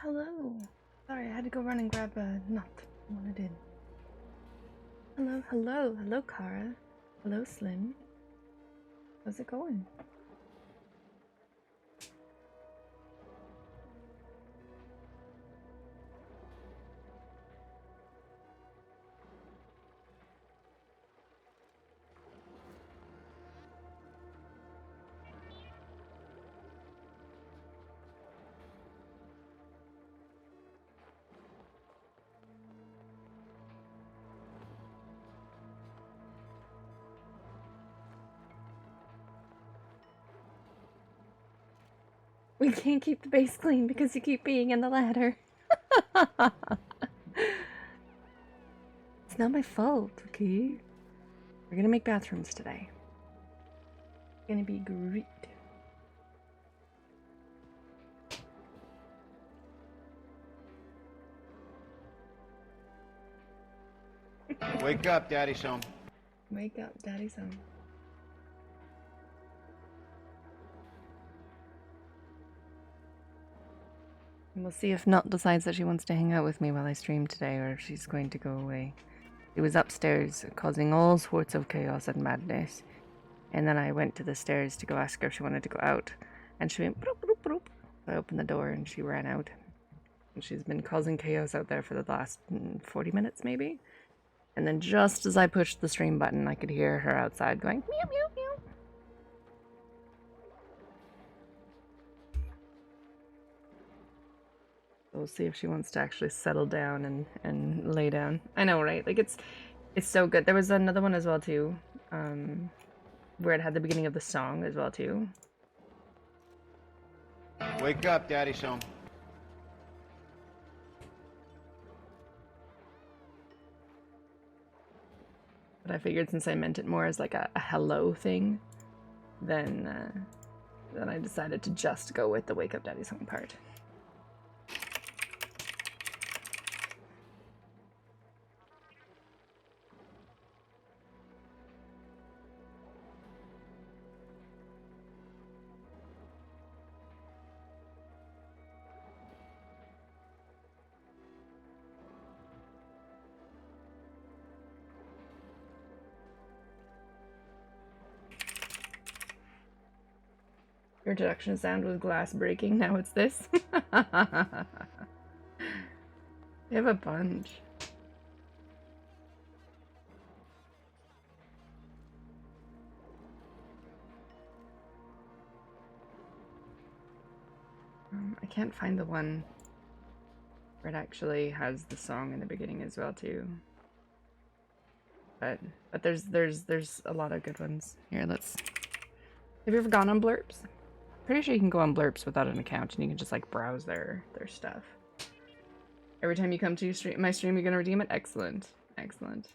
Hello. Sorry, I had to go run and grab a nut. I wanted in. Hello, hello, hello, Kara. Hello, Slim. How's it going? We can't keep the base clean because you keep being in the ladder. It's not my fault, okay? We're gonna make bathrooms today. It's gonna be great. Wake up, Daddy's home. Wake up, Daddy's home. And we'll see if Nut decides that she wants to hang out with me while I stream today, or if she's going to go away. She was upstairs causing all sorts of chaos and madness. And then I went to the stairs to go ask her if she wanted to go out. And she went bloop, bloop, bloop. I opened the door and she ran out. And she's been causing chaos out there for the last 40 minutes, maybe. And then just as I pushed the stream button, I could hear her outside going, meow, meow, meow. We'll see if she wants to actually settle down and lay down. I know, right? Like, it's so good. There was another one as well, too. Where it had the beginning of the song as well, too. Wake up, Daddy's home. But I figured since I meant it more as like a hello thing, then I decided to just go with the Wake Up Daddy's Home part. Your introduction sound was glass breaking, now it's this. You have a bunch. I can't find the one where it actually has the song in the beginning as well too. But there's a lot of good ones. Here, let's. Have you ever gone on Blurps? Pretty sure you can go on Blurps without an account and you can just like browse their stuff. Every time you come to my stream, you're gonna redeem it? Excellent. Excellent.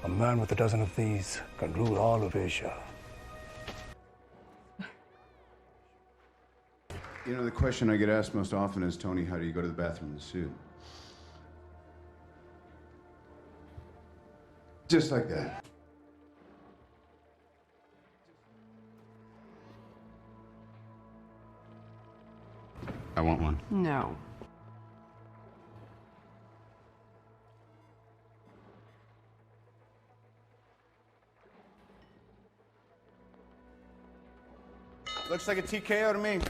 A man with a dozen of these can rule all of Asia. You know, the question I get asked most often is, Tony, how do you go to the bathroom in the suit? Just like that. I want one. No. Looks like a TKO to me.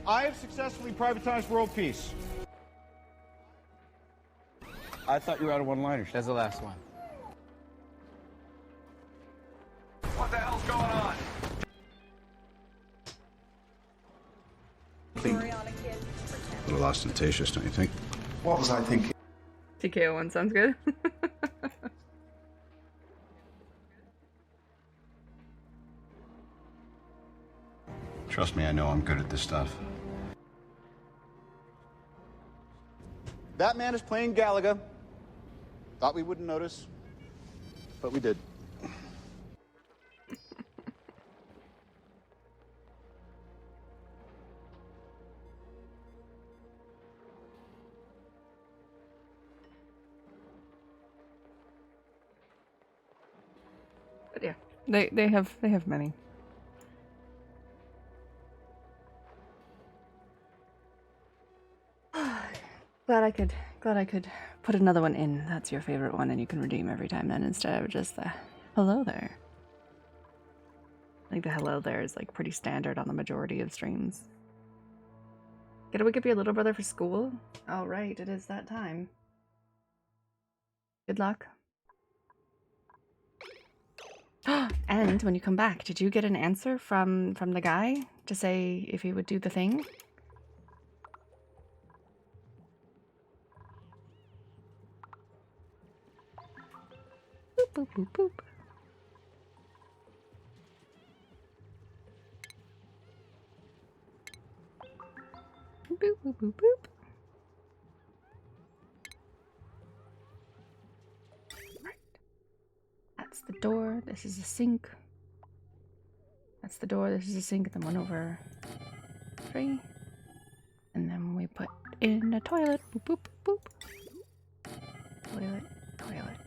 I have successfully privatized world peace. I thought you were out of one-liners. That's the last one. What the hell's going on? A little ostentatious, don't you think? What was I thinking? TKO one sounds good. Trust me, I know I'm good at this stuff. That man is playing Galaga. Thought we wouldn't notice, but we did. But yeah, they have many. Glad I could put another one in. That's your favorite one, and you can redeem every time then instead of just the hello there. I think the hello there is like pretty standard on the majority of streams. Get a wake up your little brother for school? All right, it is that time. Good luck. And when you come back, did you get an answer from the guy to say if he would do the thing? Boop, boop, boop, boop. Boop, boop, boop, boop. Right. That's the door. This is a sink. That's the door. This is a sink. Then one over 3. And then we put in a toilet. Boop, boop, boop. Toilet, toilet.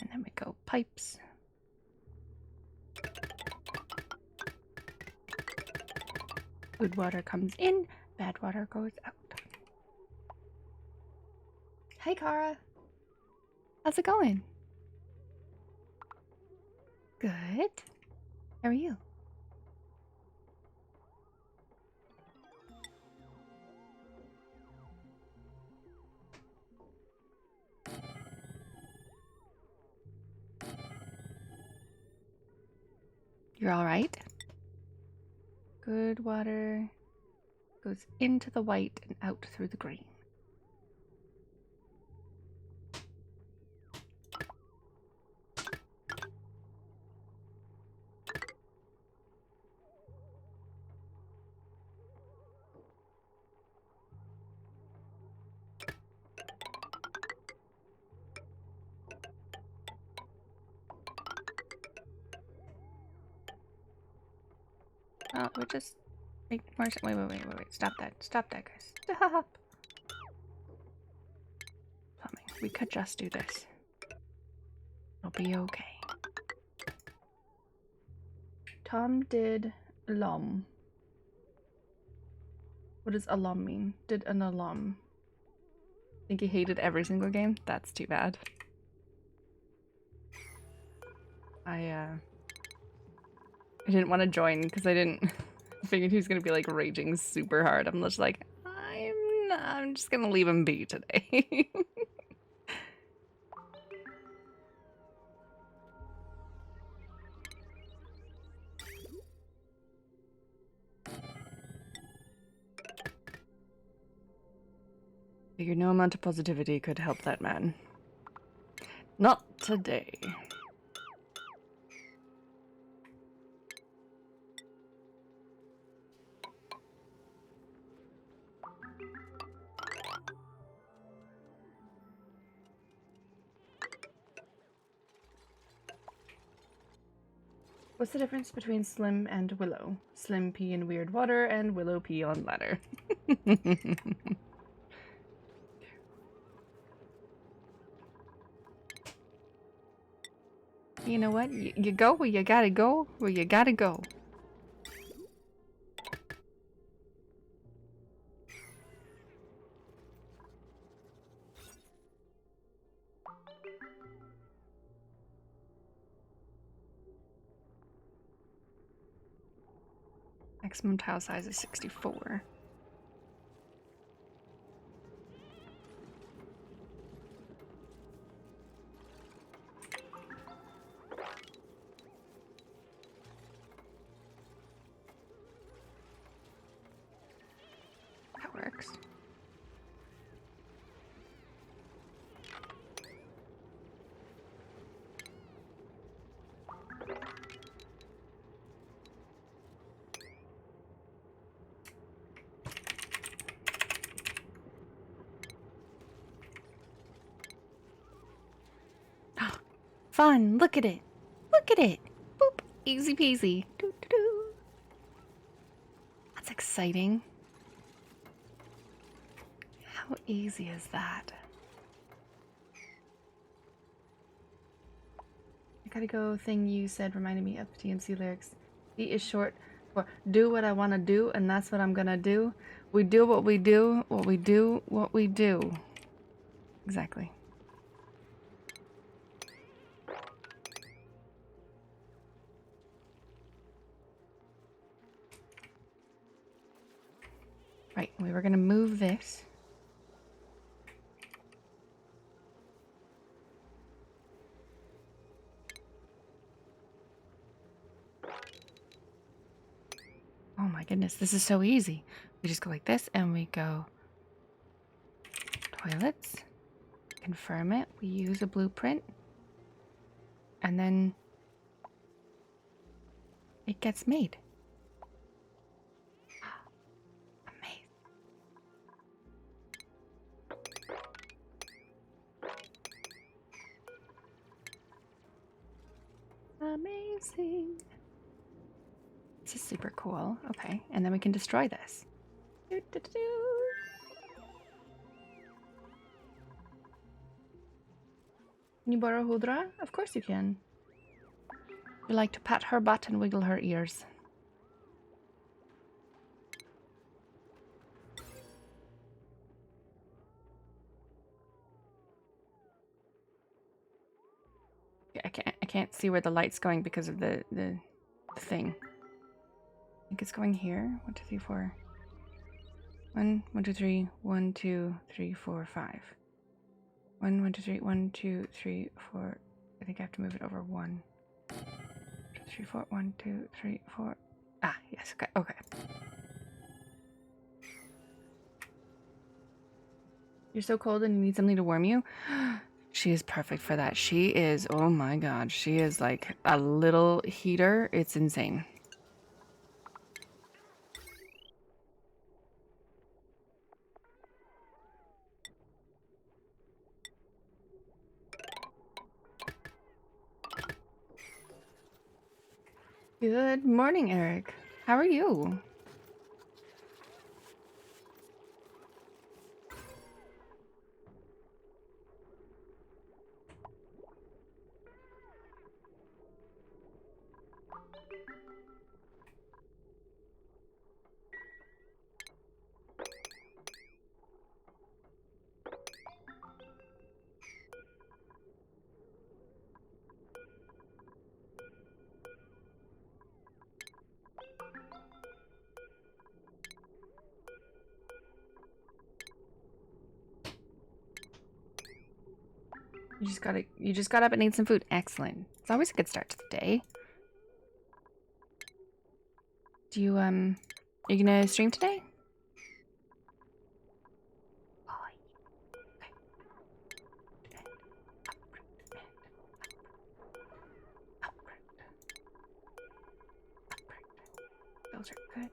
And then we go pipes. Good water comes in, bad water goes out. Hey, Kara. How's it going? Good. How are you? You're all right? Good water goes into the white and out through the green. Oh, we just make more. Wait. Stop that. Stop that, guys. Stop. Plumbing. We could just do this. It'll be okay. Tom did alum. What does alum mean? Did an alum. Think he hated every single game? That's too bad. I didn't want to join because I didn't figured he was gonna be like raging super hard. I'm just like, I'm just gonna leave him be today. Figured no amount of positivity could help that man. Not today. What's the difference between Slim and Willow? Slim pee in weird water and Willow pee on ladder. You know what? You go where you gotta go, where you gotta go. Maximum tile size is 64. That works. Fun! Look at it! Look at it! Boop! Easy peasy. Doo, doo, doo. That's exciting. How easy is that? I gotta go thing you said reminded me of TMC lyrics. B is short for do what I want to do, and that's what I'm gonna do. We do what we do, what we do, what we do. Exactly. Right, we were gonna move this. Oh my goodness, this is so easy. We just go like this and we go toilets, confirm it, we use a blueprint, and then it gets made. Amazing. This is super cool. Okay, and then we can destroy this. Can you borrow Hudra? Of course you can. You like to pat her butt and wiggle her ears. I can't see where the light's going because of the thing. I think it's going here. 1, 2, 3, 4. 1, 1, 2, 3, 1, 2, 3, 4, 5. 1, 1, 2, 3, 1, 2, 3, 4. I think I have to move it over 1, 2, 3, 4. 1, 2, 3, 4. Ah, yes. Okay. Okay. You're so cold and you need something to warm you. She is perfect for that. She is, oh my god, she is like a little heater. It's insane. Good morning, Eric. How are you? You just got up and ate some food. Excellent. It's always a good start to the day. Do you are you gonna stream today? Those are good.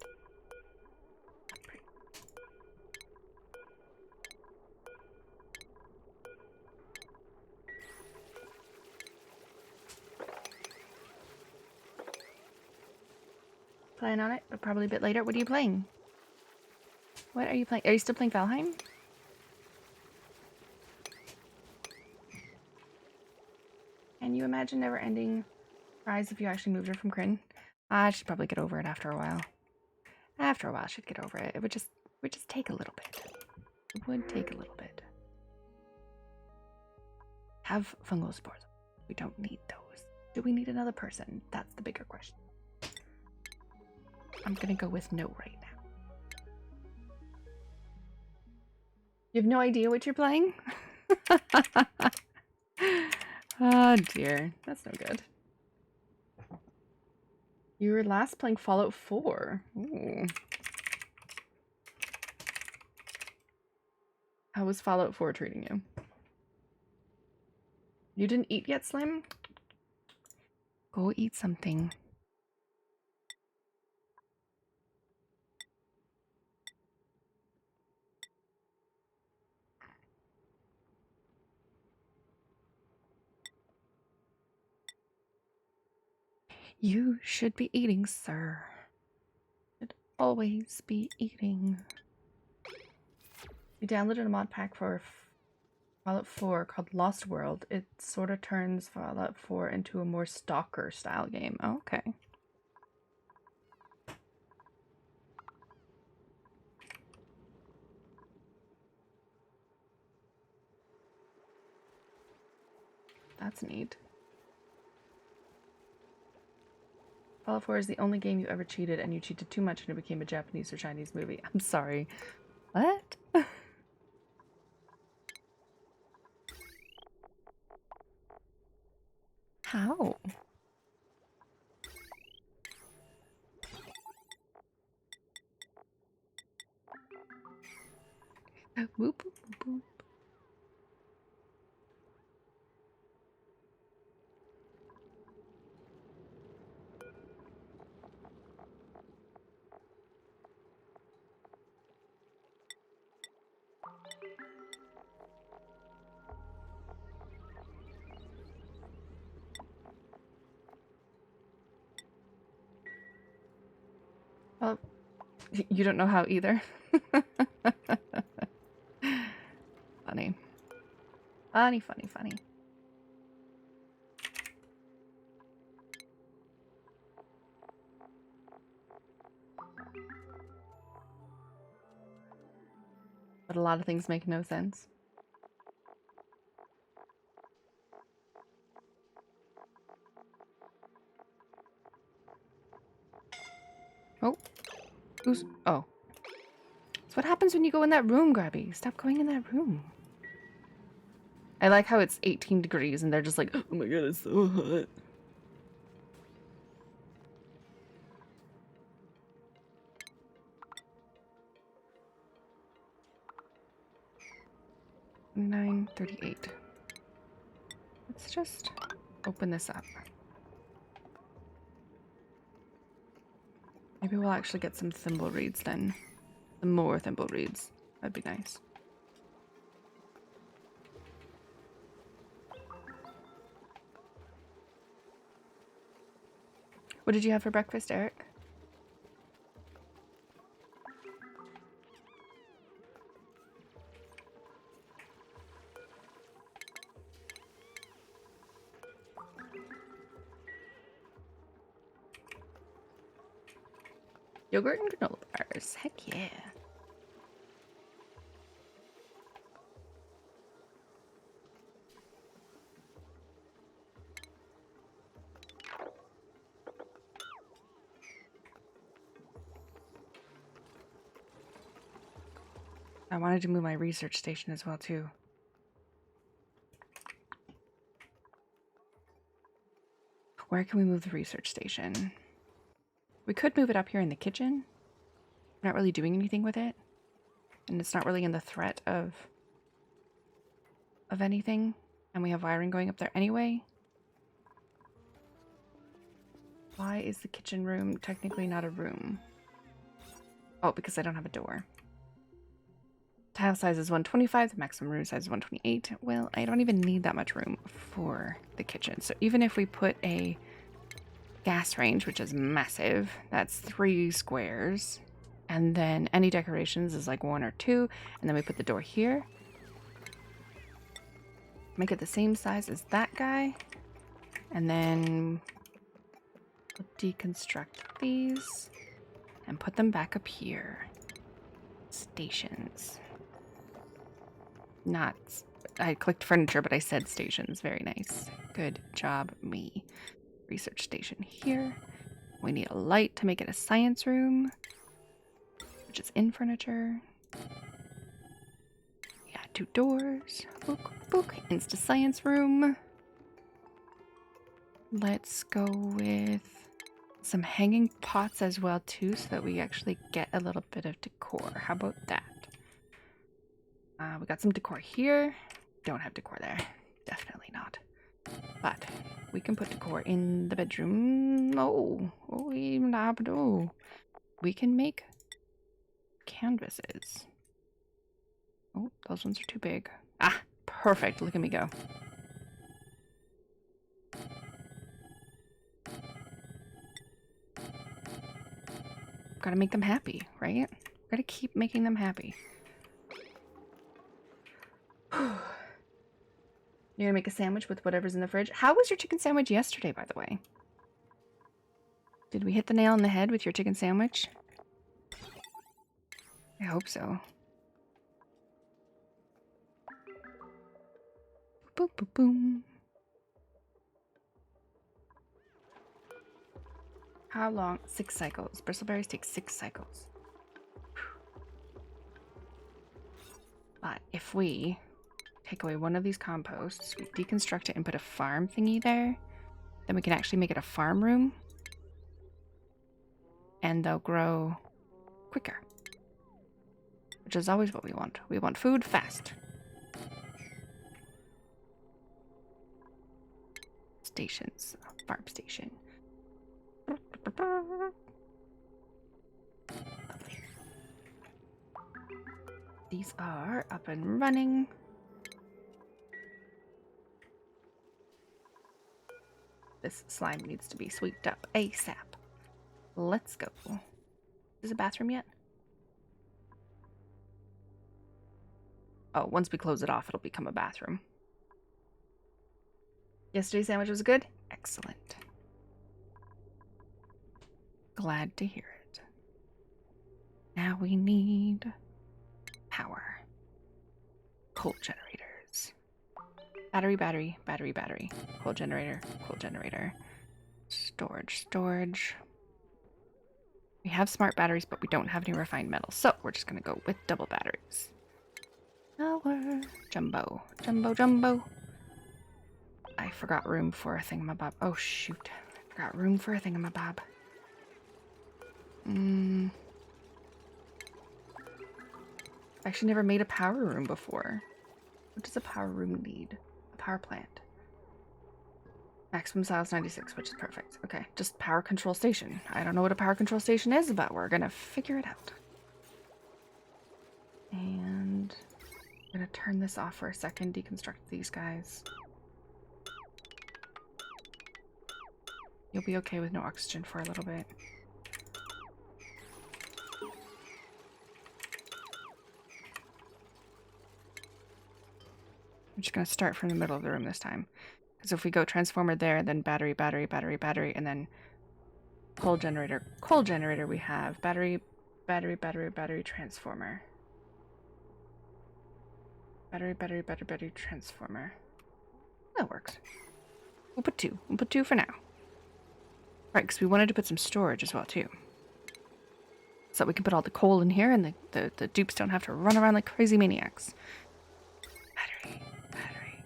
Plan on it, but probably a bit later. What are you playing? What are you playing? Are you still playing Valheim? Can you imagine never ending Rise if you actually moved her from Kryn? I should probably get over it after a while. After a while, she'd get over it. It would just take a little bit. It would take a little bit. Have fungal spores. We don't need those. Do we need another person? That's the bigger question. I'm gonna go with no right now. You have no idea what you're playing? Oh dear, that's no good. You were last playing Fallout 4. Ooh. How was Fallout 4 treating you? You didn't eat yet, Slim? Go eat something. You should be eating, sir. Should always be eating. You downloaded a mod pack for Fallout 4 called Lost World. It sort of turns Fallout 4 into a more stalker style game. Okay. that's neat. Fallout 4 is the only game you ever cheated, and you cheated too much and it became a Japanese or Chinese movie. I'm sorry. What? How? Whoop, whoop, whoop, whoop. Well, you don't know how either. Funny. Funny, funny, funny. But a lot of things make no sense. Oh. Who's... Oh. So what happens when you go in that room, Grabby? Stop going in that room. I like how it's 18 degrees and they're just like, oh my god, it's so hot. $9.38. Let's just open this up. Maybe we'll actually get some thimble reeds then. Some more thimble reeds. That'd be nice. What did you have for breakfast, Eric? Yogurt and granola bars. Heck yeah. I wanted to move my research station as well, too. Where can we move the research station? We could move it up here in the kitchen. We're not really doing anything with it. And it's not really in the threat of anything. And we have wiring going up there anyway. Why is the kitchen room technically not a room? Oh, because I don't have a door. Tile size is 125. The maximum room size is 128. Well, I don't even need that much room for the kitchen. So even if we put a gas range, which is massive, that's 3 squares. And then any decorations is like 1 or 2. And then we put the door here. Make it the same size as that guy. And then we'll deconstruct these and put them back up here. Stations. Not... I clicked furniture, but I said stations. Very nice. Good job, me. Research station here. We need a light to make it a science room, which is in furniture. Yeah, 2 doors. Book, book. Insta science room. Let's go with some hanging pots as well too, so that we actually get a little bit of decor. How about that? We got some decor here. Don't have decor there. Definitely not. But we can put decor in the bedroom. Oh, we can make canvases. Oh, those ones are too big. Ah, perfect. Look at me go. Gotta make them happy, right? Gotta keep making them happy. You're gonna make a sandwich with whatever's in the fridge? How was your chicken sandwich yesterday, by the way? Did we hit the nail on the head with your chicken sandwich? I hope so. Boom, boom, boom. How long? 6 cycles. Bristleberries take 6 cycles. But if we take away one of these composts, we deconstruct it and put a farm thingy there, then we can actually make it a farm room. And they'll grow quicker. Which is always what we want. We want food fast. Stations. Farm station. These are up and running. This slime needs to be swept up ASAP. Let's go. Is a bathroom yet? Oh, once we close it off, it'll become a bathroom. Yesterday's sandwich was good? Excellent. Glad to hear it. Now we need power. Coal generators. Battery, battery, battery, battery. Coal generator, coal generator. Storage, storage. We have smart batteries, but we don't have any refined metals, so we're just gonna go with double batteries. Power. Jumbo, jumbo, jumbo. I forgot room for a thingamabob. Oh shoot. I forgot room for a thingamabob. I've actually never made a power room before. What does a power room need? A power plant. Maximum size 96, which is perfect. Okay, just power control station. I don't know what a power control station is, but we're gonna figure it out. And I'm gonna turn this off for a second, deconstruct these guys. You'll be okay with no oxygen for a little bit. I'm just gonna start from the middle of the room this time. Because if we go transformer there, then battery, battery, battery, battery, and then coal generator, we have battery, battery, battery, battery, transformer. Battery, battery, battery, battery, transformer. That works. We'll put 2. We'll put 2 for now. Right, because we wanted to put some storage as well, too. So that we can put all the coal in here and the dupes don't have to run around like crazy maniacs. Battery, battery.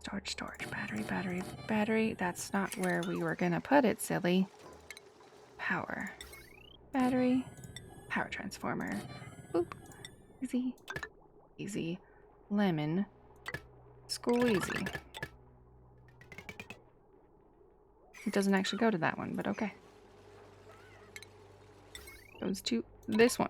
Storage, storage, battery, battery, battery. That's not where we were gonna put it, silly. Power. Battery. Power transformer. Boop. Easy. Easy. Lemon. Squeezy. It doesn't actually go to that one, but okay. Goes to this one.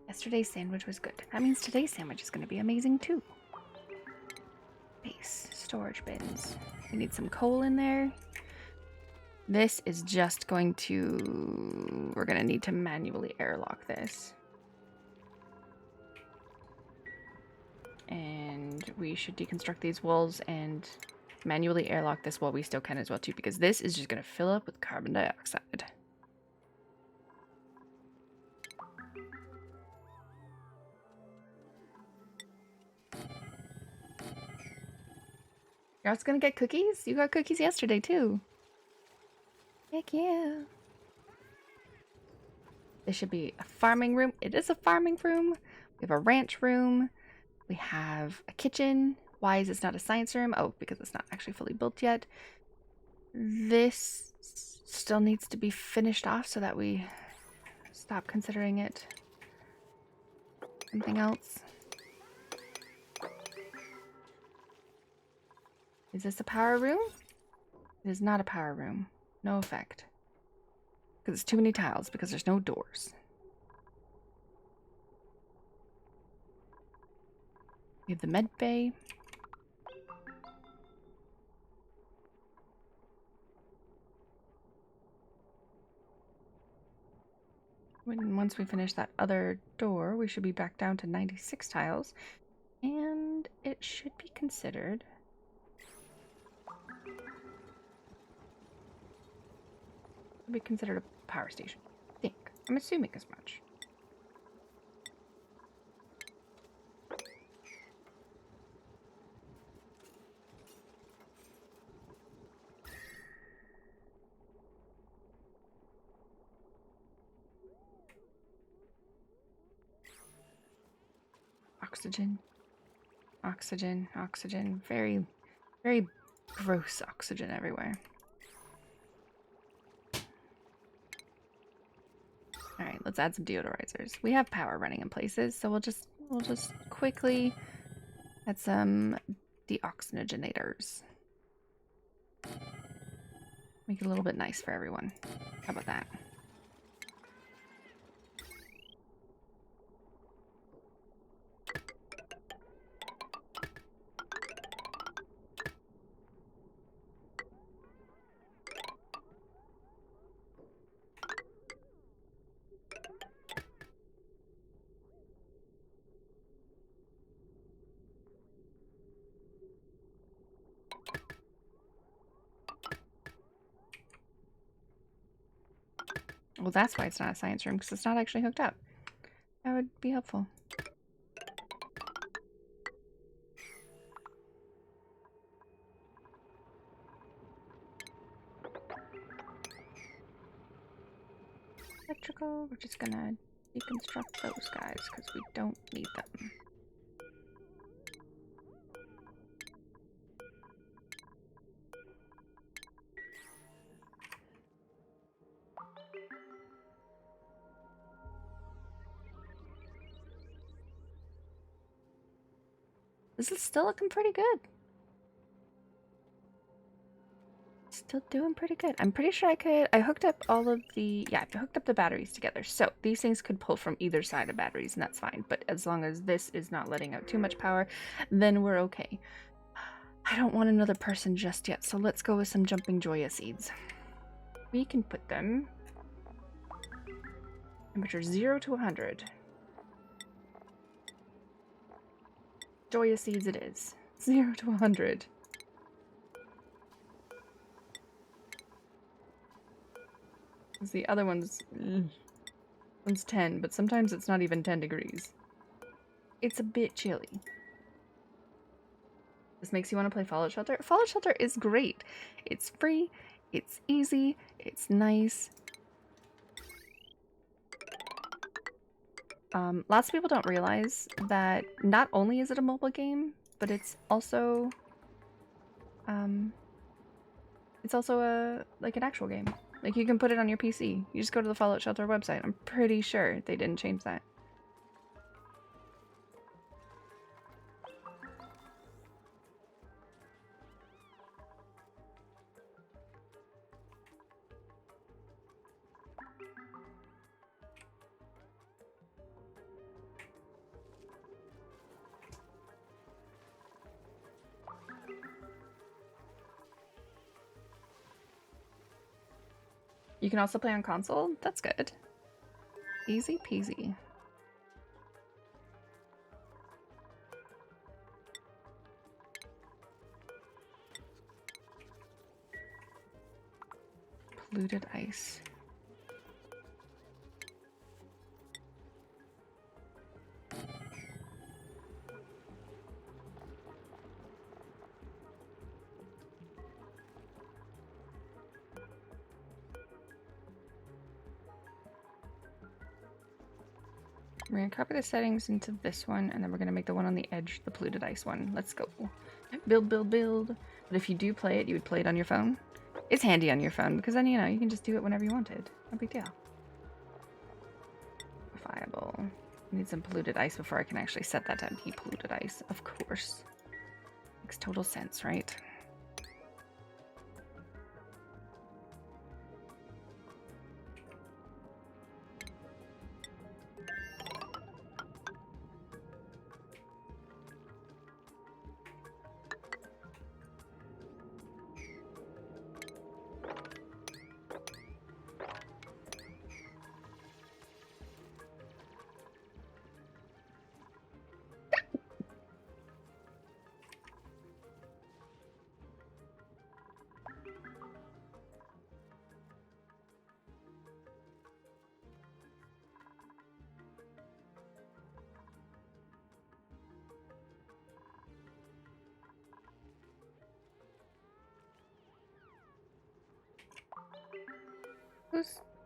Yesterday's sandwich was good. That means today's sandwich is going to be amazing too. Base. Storage bins. We need some coal in there. This is just going to... We're going to need to manually airlock this. And we should deconstruct these walls and manually airlock this while we still can as well too, because this is just going to fill up with carbon dioxide. You're also gonna get cookies? You got cookies yesterday too. Heck yeah. This should be a farming room. It is a farming room. We have a ranch room. We have a kitchen. Why is this not a science room? Oh, because it's not actually fully built yet. This still needs to be finished off so that we stop considering it something else. Is this a power room? It is not a power room. No effect. Because it's too many tiles, because there's no doors. We have the med bay. Once we finish that other door, we should be back down to 96 tiles. And it should be considered. Be considered a power station. I think. I'm assuming as much. Oxygen. Oxygen. Oxygen. Very, very gross oxygen everywhere. Alright, let's add some deodorizers. We have power running in places, so we'll just quickly add some deoxygenators. Make it a little bit nice for everyone. How about that? Well, that's why it's not a science room, because it's not actually hooked up. That would be helpful. Electrical, we're just gonna deconstruct those guys, because we don't need them. This is still looking pretty good. Still doing pretty good. I'm pretty sure I hooked up all of the, I hooked up the batteries together. So these things could pull from either side of batteries and that's fine. But as long as this is not letting out too much power, then we're okay. I don't want another person just yet. So let's go with some jumping Joya seeds. We can put them temperature 0 to 100. Joya seeds it is. 0 to 100. The other one's 10, but sometimes it's not even 10 degrees. It's a bit chilly. This makes you want to play Fallout Shelter? Fallout Shelter is great. It's free, it's easy, it's nice. Lots of people don't realize that not only is it a mobile game, but it's also like an actual game. Like you can put it on your PC. You just go to the Fallout Shelter website. I'm pretty sure they didn't change that. You can also play on console? That's good. Easy peasy. Polluted ice. We're gonna copy the settings into this one, and then we're gonna make the one on the edge the polluted ice one. Let's go. Build, build, build. But if you do play it, you would play it on your phone. It's handy on your phone, because then, you know, you can just do it whenever you wanted. No big deal. Viable. Need some polluted ice before I can actually set that to be polluted ice. Of course. Makes total sense, right?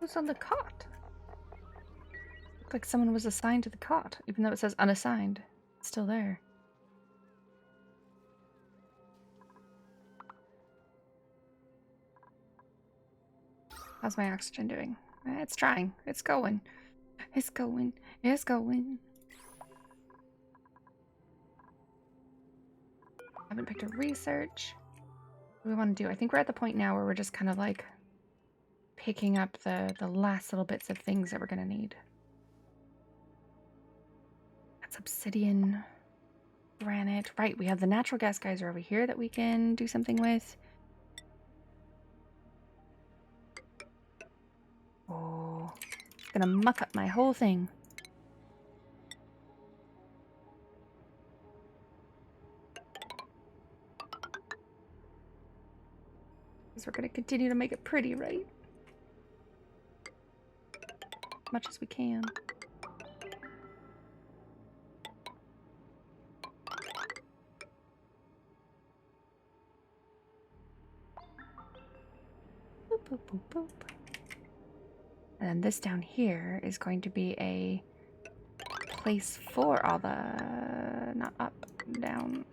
Who's on the cot? Looked like someone was assigned to the cot, even though it says unassigned. It's still there. How's my oxygen doing? It's trying. It's going. It's going. It's going. Haven't picked a research. What do we want to do? I think we're at the point now where we're just kind of like picking up the last little bits of things that we're going to need. That's obsidian, granite. Right, we have the natural gas geyser over here that we can do something with. Oh, it's gonna muck up my whole thing. Because we're gonna continue to make it pretty, right? As much as we can. Boop, boop, boop, boop. And then this down here is going to be a place for all the... not up, down.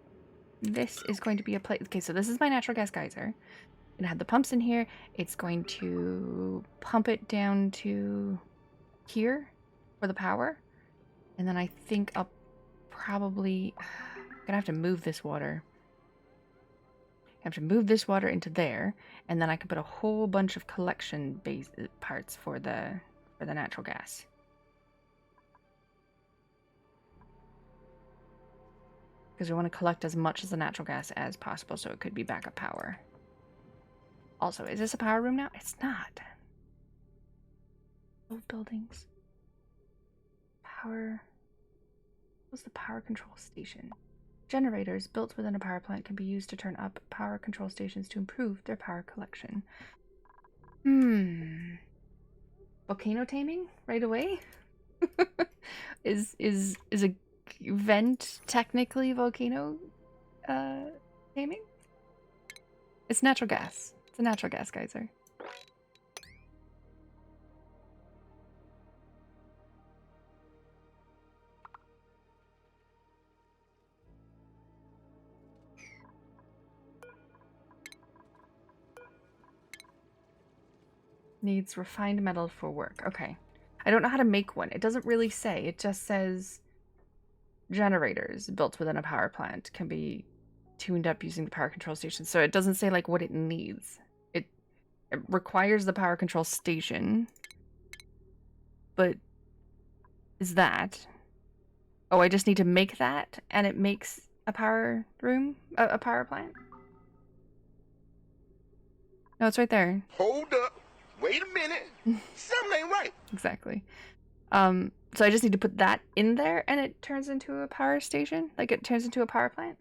This is going to be a place... Okay, so this is my natural gas geyser. Gonna have the pumps in here. It's going to pump it down to here for the power. And then I think I'll probably... I'm gonna have to move this water. I have to move this water into there, and then I can put a whole bunch of collection base parts for the natural gas. Because we want to collect as much of the natural gas as possible, so it could be backup power. Also, is this a power room now? It's not. Old buildings. Power. What's the power control station? Generators built within a power plant can be used to turn up power control stations to improve their power collection. Volcano taming right away? is a vent technically volcano taming? It's natural gas. It's a natural gas geyser. Needs refined metal for work. Okay. I don't know how to make one. It doesn't really say. It just says generators built within a power plant can be tuned up using the power control station. So it doesn't say like what it needs. It requires the power control station. But is that... Oh, I just need to make that and it makes a power room? A power plant? No, it's right there. Hold up. Wait a minute. Something ain't right. Exactly. So I just need to put that in there and it turns into a power station? Like it turns into a power plant?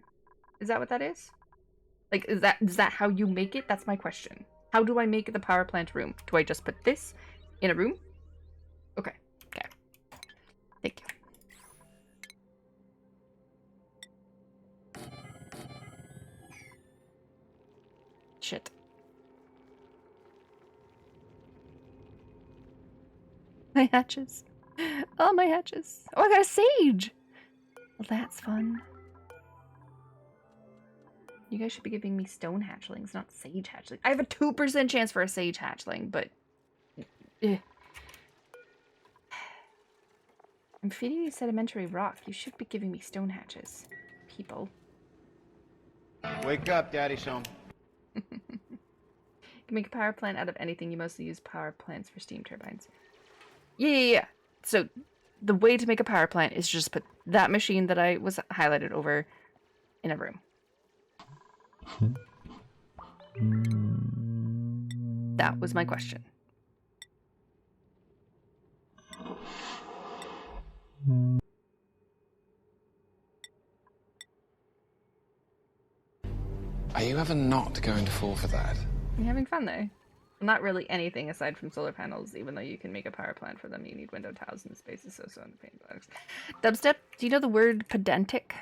Is that what that is? Like, is that how you make it? That's my question. How do I make the power plant room? Do I just put this in a room? Okay. Okay. Thank you. Shit. My hatches. Oh, my hatches. Oh, I got a sage. Well, that's fun. You guys should be giving me stone hatchlings, not sage hatchlings. I have a 2% chance for a sage hatchling, but... I'm feeding you sedimentary rock. You should be giving me stone hatches. People. Wake up, Daddy Shom. You can make a power plant out of anything. You mostly use power plants for steam turbines. Yeah. So the way to make a power plant is just put that machine that I was highlighted over in a room. That was my question. Are you ever not going to fall for that? I'm having fun though. Not really anything aside from solar panels, even though you can make a power plant for them. You need window tiles and spaces, so on the paint products. Dubstep, do you know the word pedantic?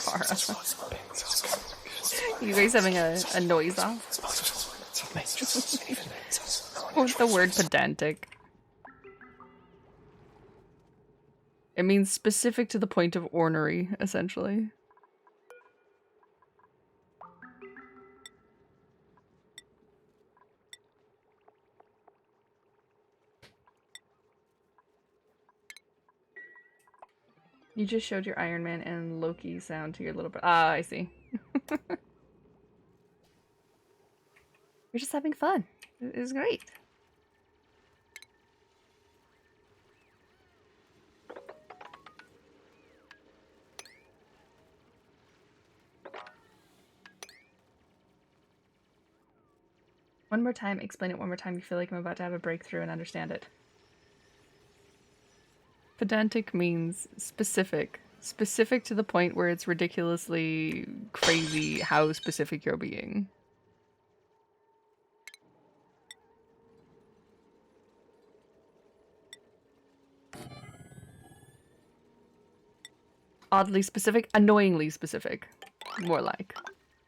Cara. You guys having a noise off? What's the word pedantic? It means specific to the point of ornery, essentially. You just showed your Iron Man and Loki sound to your little brother. Ah, I see. You're just having fun. It was great. One more time, explain it one more time. You feel like I'm about to have a breakthrough and understand it. Pedantic means specific. Specific to the point where it's ridiculously crazy how specific you're being. Oddly specific, annoyingly specific. More like.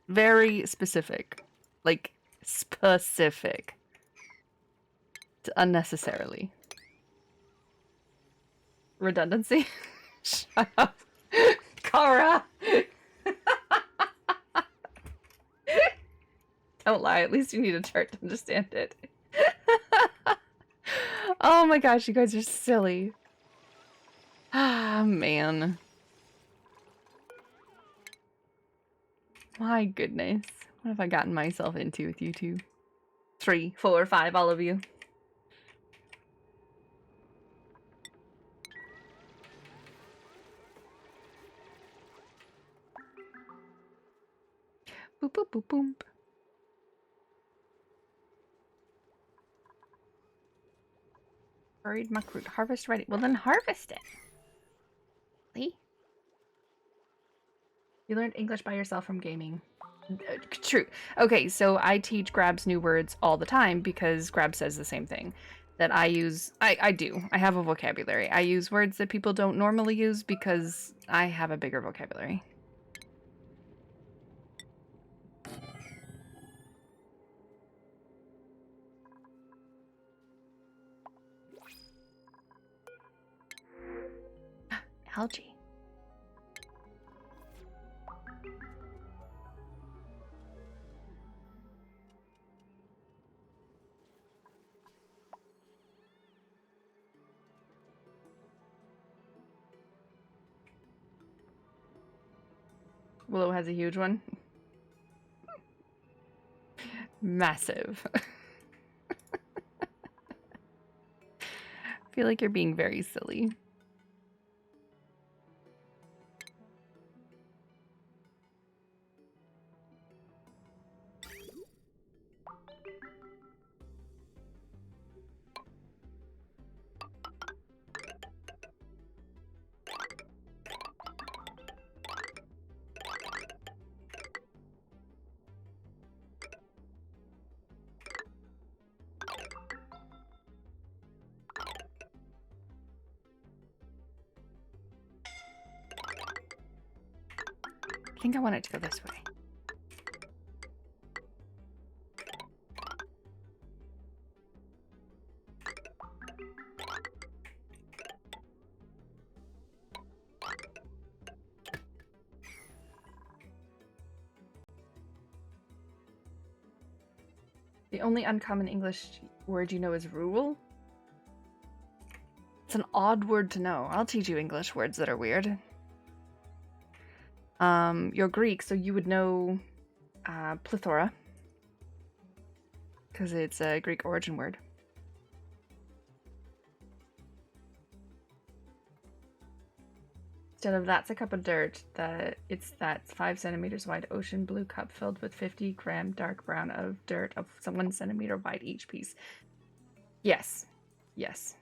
Very specific. Like, specific. Unnecessarily. Redundancy? Shut up. Kara! Don't lie, at least you need a chart to understand it. Oh my gosh, you guys are silly. Ah, man. My goodness. What have I gotten myself into with you two? 3, 4, 5, all of you. Boop, boop, boop, boop. Buried muckroot. Harvest ready. Well, then harvest it. See? You learned English by yourself from gaming. True. Okay, so I teach Grabs new words all the time because Grab says the same thing. That I use... I do. I have a vocabulary. I use words that people don't normally use because I have a bigger vocabulary. Algae. Willow has a huge one. Massive. I feel like you're being very silly. I think I want it to go this way. The only uncommon English word you know is rule? It's an odd word to know. I'll teach you English words that are weird. You're Greek, so you would know plethora, because it's a Greek origin word. Instead of that's a cup of dirt, that's 5 centimeters wide ocean blue cup filled with 50 gram dark brown of dirt of 1 centimeter wide each piece. Yes. Yes.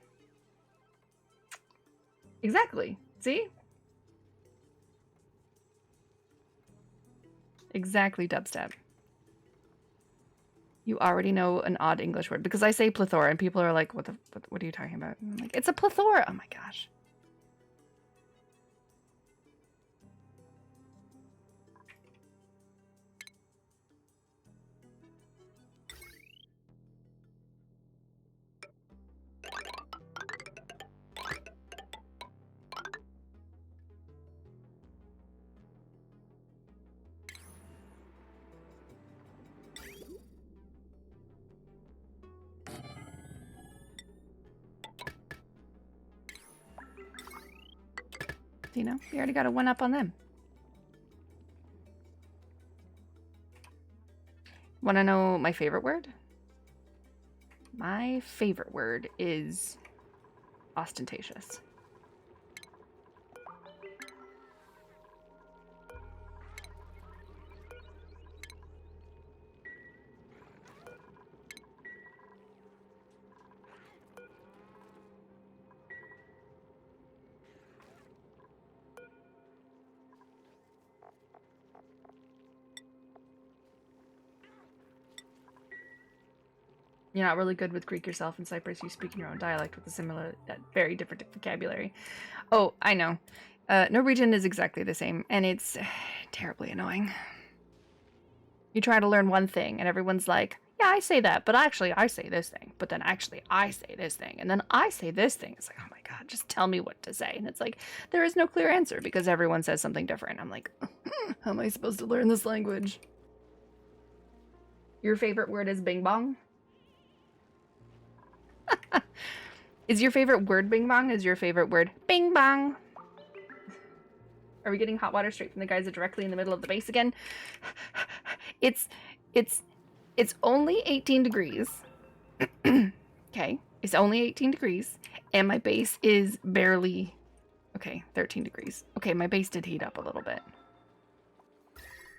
Exactly. See? Exactly, dubstep. You already know an odd English word because I say plethora and people are like, what are you talking about? And I'm like, it's a plethora. Oh my gosh. You know, you already got a one up on them. Want to know my favorite word? My favorite word is ostentatious. You're not really good with Greek yourself. In Cyprus, you speak in your own dialect with a similar, very different vocabulary. Oh, I know. Norwegian is exactly the same, and it's terribly annoying. You try to learn one thing, and everyone's like, yeah, I say that, but actually I say this thing. But then actually I say this thing, and then I say this thing. It's like, oh my god, just tell me what to say. And it's like, there is no clear answer because everyone says something different. I'm like, how am I supposed to learn this language? Your favorite word is bing bong? Is your favorite word bing bong? Is your favorite word bing bong? Are we getting hot water straight from the geyser directly in the middle of the base again? It's only 18 degrees. Okay, it's only 18 degrees, and my base is barely, okay, 13 degrees. Okay, my base did heat up a little bit.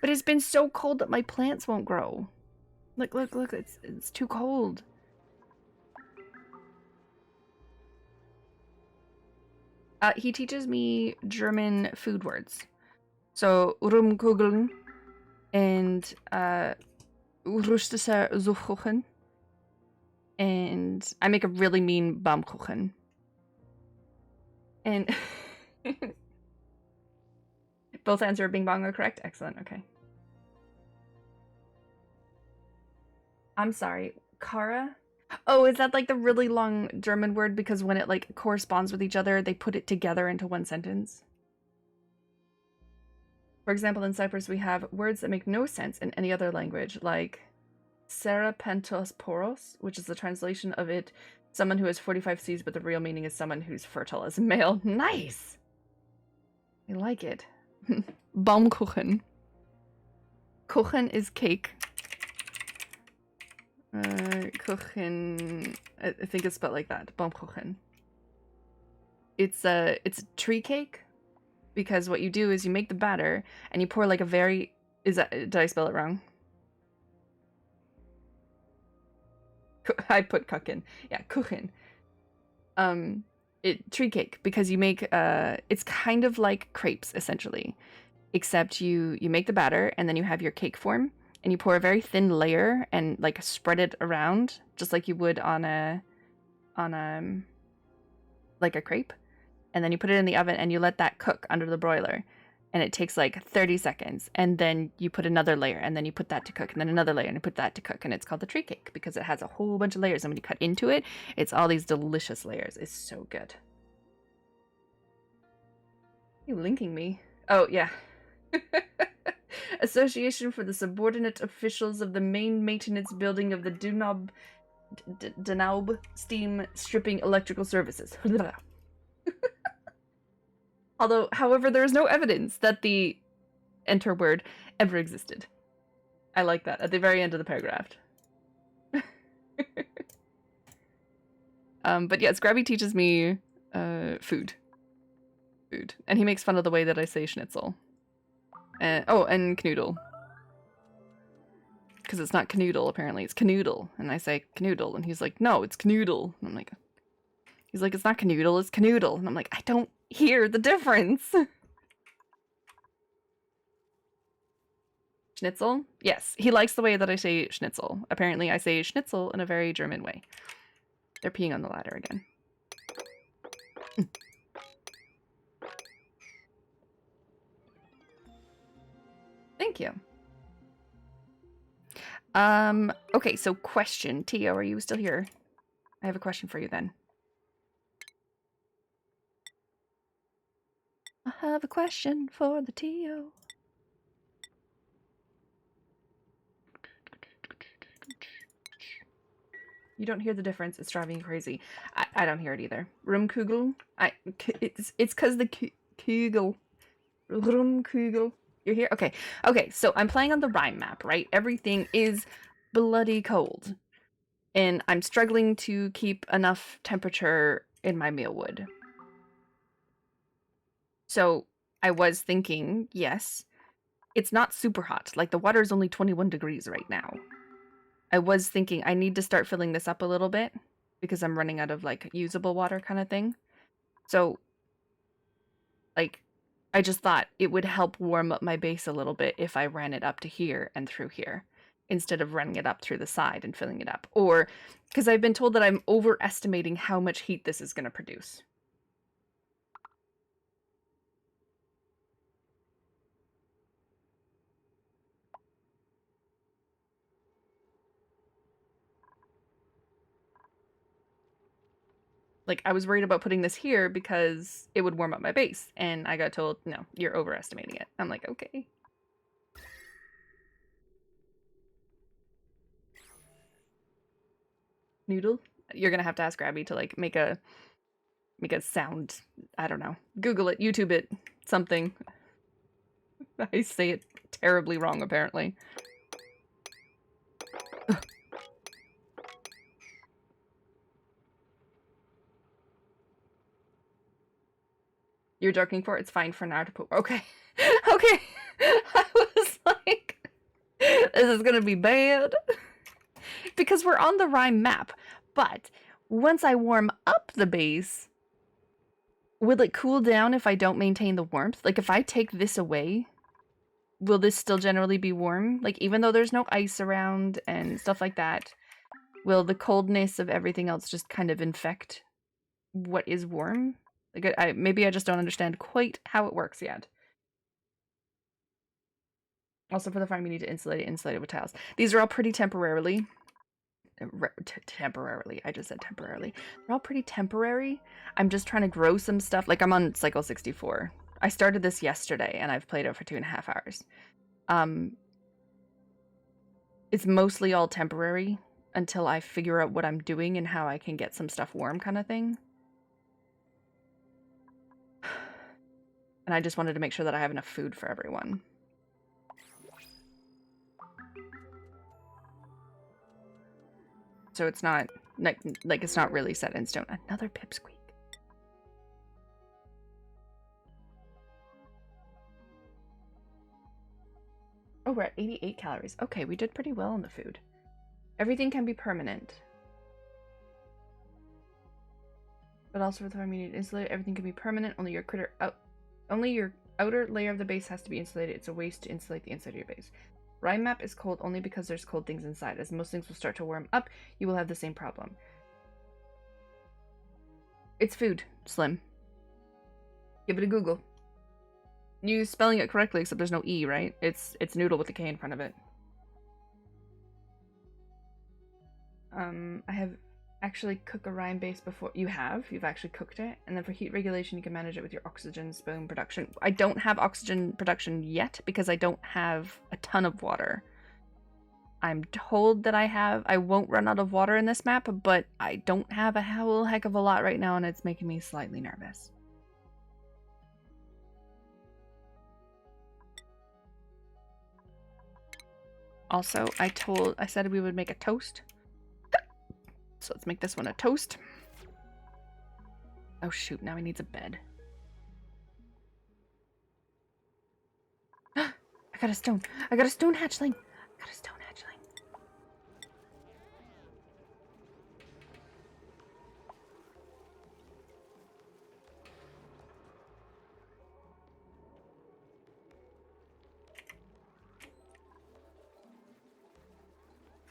But it's been so cold that my plants won't grow. Look, it's too cold. He teaches me German food words. So, Rumkugeln and Russische Zuchkuchen. And I make a really mean Baumkuchen. And both answer bing bong are correct. Excellent, okay. I'm sorry, Kara? Oh, is that like the really long German word because when it like corresponds with each other, they put it together into one sentence? For example, in Cyprus, we have words that make no sense in any other language, like Serapentos poros, which is the translation of it, someone who has 45 Cs, but the real meaning is someone who's fertile as a male. Nice! I like it. Baumkuchen. Kuchen is cake. Kuchen, I think it's spelled like that. Baumkuchen. It's a tree cake because what you do is you make the batter and you pour like a very, did I spell it wrong? I put kuchen. Yeah, kuchen. Tree cake because you make it's kind of like crepes essentially, except you make the batter and then you have your cake form. And you pour a very thin layer and like spread it around just like you would on a like a crepe. And then you put it in the oven and you let that cook under the broiler. And it takes like 30 seconds. And then you put another layer and then you put that to cook and then another layer and you put that to cook. And it's called the tree cake because it has a whole bunch of layers. And when you cut into it, it's all these delicious layers. It's so good. Are you linking me? Oh, yeah. Association for the subordinate officials of the main maintenance building of the Danube Steam Stripping Electrical Services. However, there is no evidence that the enter word ever existed. I like that at the very end of the paragraph. But yes, Grabby teaches me food. And he makes fun of the way that I say schnitzel. Oh, and knoodle. Because it's not canoodle, apparently. It's canoodle. And I say canoodle. And he's like, no, it's canoodle. And I'm like, he's like, it's not canoodle, it's canoodle. And I'm like, I don't hear the difference. Schnitzel? Yes, he likes the way that I say schnitzel. Apparently, I say schnitzel in a very German way. They're peeing on the ladder again. Thank you. Okay, so question. Tio, are you still here? I have a question for you then. I have a question for the Tio. You don't hear the difference. It's driving you crazy. I don't hear it either. Rumkugel? It's because the Kugel. Rumkugel. You're here? Okay. Okay, so I'm playing on the Rime map, right? Everything is bloody cold. And I'm struggling to keep enough temperature in my mealwood. So I was thinking, yes, it's not super hot. Like, the water is only 21 degrees right now. I was thinking I need to start filling this up a little bit because I'm running out of, like, usable water kind of thing. So, like, I just thought it would help warm up my base a little bit if I ran it up to here and through here instead of running it up through the side and filling it up. Or, because I've been told that I'm overestimating how much heat this is going to produce. Like, I was worried about putting this here because it would warm up my base. And I got told, no, you're overestimating it. I'm like, okay. Noodle? You're going to have to ask Grabby to, like, make a sound. I don't know. Google it. YouTube it. Something. I say it terribly wrong, apparently. You're joking for it? It's fine for now to put. Okay. Okay. I was like, this is gonna be bad. Because we're on the Rime map. But once I warm up the base, will it cool down if I don't maintain the warmth? Like, if I take this away, will this still generally be warm? Like, even though there's no ice around and stuff like that, will the coldness of everything else just kind of infect what is warm? Like, maybe I just don't understand quite how it works yet. Also, for the farm, you need to insulate it with tiles. These are all pretty temporarily. Temporarily. I just said temporarily. They're all pretty temporary. I'm just trying to grow some stuff. Like, I'm on cycle 64. I started this yesterday, and I've played it for 2.5 hours. It's mostly all temporary until I figure out what I'm doing and how I can get some stuff warm kind of thing. And I just wanted to make sure that I have enough food for everyone. So it's not, like it's not really set in stone. Another pipsqueak. Oh, we're at 88 calories. Okay, we did pretty well on the food. Everything can be permanent. But also for the farm, you need to insulate. Everything can be permanent. Only your outer layer of the base has to be insulated. It's a waste to insulate the inside of your base. Rime map is cold only because there's cold things inside. As most things will start to warm up, you will have the same problem. It's food, Slim. Give it a Google. You spelling it correctly, except there's no E, right? It's noodle with a K in front of it. I have actually cooked a Rime base before. You've actually cooked it. And then for heat regulation, you can manage it with your oxygen spoon production. I don't have oxygen production yet because I don't have a ton of water. I'm told that I won't run out of water in this map, but I don't have a whole heck of a lot right now, and it's making me slightly nervous. Also, I said we would make a toast. So let's make this one a toast. Oh shoot, now he needs a bed. I got a stone. I got a stone hatchling. I got a stone hatchling.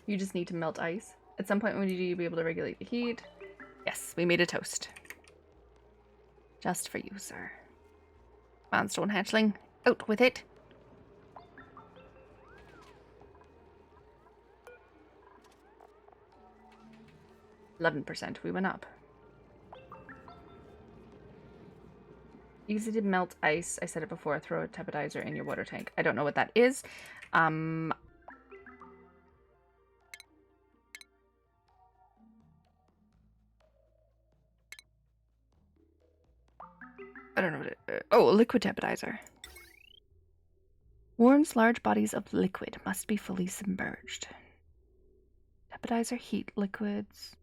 You just need to melt ice. At some point, when you do, you'll be able to regulate the heat. Yes, we made a toast. Just for you, sir. Come on, stone hatchling. Out with it. %. We went up. Easy to melt ice. I said it before. Throw a teppidizer in your water tank. I don't know what that is. I don't know what it... oh, a liquid temperature. Warms large bodies of liquid must be fully submerged. Temperature heat liquids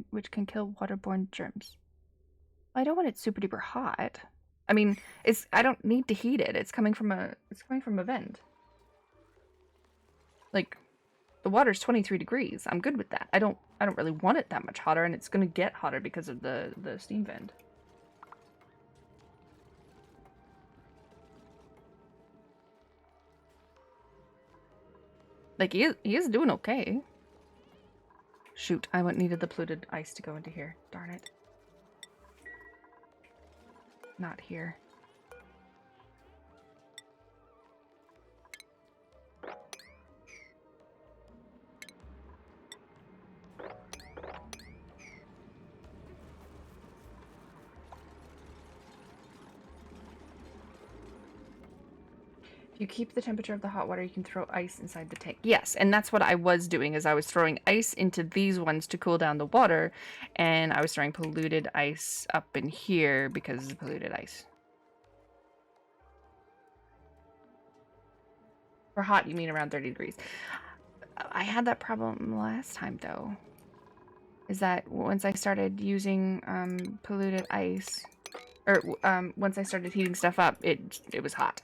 which can kill waterborne germs. I don't want it super duper hot. I mean, I don't need to heat it. It's coming from a vent. Like, the water's 23 degrees. I'm good with that. I don't really want it that much hotter, and it's gonna get hotter because of the steam vent. Like, he is doing okay. Shoot, I needed the polluted ice to go into here. Darn it. Not here. If you keep the temperature of the hot water, you can throw ice inside the tank. Yes, and that's what I was doing, is I was throwing ice into these ones to cool down the water, and I was throwing polluted ice up in here because of polluted ice. For hot, you mean around 30 degrees. I had that problem last time, though. Is that once I started using polluted ice, or once I started heating stuff up, it was hot.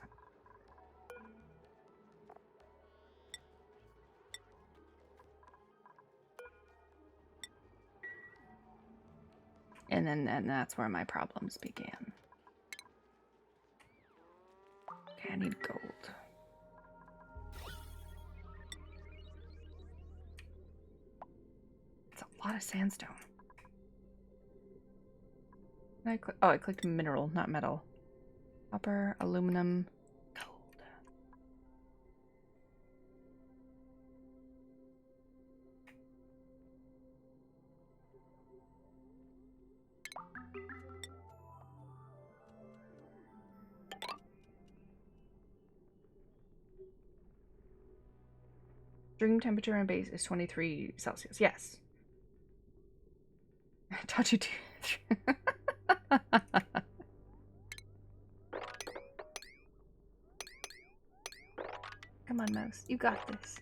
And that's where my problems began. Okay, I need gold. It's a lot of sandstone. I clicked mineral, not metal. Copper, aluminum, gold. Stream temperature and base is 23 Celsius. Yes. Touchy tooth. Come on, mouse. You got this.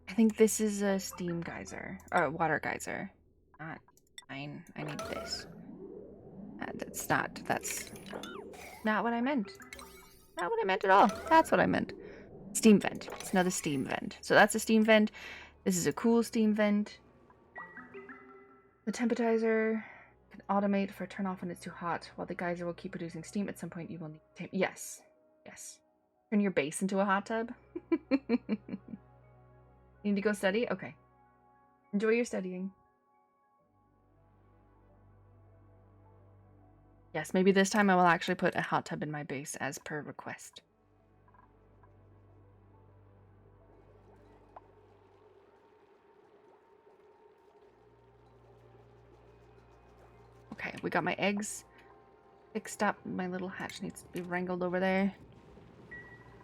I think this is a steam geyser, or water geyser. Not fine. I need this. That's not what I meant. Not what I meant at all. That's what I meant. Steam vent. It's another steam vent. So that's a steam vent. This is a cool steam vent. The temperature can automate for turn off when it's too hot, while the geyser will keep producing steam. At some point, you will need to yes. Yes. Turn your base into a hot tub. You need to go study? Okay. Enjoy your studying. Yes, maybe this time I will actually put a hot tub in my base as per request. Okay, we got my eggs fixed up. My little hatch needs to be wrangled over there.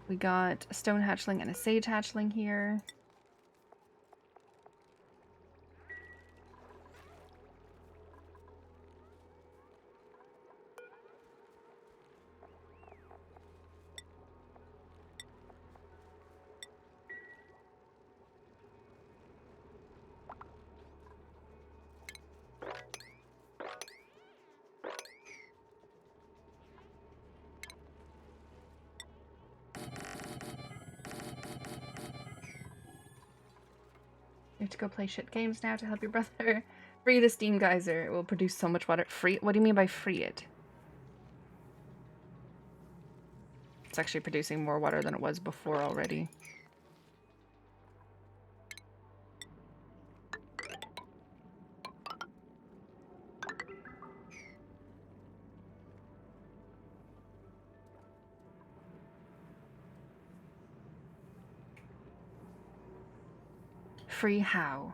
We got a stone hatchling and a sage hatchling here. You have to go play shit games now to help your brother. Free the steam geyser. It will produce so much water. Free? What do you mean by free it? It's actually producing more water than it was before already. free how?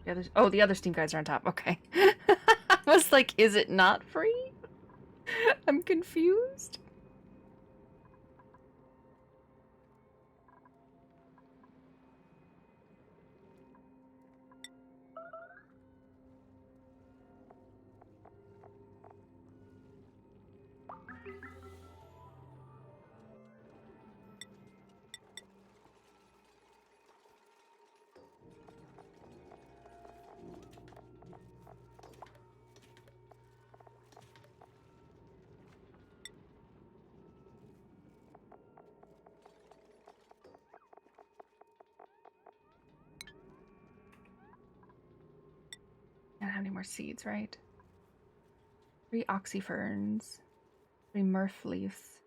The other Steam guys are on top. Okay. I was like, is it not free? I'm confused. I don't have any more seeds, right? 3 oxyferns, 3 murph leaves.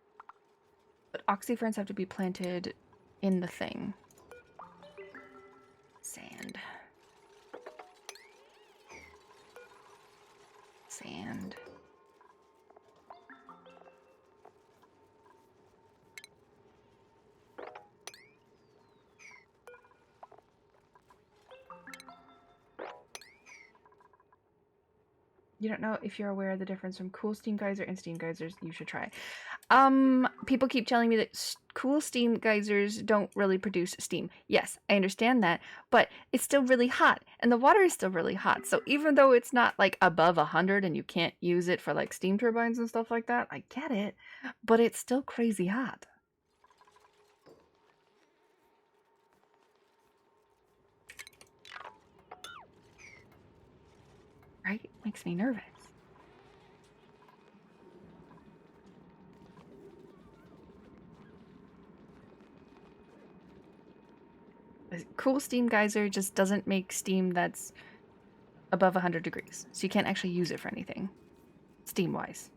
But oxyferns have to be planted in the thing. Sand. Sand. You don't know if you're aware of the difference from cool steam geyser and steam geysers. You should try. People keep telling me that cool steam geysers don't really produce steam. Yes, I understand that, but it's still really hot, and the water is still really hot. So even though it's not like above 100 and you can't use it for like steam turbines and stuff like that, I get it, but it's still crazy hot. Right? Makes me nervous. A cool steam geyser just doesn't make steam that's above 100 degrees. So you can't actually use it for anything, steam-wise.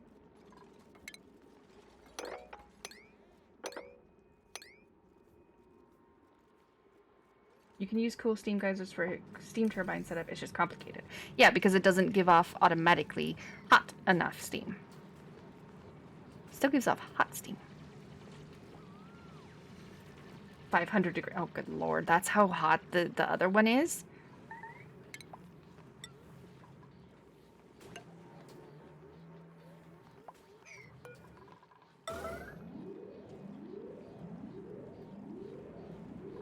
You can use cool steam geysers for steam turbine setup. It's just complicated. Yeah, because it doesn't give off automatically hot enough steam. Still gives off hot steam. 500 degrees. Oh, good lord. That's how hot the other one is?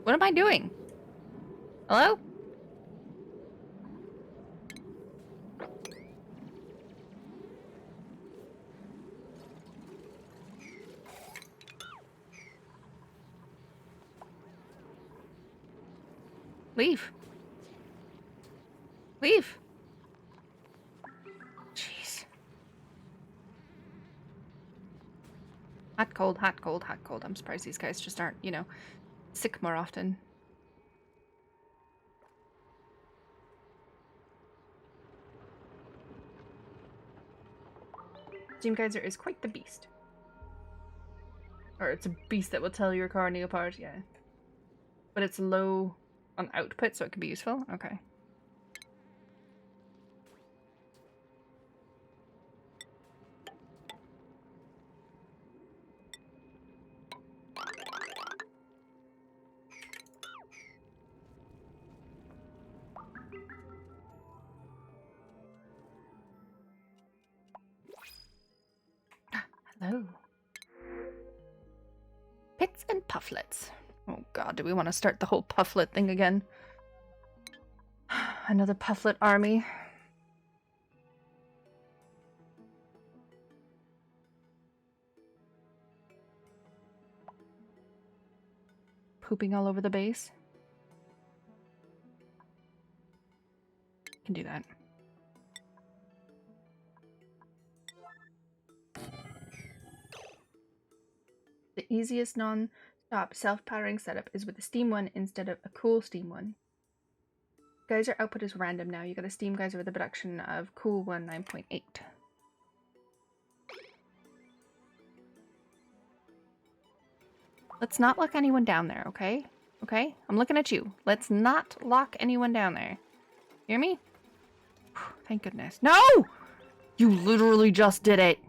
What am I doing? Hello? Leave. Leave. Jeez. Hot, cold, hot, cold, hot, cold. I'm surprised these guys just aren't, you know, sick more often. Steam geyser is quite the beast. Or it's a beast that will tear your carney apart, yeah. But it's low on output, so it can be useful? Okay. Hello. Pits and pufflets. Oh god, do we want to start the whole pufflet thing again? Another pufflet army. Pooping all over the base. Can do that. The easiest non-stop self-powering setup is with a steam one instead of a cool steam one. Geyser output is random now. You got a steam geyser with a production of cool one 9.8. Let's not lock anyone down there, okay? Okay? I'm looking at you. Let's not lock anyone down there. Hear me? Whew, thank goodness. No! You literally just did it.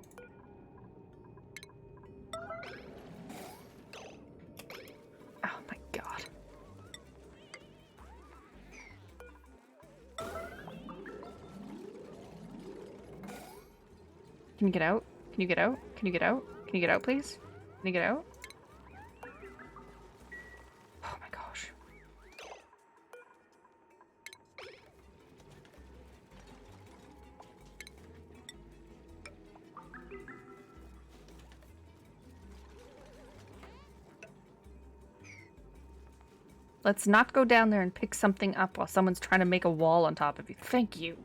Oh my god. Can you get out? Can you get out? Can you get out? Can you get out, please? Can you get out? Oh my gosh. Let's not go down there and pick something up while someone's trying to make a wall on top of you. Thank you.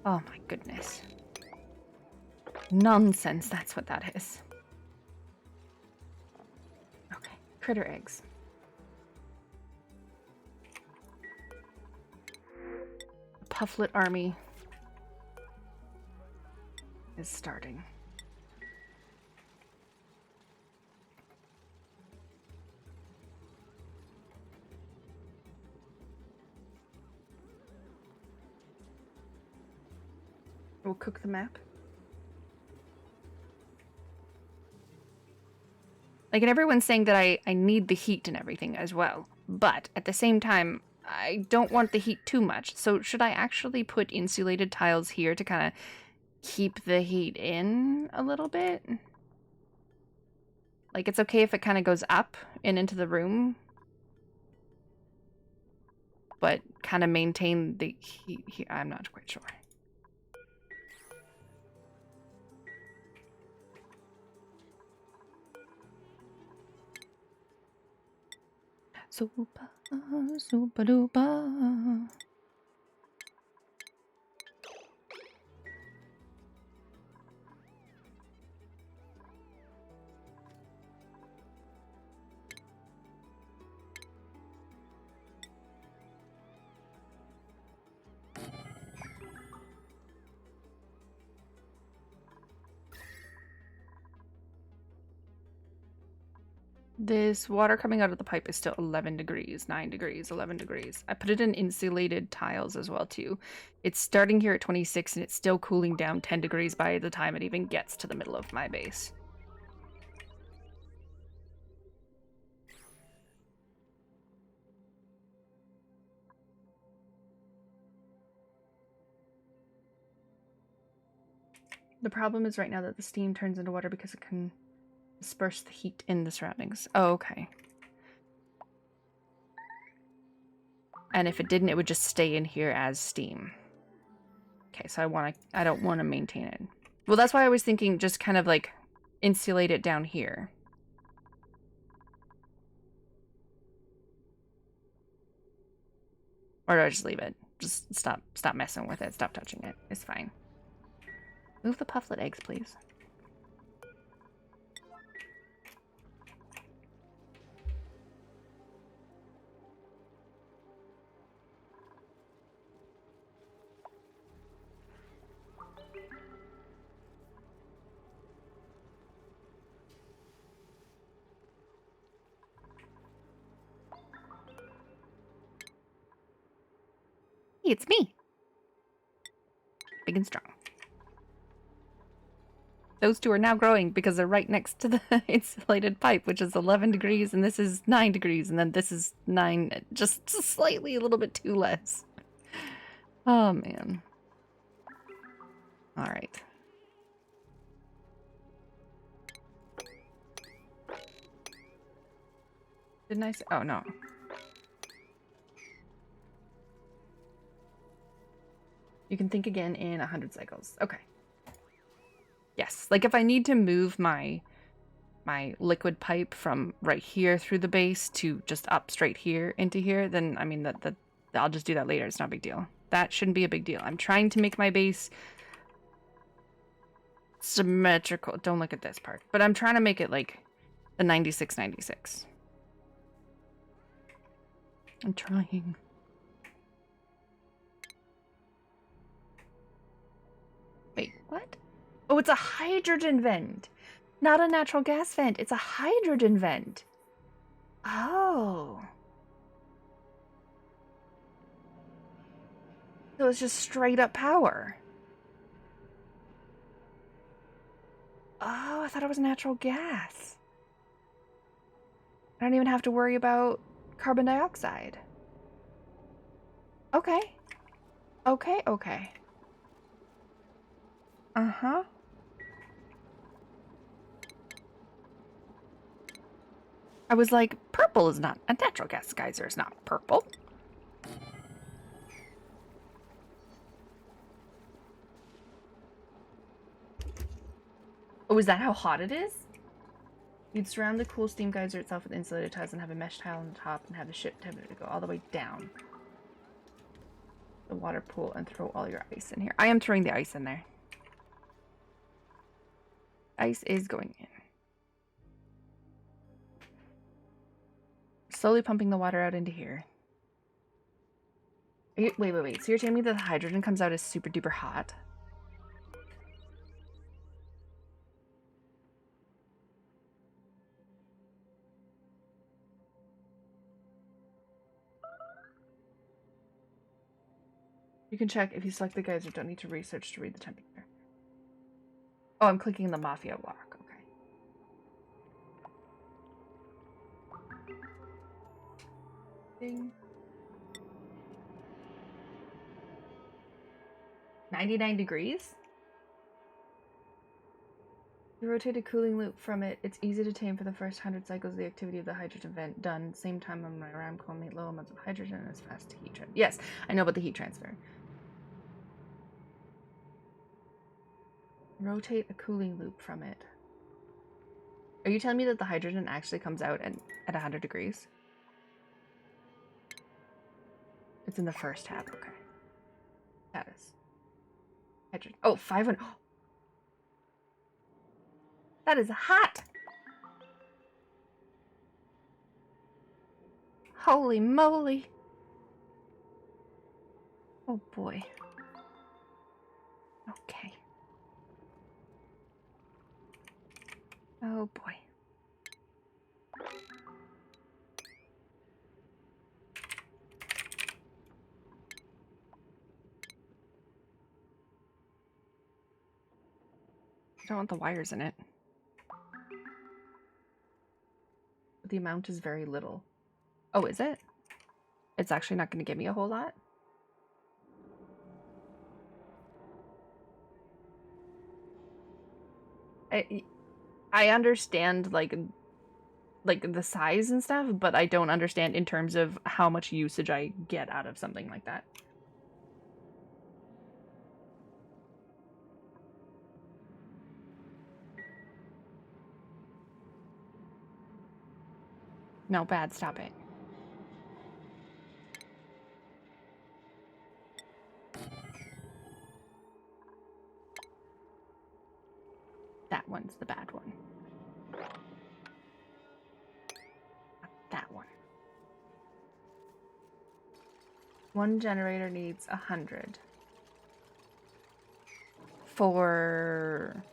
Oh my goodness. Nonsense, that's what that is. Okay, critter eggs. The Pufflet army is starting. We'll cook the map. Like, and everyone's saying that I need the heat and everything as well. But at the same time, I don't want the heat too much. So should I actually put insulated tiles here to kind of keep the heat in a little bit? Like, it's okay if it kind of goes up and into the room, but kind of maintain the heat here. I'm not quite sure. Super, super duper. This water coming out of the pipe is still 11 degrees, 9 degrees, 11 degrees. I put it in insulated tiles as well, too. It's starting here at 26, and it's still cooling down 10 degrees by the time it even gets to the middle of my base. The problem is right now that the steam turns into water because it can disperse the heat in the surroundings. Oh, okay. And if it didn't, it would just stay in here as steam. Okay, so I don't want to maintain it. Well, that's why I was thinking just kind of like insulate it down here. Or do I just leave it? Just stop messing with it. Stop touching it. It's fine. Move the pufflet eggs, please. Hey, it's me. Big and strong. Those two are now growing because they're right next to the insulated pipe, which is 11 degrees, and this is 9 degrees, and then this is 9, just slightly a little bit too less. Oh, man. All right. Didn't I say? Oh, no. You can think again in 100 cycles. Okay. Yes, like if I need to move my liquid pipe from right here through the base to just up straight here into here, then I mean that I'll just do that later. It's not a big deal. That shouldn't be a big deal. I'm trying to make my base symmetrical. Don't look at this part, but I'm trying to make it like a 96-96. I'm trying. Wait, what? Oh, it's a hydrogen vent. Not a natural gas vent. It's a hydrogen vent. Oh. So it's just straight up power. I thought it was natural gas. I don't even have to worry about carbon dioxide. Okay. Okay, okay. Uh-huh. I was like, purple is not a natural gas geyser. Is not purple. Oh, is that how hot it is? You'd surround the cool steam geyser itself with insulated tiles and have a mesh tile on the top and have the ship temperature go all the way down the water pool and throw all your ice in here. I am throwing the ice in there. Ice is going in. Slowly pumping the water out into here. Wait. So you're telling me that the hydrogen comes out as super duper hot? You can check if you select the geyser. Don't need to research to read the temperature. Oh, I'm clicking the Mafia lock. Okay. Ding. 99 degrees? You rotate a cooling loop from it. It's easy to tame for the first 100 cycles of the activity of the hydrogen vent. Done. Same time on my Rime will make low amounts of hydrogen and it's fast to heat transfer. Yes, I know about the heat transfer. Rotate a cooling loop from it. Are you telling me that the hydrogen actually comes out at 100 degrees? It's in the first tab. Okay. Status. Hydrogen. Oh, 500. That is hot! Holy moly! Oh boy. Okay. Oh boy. I don't want the wires in it. But the amount is very little. Oh, is it? It's actually not going to give me a whole lot? I understand like the size and stuff, but I don't understand in terms of how much usage I get out of something like that. No, bad, stop it. That one's the bad one. Not that one. One generator needs 100. For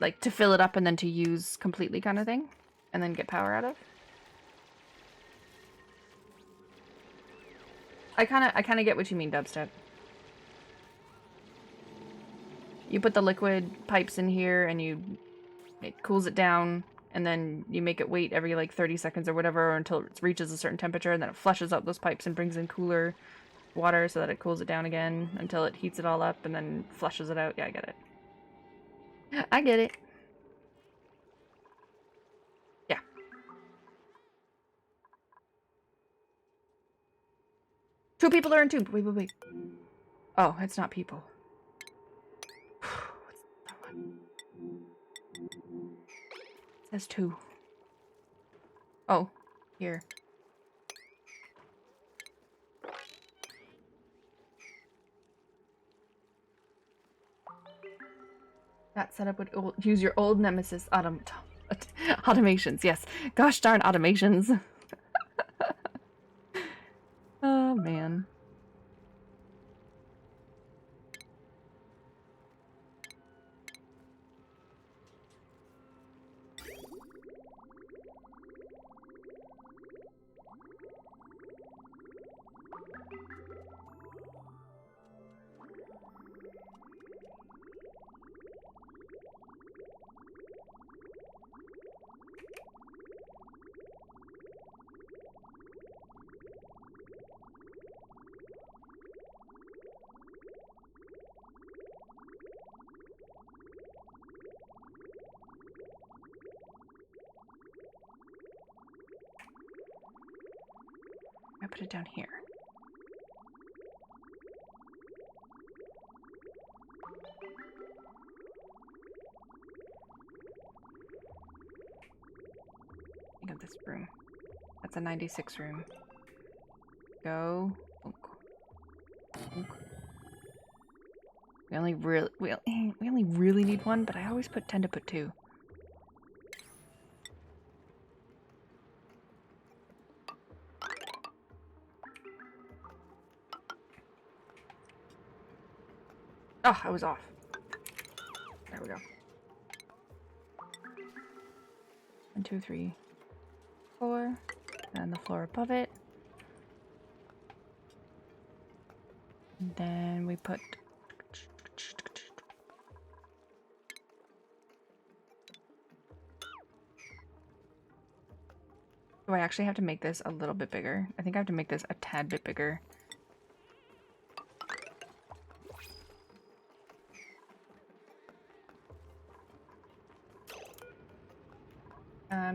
like to fill it up and then to use completely kind of thing? And then get power out of? I kinda get what you mean, Dubstep. You put the liquid pipes in here and it cools it down, and then you make it wait every like 30 seconds or whatever until it reaches a certain temperature, and then it flushes out those pipes and brings in cooler water so that it cools it down again until it heats it all up and then flushes it out. Yeah, I get it. I get it. Yeah. Two people are in tube. Wait. Oh, it's not people. What's that one? It says 2. Oh, here. That setup would use your old nemesis automations. Yes. Gosh darn automations. Oh, man. put it down here. Think of this room. That's a 96 room. Go. Oink. Oink. We only really need one, but I always tend to put two. Oh, I was off. There we go. 1, 2, 3, 4. And the floor above it. And then we put... Do I actually have to make this a little bit bigger? I think I have to make this a tad bit bigger.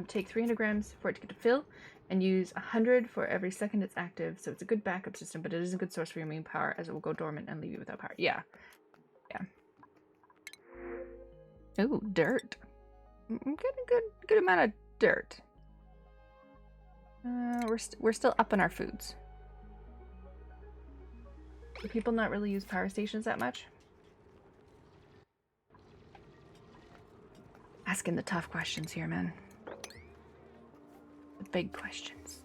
Take 300 grams for it to get to fill, and use 100 for every second it's active, so it's a good backup system, but it is a good source for your main power, as it will go dormant and leave you without power. Yeah. Yeah. Ooh, dirt. I'm getting a good amount of dirt. We're still up on our foods. Do people not really use power stations that much? Asking the tough questions here, man. The big questions.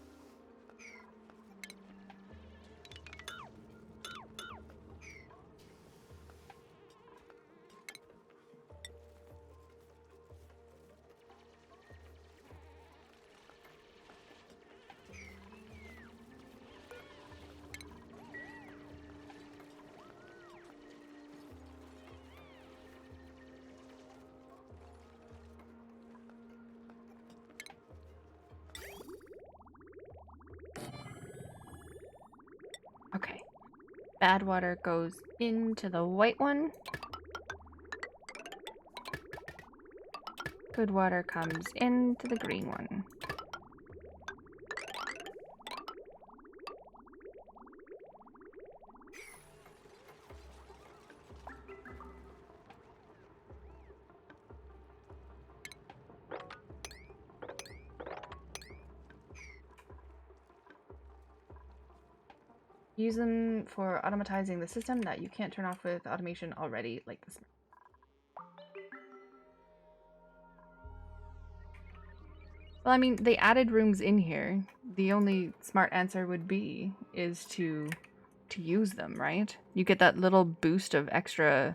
Okay. Bad water goes into the white one. Good water comes into the green one. Use them for automatizing the system that you can't turn off with automation already, like this. Well, I mean, they added rooms in here. The only smart answer would be is to use them, right? You get that little boost of extra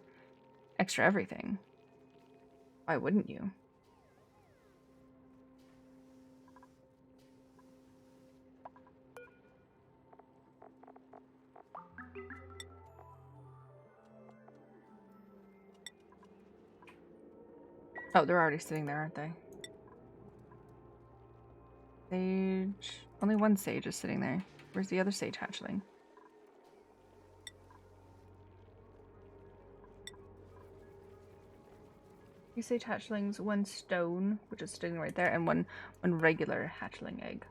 everything. Why wouldn't you? Oh, they're already sitting there, aren't they? Sage. Only one sage is sitting there. Where's the other sage hatchling? Three sage hatchlings, one stone, which is sitting right there, and one regular hatchling egg.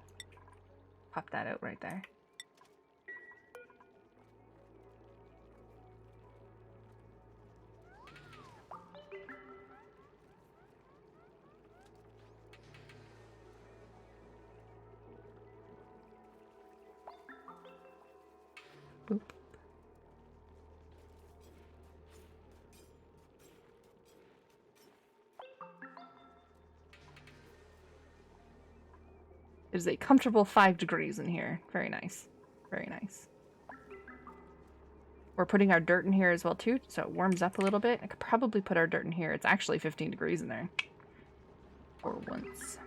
Pop that out right there. Boop. It is a comfortable 5 degrees in here. Very nice. Very nice. We're putting our dirt in here as well too, so it warms up a little bit. I could probably put our dirt in here. It's actually 15 degrees in there. For once.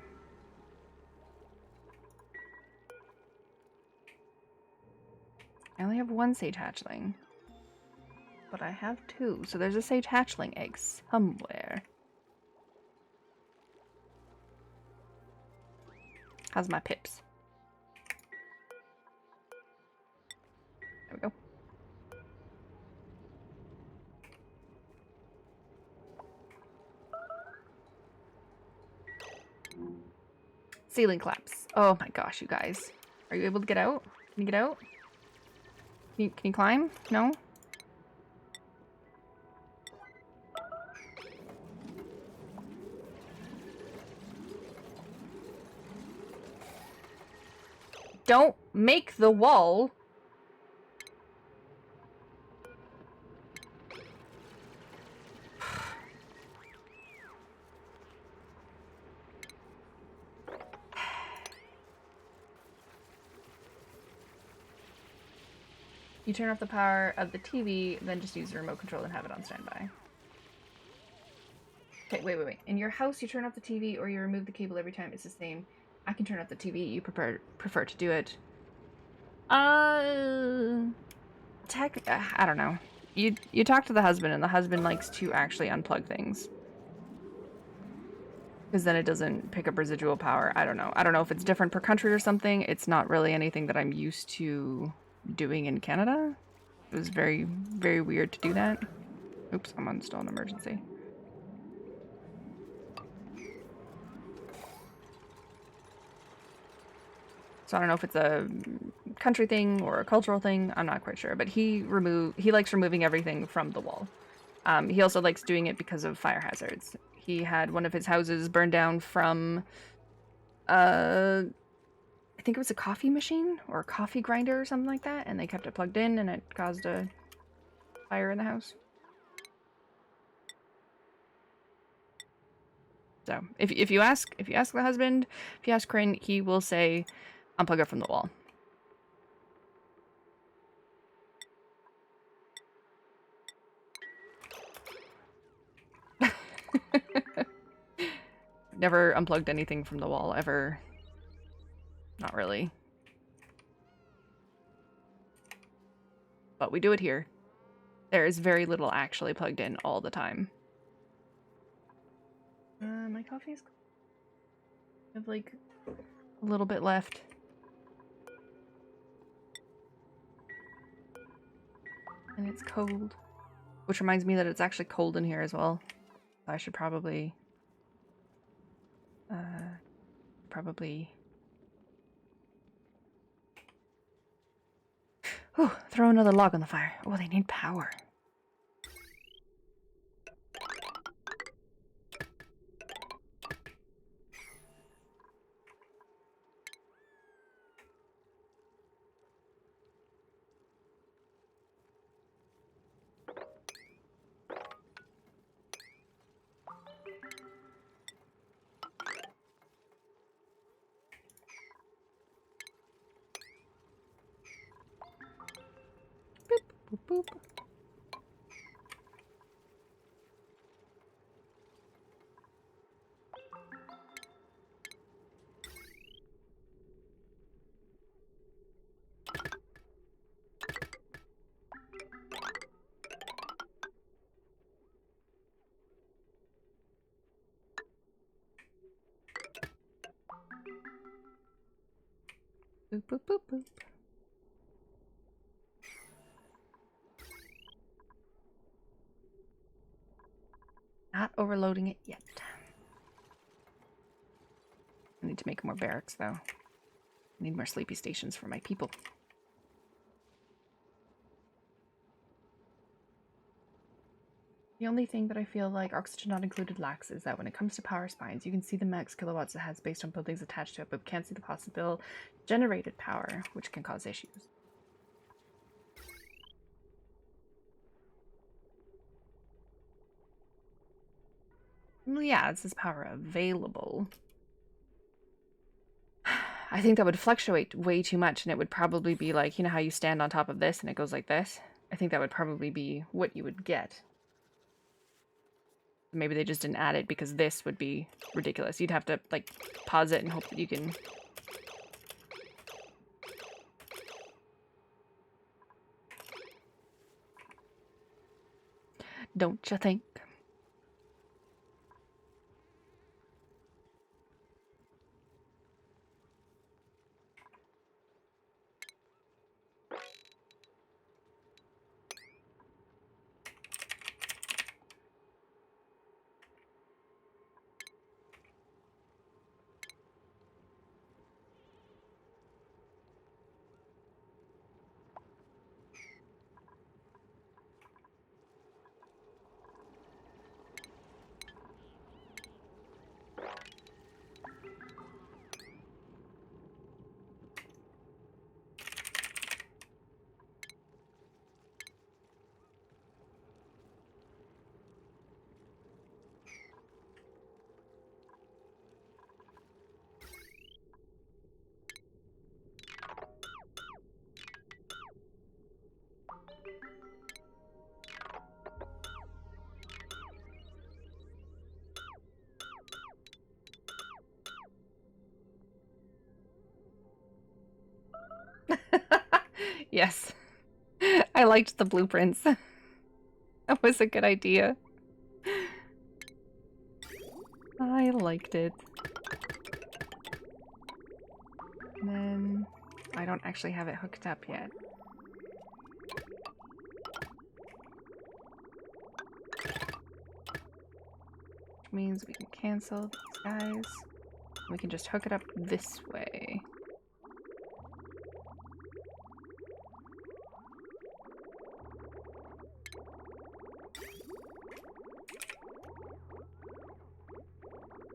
I only have one sage hatchling. But I have 2, so there's a sage hatchling egg somewhere. How's my pips? There we go. Ceiling claps. Oh my gosh, you guys. Are you able to get out? Can you get out? Can you climb? No? Don't make the wall. You turn off the power of the TV, then just use the remote control and have it on standby. Okay, wait. In your house, you turn off the TV or you remove the cable every time. It's the same. I can turn off the TV. You prefer to do it. I don't know. You talk to the husband, and the husband likes to actually unplug things. Because then it doesn't pick up residual power. I don't know. I don't know if it's different per country or something. It's not really anything that I'm used to doing in Canada. It was very, very weird to do that. Oops, I'm on still an emergency. So I don't know if it's a country thing or a cultural thing. I'm not quite sure. But he likes removing everything from the wall. He also likes doing it because of fire hazards. He had one of his houses burned down from, I think it was a coffee machine or a coffee grinder or something like that, and they kept it plugged in, and it caused a fire in the house. So if you ask the husband, if you ask Corinne, he will say, unplug it from the wall. Never unplugged anything from the wall, ever. Not really. But we do it here. There is very little actually plugged in all the time. My coffee is cold. I have like a little bit left. And it's cold. Which reminds me that it's actually cold in here as well. I should probably throw another log on the fire. Oh, they need power. Boop, boop. Boop, boop, boop, boop. Not overloading it yet. I need to make more barracks, though. I need more sleepy stations for my people. The only thing that I feel like Oxygen Not Included lacks is that when it comes to power spines, you can see the max kilowatts it has based on buildings attached to it, but can't see the possible generated power, which can cause issues. Well, yeah, it says power available. I think that would fluctuate way too much, and it would probably be like, you know how you stand on top of this and it goes like this? I think that would probably be what you would get. Maybe they just didn't add it because this would be ridiculous. You'd have to, like, pause it and hope that you can... Don't you think? Yes. I liked the blueprints. That was a good idea. I liked it. And then I don't actually have it hooked up yet. Which means we can cancel these guys. We can just hook it up this way.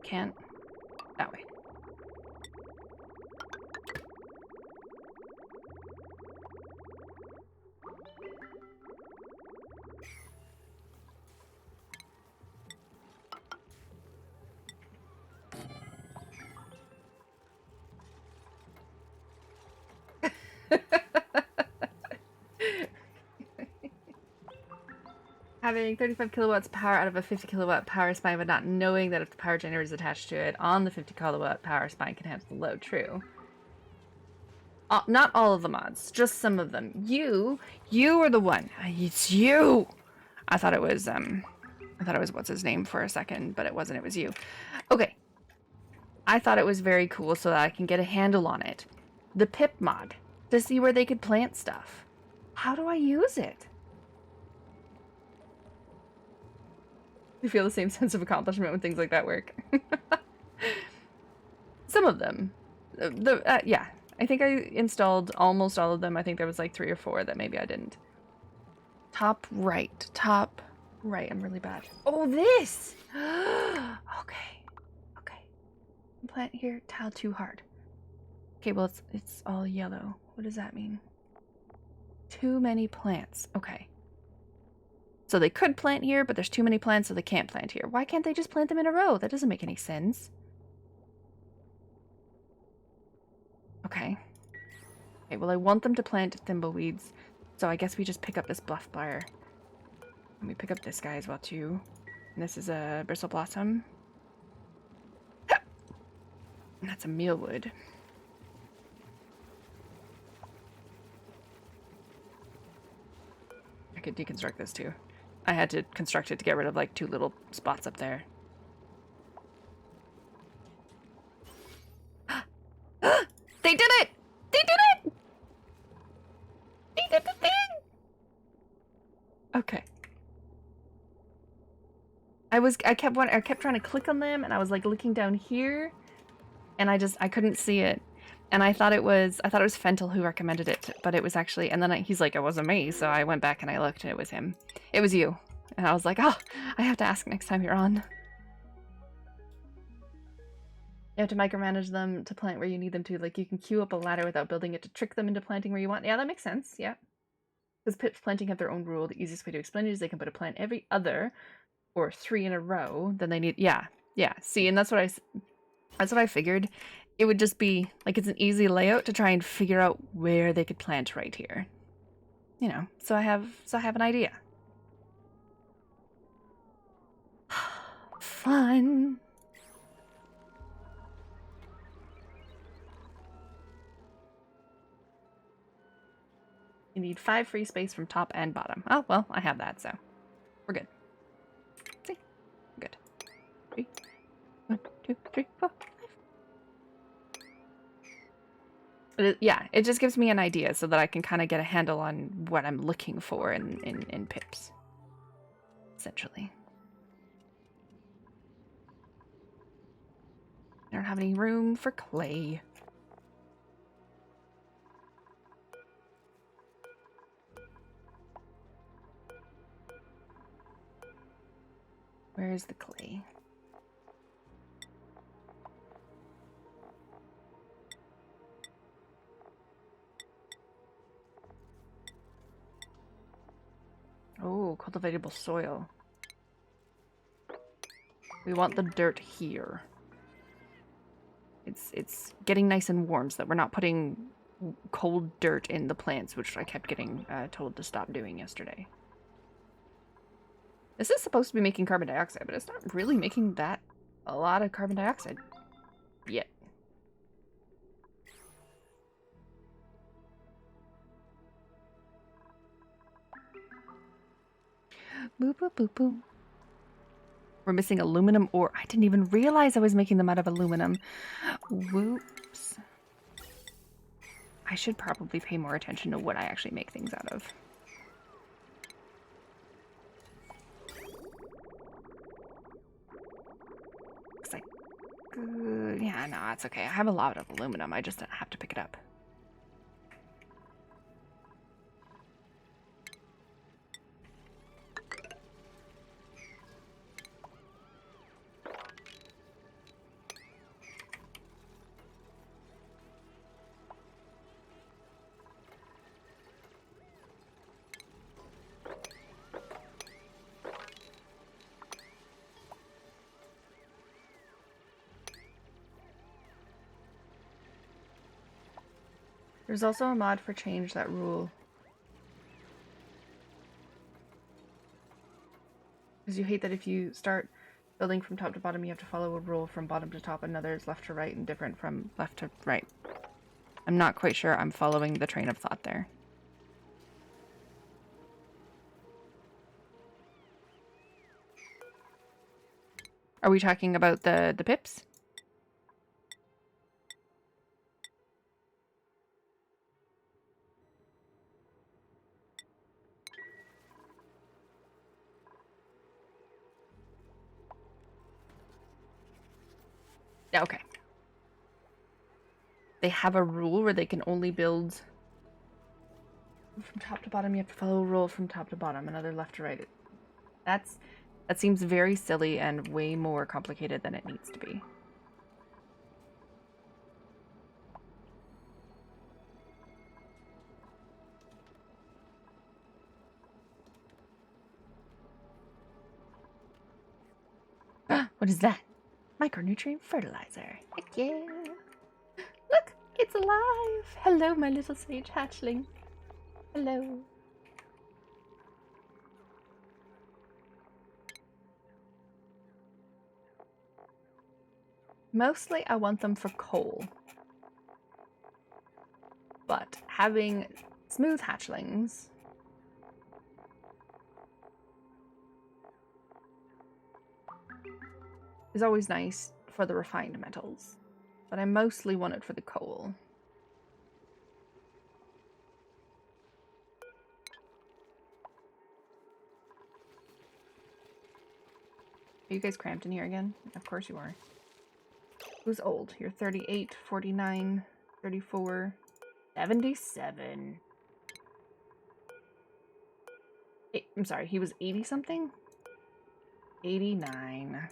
Can't. That way. Having 35 kilowatts power out of a 50 kilowatt power spine, but not knowing that if the power generator is attached to it on the 50 kilowatt power spine can handle the load. True. Not all of the mods, just some of them. You were the one. It's you. I thought it was what's his name for a second, but it wasn't. It was you. Okay. I thought it was very cool so that I can get a handle on it. The pip mod to see where they could plant stuff. How do I use it? You feel the same sense of accomplishment when things like that work. Some of them. Yeah. I think I installed almost all of them. I think there was like 3 or 4 that maybe I didn't. Top right. Top right. I'm really bad. Oh, this! Okay. Okay. Plant here. Tile too hard. Okay, well, it's all yellow. What does that mean? Too many plants. Okay. So they could plant here, but there's too many plants, so they can't plant here. Why can't they just plant them in a row? That doesn't make any sense. Okay. Okay, well, I want them to plant thimbleweeds, so I guess we just pick up this bluff briar. And we pick up this guy as well, too. And this is a bristle blossom. And that's a mealwood. I could deconstruct this, too. I had to construct it to get rid of, like, 2 little spots up there. They did it! They did it! They did the thing! Okay. I kept trying to click on them, and I was, like, looking down here, and I couldn't see it. And I thought it was Fentel who recommended it, but it was actually, and then he's like, it wasn't me, so I went back and I looked and it was him. It was you. And I was like, oh, I have to ask next time you're on. You have to micromanage them to plant where you need them to. Like, you can queue up a ladder without building it to trick them into planting where you want. Yeah, that makes sense, yeah. Because pips planting have their own rule. The easiest way to explain it is they can put a plant every other, or 3 in a row, then they need, yeah. See, and that's what I figured. It would just be, like, it's an easy layout to try and figure out where they could plant right here. You know, so I have an idea. Fun. You need 5 free space from top and bottom. Oh, well, I have that, so we're good. See? Good. 3. 1, 2, 3, 4. Yeah, it just gives me an idea so that I can kind of get a handle on what I'm looking for in pips. Essentially. I don't have any room for clay. Where is the clay? Oh, cultivatable soil. We want the dirt here. It's getting nice and warm so that we're not putting cold dirt in the plants, which I kept getting told to stop doing yesterday. This is supposed to be making carbon dioxide, but it's not really making that a lot of carbon dioxide yet. Boop, boop, boop, boop. We're missing aluminum ore. I didn't even realize I was making them out of aluminum. Whoops. I should probably pay more attention to what I actually make things out of. Looks like... yeah, no, it's okay. I have a lot of aluminum. I just have to pick it up. There's also a mod for change that rule. Because you hate that if you start building from top to bottom, you have to follow a rule from bottom to top, another is left to right, and different from left to right. I'm not quite sure I'm following the train of thought there. Are we talking about the pips? Yeah, okay. They have a rule where they can only build from top to bottom. You have to follow a rule from top to bottom, another left to right. That seems very silly and way more complicated than it needs to be. What is that? Micronutrient fertilizer. Heck yeah. Look, it's alive. Hello, my little sage hatchling. Hello. Mostly I want them for coal. But having smooth hatchlings is always nice for the refined metals. But I mostly want it for the coal. Are you guys cramped in here again? Of course you are. Who's old? You're 38, 49, 34, 77. I'm sorry, he was 80 something? 89.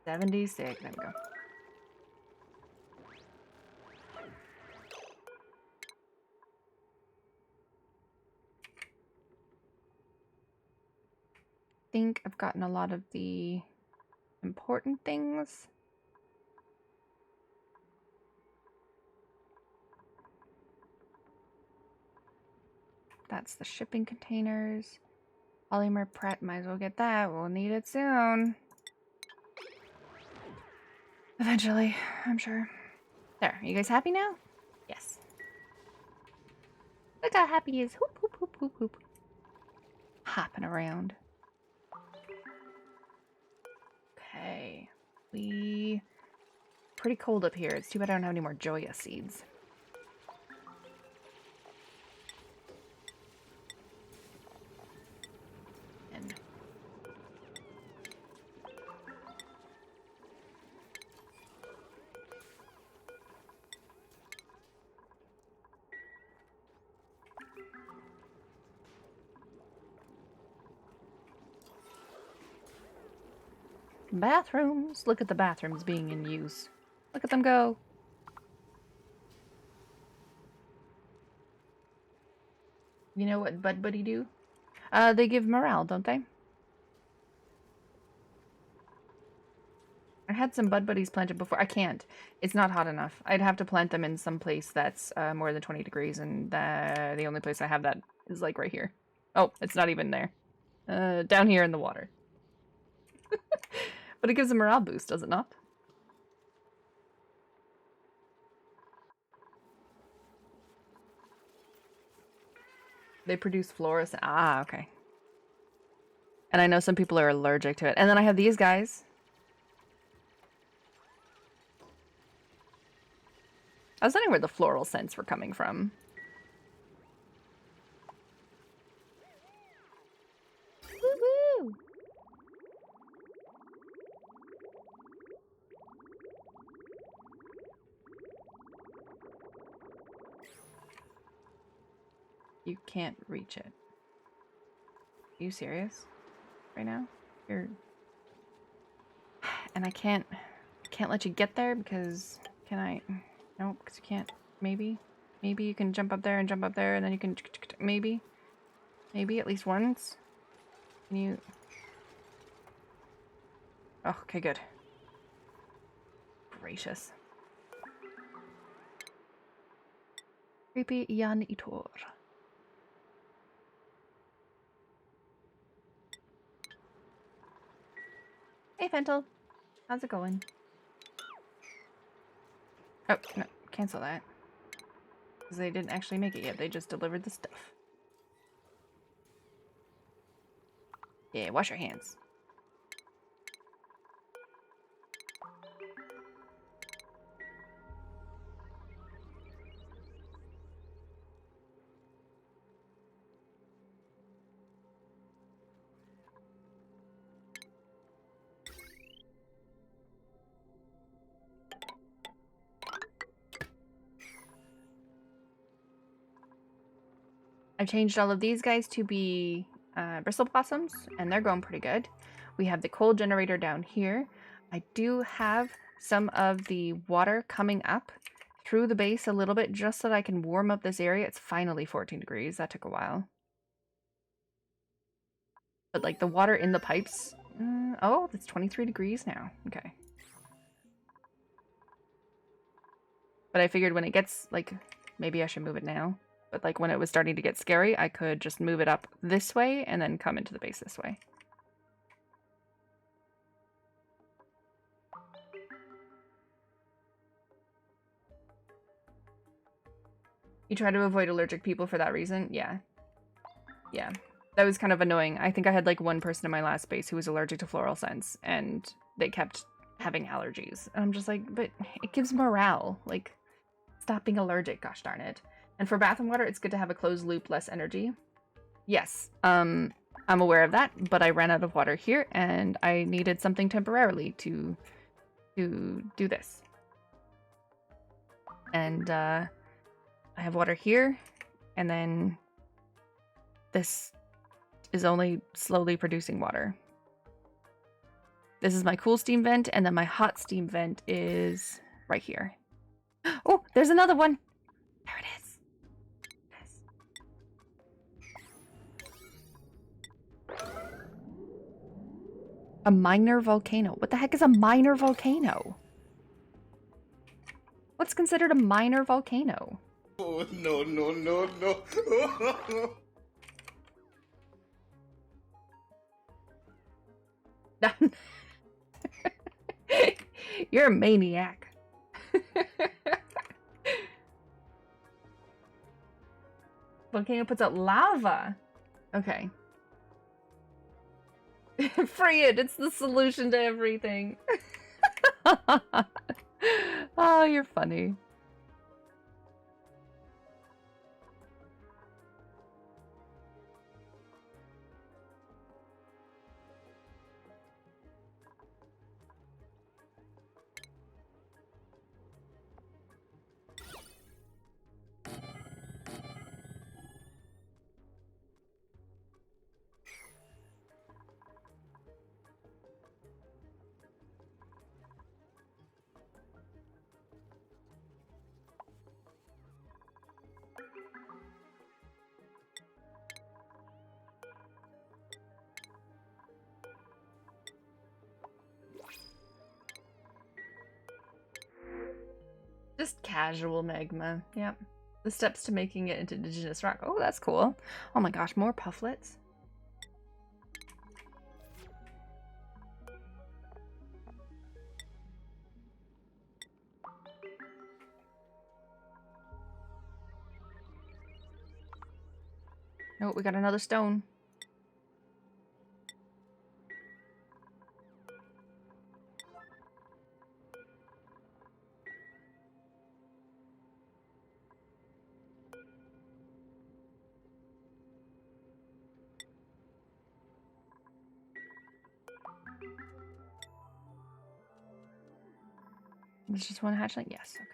76. There we go. I think I've gotten a lot of the important things. That's the shipping containers. Polymer prep, might as well get that. We'll need it soon. Eventually, I'm sure. There, are you guys happy now? Yes. Look how happy he is. Hoop, hoop, hoop, hoop, hoop. Hopping around. Okay. Pretty cold up here. It's too bad I don't have any more Joya seeds. And bathrooms. Look at the bathrooms being in use. Look at them go. You know what Bud Buddy do? They give morale, don't they? I had some Bud Buddies planted before. I can't. It's not hot enough. I'd have to plant them in some place that's more than 20 degrees, and the only place I have that is like right here. Oh, it's not even there. Down here in the water. But it gives a morale boost, does it not? They produce fluorescent. Ah, okay. And I know some people are allergic to it. And then I have these guys. I was wondering where the floral scents were coming from. Woohoo! You can't reach it. Are you serious? Right now? You're... And I can't let you get there because... Can I? No, because you can't. Maybe? Maybe you can jump up there and jump up there and then you can... Maybe? Maybe at least once? Can you... Oh, okay, good. Gracious. Creepy Jan Itor. Hey, Fentel. How's it going? Oh, no. Cancel that. Because they didn't actually make it yet. They just delivered the stuff. Yeah, wash your hands. I've changed all of these guys to be bristle blossoms, and they're going pretty good. We have the coal generator down here. I do have some of the water coming up through the base a little bit just so that I can warm up this area. It's finally 14 degrees. That took a while. But like the water in the pipes... oh, it's 23 degrees now. Okay. But I figured when it gets, like, maybe I should move it now. But like when it was starting to get scary, I could just move it up this way and then come into the base this way. You try to avoid allergic people for that reason? Yeah. Yeah. That was kind of annoying. I think I had like one person in my last base who was allergic to floral scents, and they kept having allergies. And I'm just like, but it gives morale. Like, stop being allergic, gosh darn it. And for bath and water, it's good to have a closed loop, less energy. Yes, I'm aware of that, but I ran out of water here, and I needed something temporarily to do this. And I have water here, and then this is only slowly producing water. This is my cool steam vent, and then my hot steam vent is right here. Oh, there's another one! There it is. A minor volcano. What the heck is a minor volcano? What's considered a minor volcano? Oh, no, no, no, no. You're a maniac. Volcano puts out lava. Okay. Free it. It's the solution to everything. Oh, you're funny. Just casual magma. Yep. The steps to making it into indigenous rock. Oh, that's cool. Oh my gosh, more pufflets. Oh, we got another stone. There's just one hatchling? Yes, okay.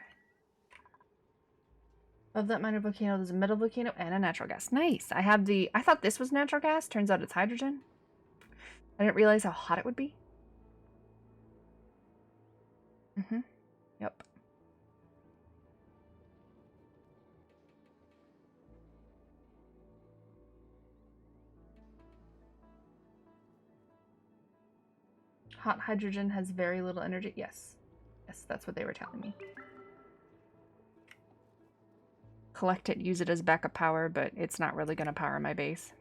Of that minor volcano, there's a metal volcano and a natural gas. Nice. I thought this was natural gas. Turns out it's hydrogen. I didn't realize how hot it would be. Mm-hmm. Yep. Hot hydrogen has very little energy. Yes. Yes, that's what they were telling me. Collect it, use it as backup power, but it's not really going to power my base.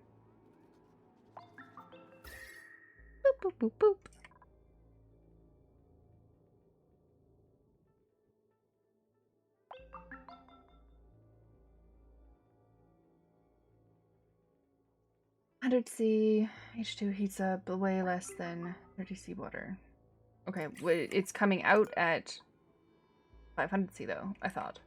Boop, boop, boop, boop. C H2 heats up way less than 30 seawater. Okay, it's coming out at 500 C though, I thought.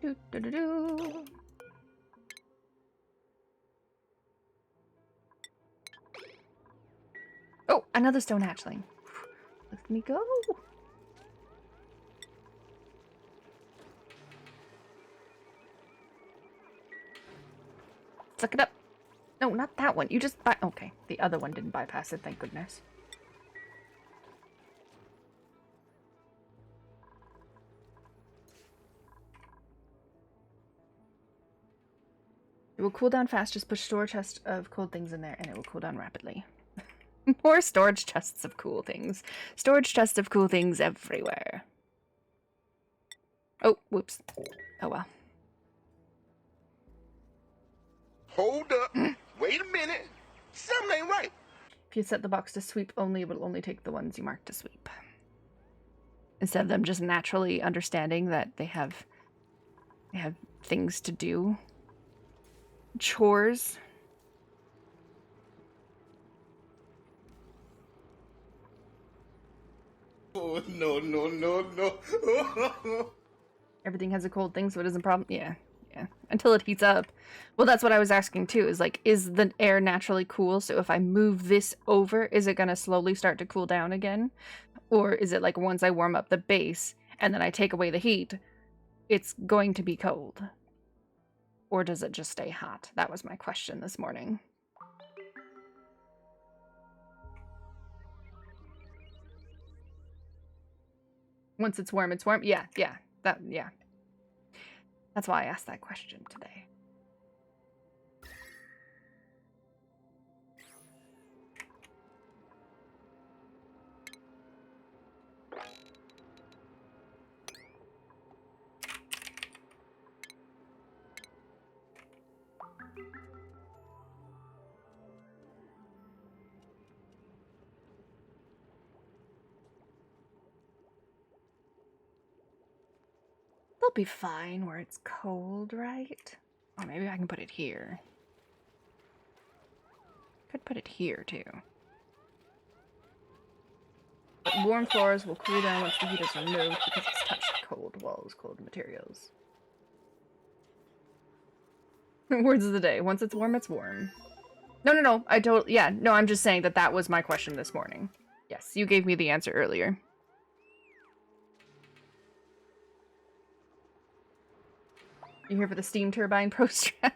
Do, do, do, do. Oh, another stone hatchling. Let me go. Suck it up. No, not that one. You just okay. The other one didn't bypass it, thank goodness. It will cool down fast. Just push store chest of cold things in there and it will cool down rapidly. More storage chests of cool things. Storage chests of cool things everywhere. Oh, whoops. Oh well. Hold up. Wait a minute. Something ain't right. If you set the box to sweep only, it will only take the ones you mark to sweep. Instead of them just naturally understanding that they have things to do. Chores. Oh, no, no, no, no. Everything has a cold thing, so it isn't a problem. Yeah, yeah. Until it heats up. Well, that's what I was asking too, is like, is the air naturally cool? So if I move this over, is it going to slowly start to cool down again? Or is it like once I warm up the base and then I take away the heat, it's going to be cold? Or does it just stay hot? That was my question this morning. Once it's warm, it's warm. Yeah, yeah. Yeah. That's why I asked that question today. They'll be fine where it's cold, right? Or maybe I can put it here. Could put it here, too. But warm floors will cool down once the heat is removed because it's touched cold walls, cold materials. Words of the day. Once it's warm, it's warm. No. Yeah, no, I'm just saying that was my question this morning. Yes, you gave me the answer earlier. You here for the steam turbine pro-strat?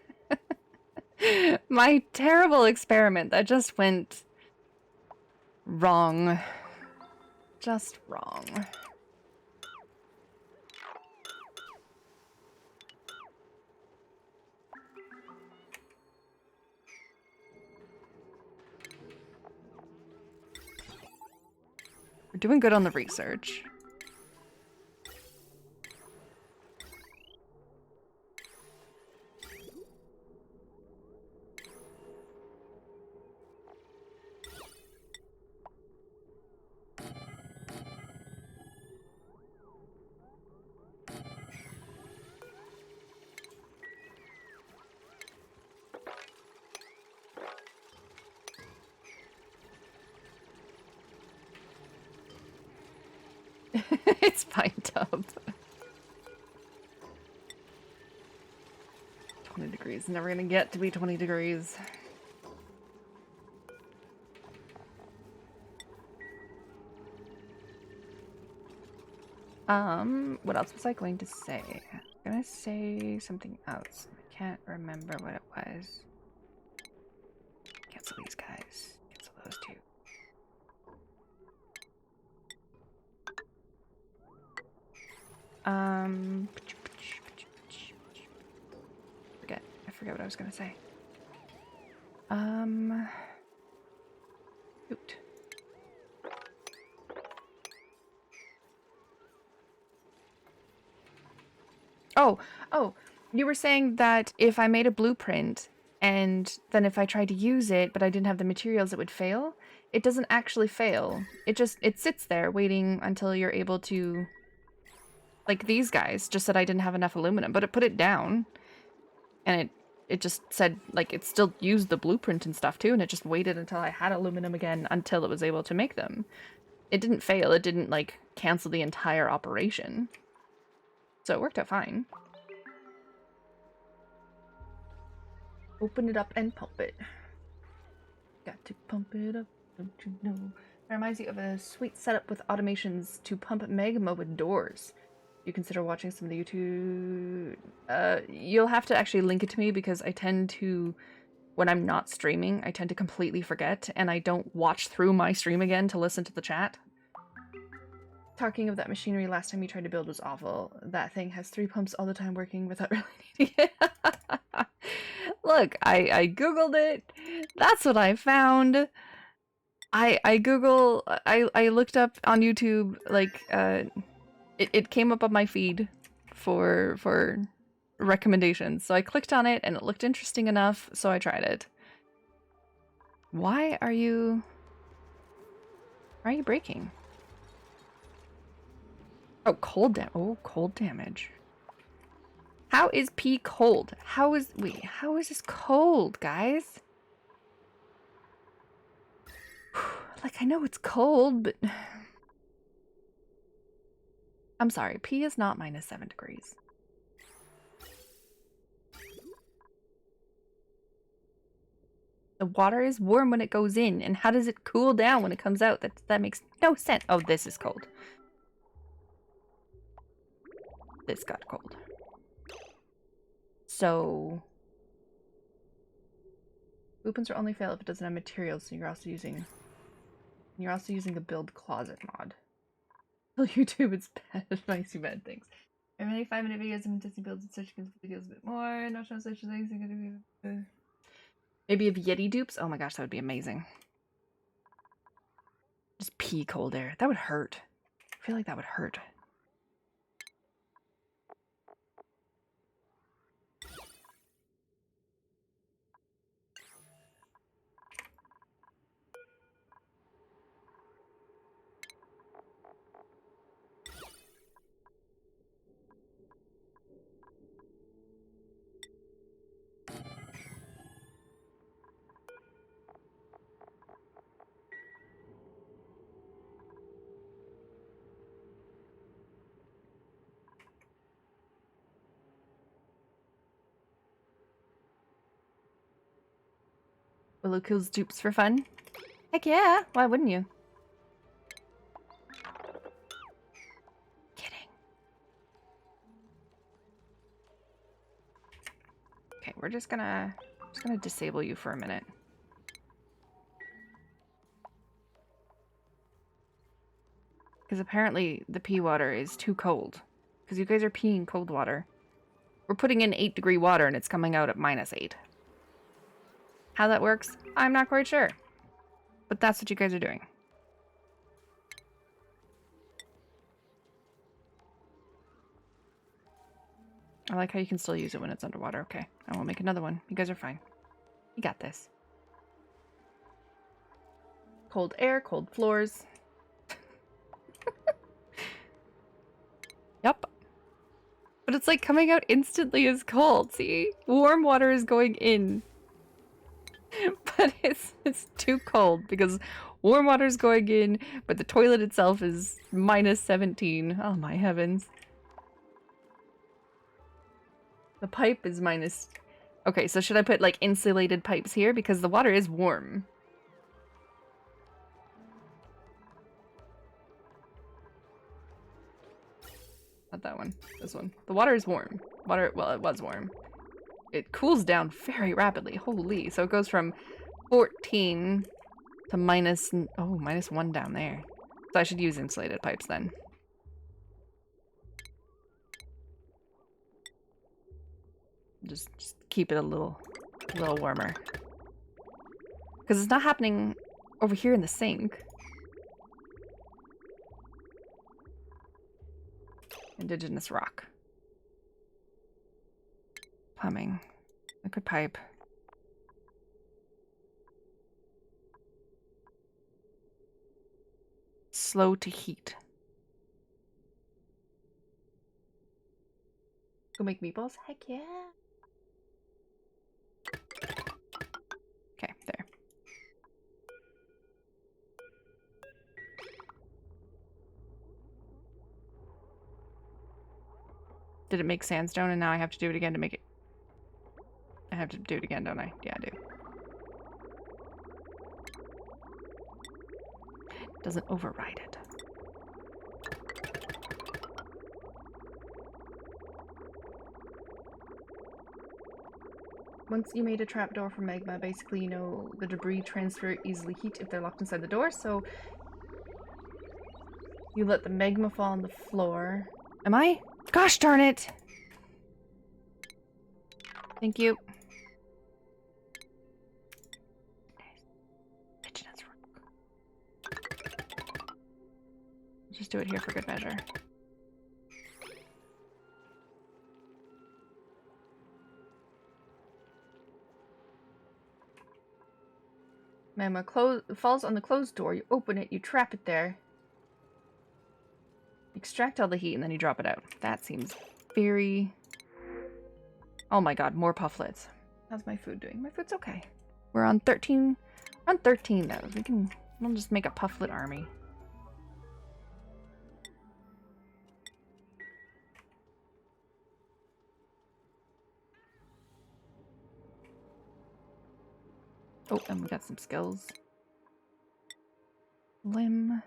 My terrible experiment that just went wrong. Just wrong. We're doing good on the research. It's piped up. 20 degrees. Never gonna get to be 20 degrees. What else was I going to say? I'm gonna say something else. I can't remember what it was. Cancel these guys. Cancel those two. I forget what I was gonna say. Shoot. Oh, you were saying that if I made a blueprint and then if I tried to use it but I didn't have the materials, it would fail. It doesn't actually fail. It sits there waiting until you're able to, like these guys just said I didn't have enough aluminum, but it put it down and it just said, like, it still used the blueprint and stuff too, and it just waited until I had aluminum again until it was able to make them. It didn't fail. It didn't, like, cancel the entire operation. So it worked out fine. Open it up and pump it. Got to pump it up, don't you know? It reminds you of a sweet setup with automations to pump magma with doors. You consider watching some of the YouTube... you'll have to actually link it to me because I tend to, when I'm not streaming, I tend to completely forget and I don't watch through my stream again to listen to the chat. Talking of that machinery last time you tried to build was awful. That thing has 3 pumps all the time working without really needing it. Look, I googled it. That's what I found. I looked up on YouTube, like, it came up on my feed for recommendations. So I clicked on it and it looked interesting enough, so I tried it. Why are you breaking? Oh, cold damage. How is P cold? How is this cold, guys? Like, I know it's cold, but I'm sorry, P is not -7 degrees. The water is warm when it goes in, and how does it cool down when it comes out? That makes no sense. Oh, this is cold. This got cold. So blueprints will only fail if it doesn't have materials, so you're also using a build closet mod. Tell YouTube it's bad advice, you bad things. I many 5-minute videos of Disney builds and such videos a bit more. No translation things are gonna be maybe of Yeti dupes. Oh my gosh, that would be amazing. Just pee cold air. That would hurt. I feel like that would hurt. Willow kills dupes for fun? Heck yeah, why wouldn't you? Kidding. Okay, we're just gonna disable you for a minute. Because apparently the pee water is too cold. Because you guys are peeing cold water. We're putting in 8-degree water and it's coming out at -8. How that works, I'm not quite sure. But that's what you guys are doing. I like how you can still use it when it's underwater. Okay, I won't make another one. You guys are fine. You got this. Cold air, cold floors. Yep. But it's like coming out instantly is cold, see? Warm water is going in. But but it's too cold because warm water's going in, but the toilet itself is minus 17. Oh my heavens. The pipe is minus... Okay, so should I put like insulated pipes here? Because the water is warm. Not that one. This one. The water is warm. Water, well, it was warm. It cools down very rapidly. Holy. So it goes from 14 to minus... Oh, minus 1 down there. So I should use insulated pipes then. Just keep it a little warmer. Because it's not happening over here in the sink. Indigenous rock. Plumbing. Liquid pipe. Slow to heat. Go make meatballs? Heck yeah. Okay, there. Did it make sandstone and now I have to do it again to make it... I have to do it again, don't I? Yeah, I do. Doesn't override it. Once you made a trapdoor for magma, basically you know the debris transfer easily heat if they're locked inside the door, so you let the magma fall on the floor. Am I? Gosh darn it! Thank you. Just do it here for good measure. Magma falls on the closed door. You open it, you trap it there. Extract all the heat, and then you drop it out. That seems very... Oh my god, more pufflets. How's my food doing? My food's okay. We're on 13. We're on 13 though. We'll just make a pufflet army. Oh, and we got some skills. Limb.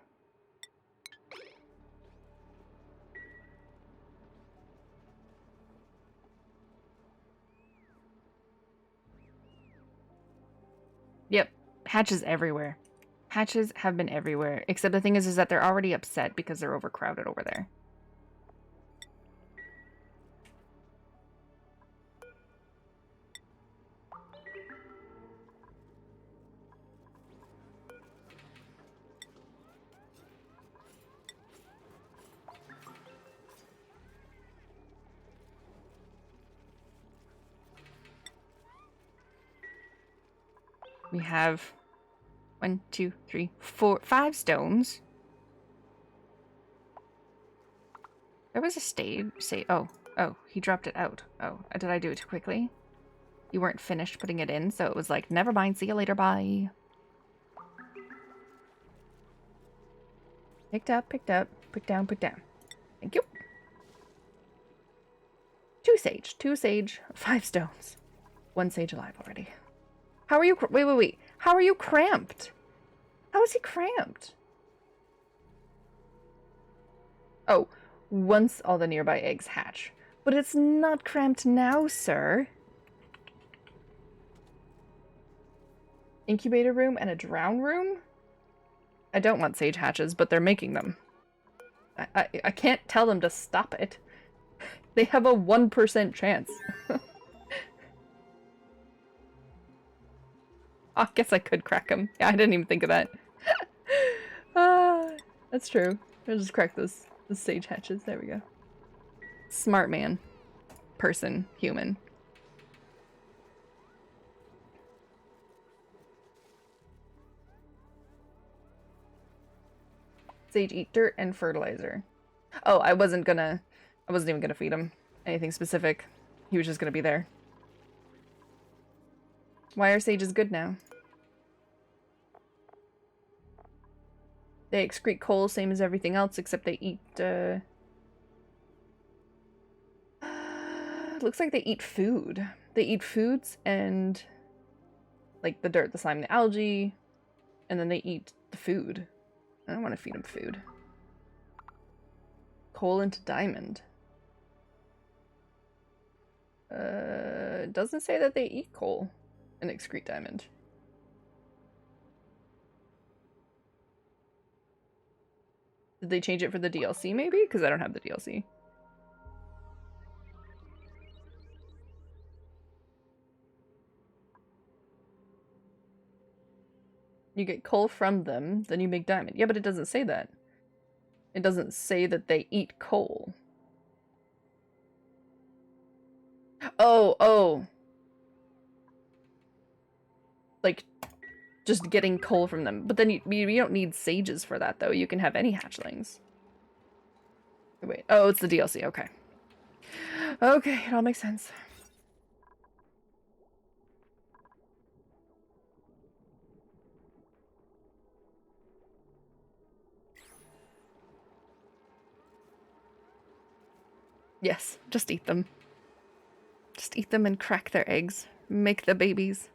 Yep, hatches everywhere. Hatches have been everywhere, except the thing is that they're already upset because they're overcrowded over there. We have 1, 2, 3, 4, 5 stones. There was a stage. Oh, he dropped it out. Oh, did I do it too quickly? You weren't finished putting it in, so it was like, never mind, see you later, bye. Picked up, put down. Thank you. 2 sage, 5 stones. 1 sage alive already. How are you? Wait. How are you cramped? How is he cramped? Oh, once all the nearby eggs hatch. But it's not cramped now, sir. Incubator room and a drown room? I don't want sage hatches, but they're making them. I can't tell them to stop it. They have a 1% chance. I guess I could crack them. Yeah, I didn't even think of that. That's true. I'll just crack those sage hatches. There we go. Smart man. Person. Human. Sage eat dirt and fertilizer. Oh, I wasn't even gonna feed him anything specific. He was just gonna be there. Why are sages good now? They excrete coal, same as everything else, except they eat, looks like they eat food. They eat foods and, like, the dirt, the slime, the algae, and then they eat the food. I don't want to feed them food. Coal into diamond. It doesn't say that they eat coal and excrete diamond. Did they change it for the DLC maybe? Because I don't have the DLC. You get coal from them, then you make diamond. Yeah, but it doesn't say that. It doesn't say that they eat coal. Oh. Like, just getting coal from them. But then you don't need sages for that, though. You can have any hatchlings. Wait. Oh, it's the DLC. Okay. Okay, it all makes sense. Yes, just eat them. Just eat them and crack their eggs. Make the babies.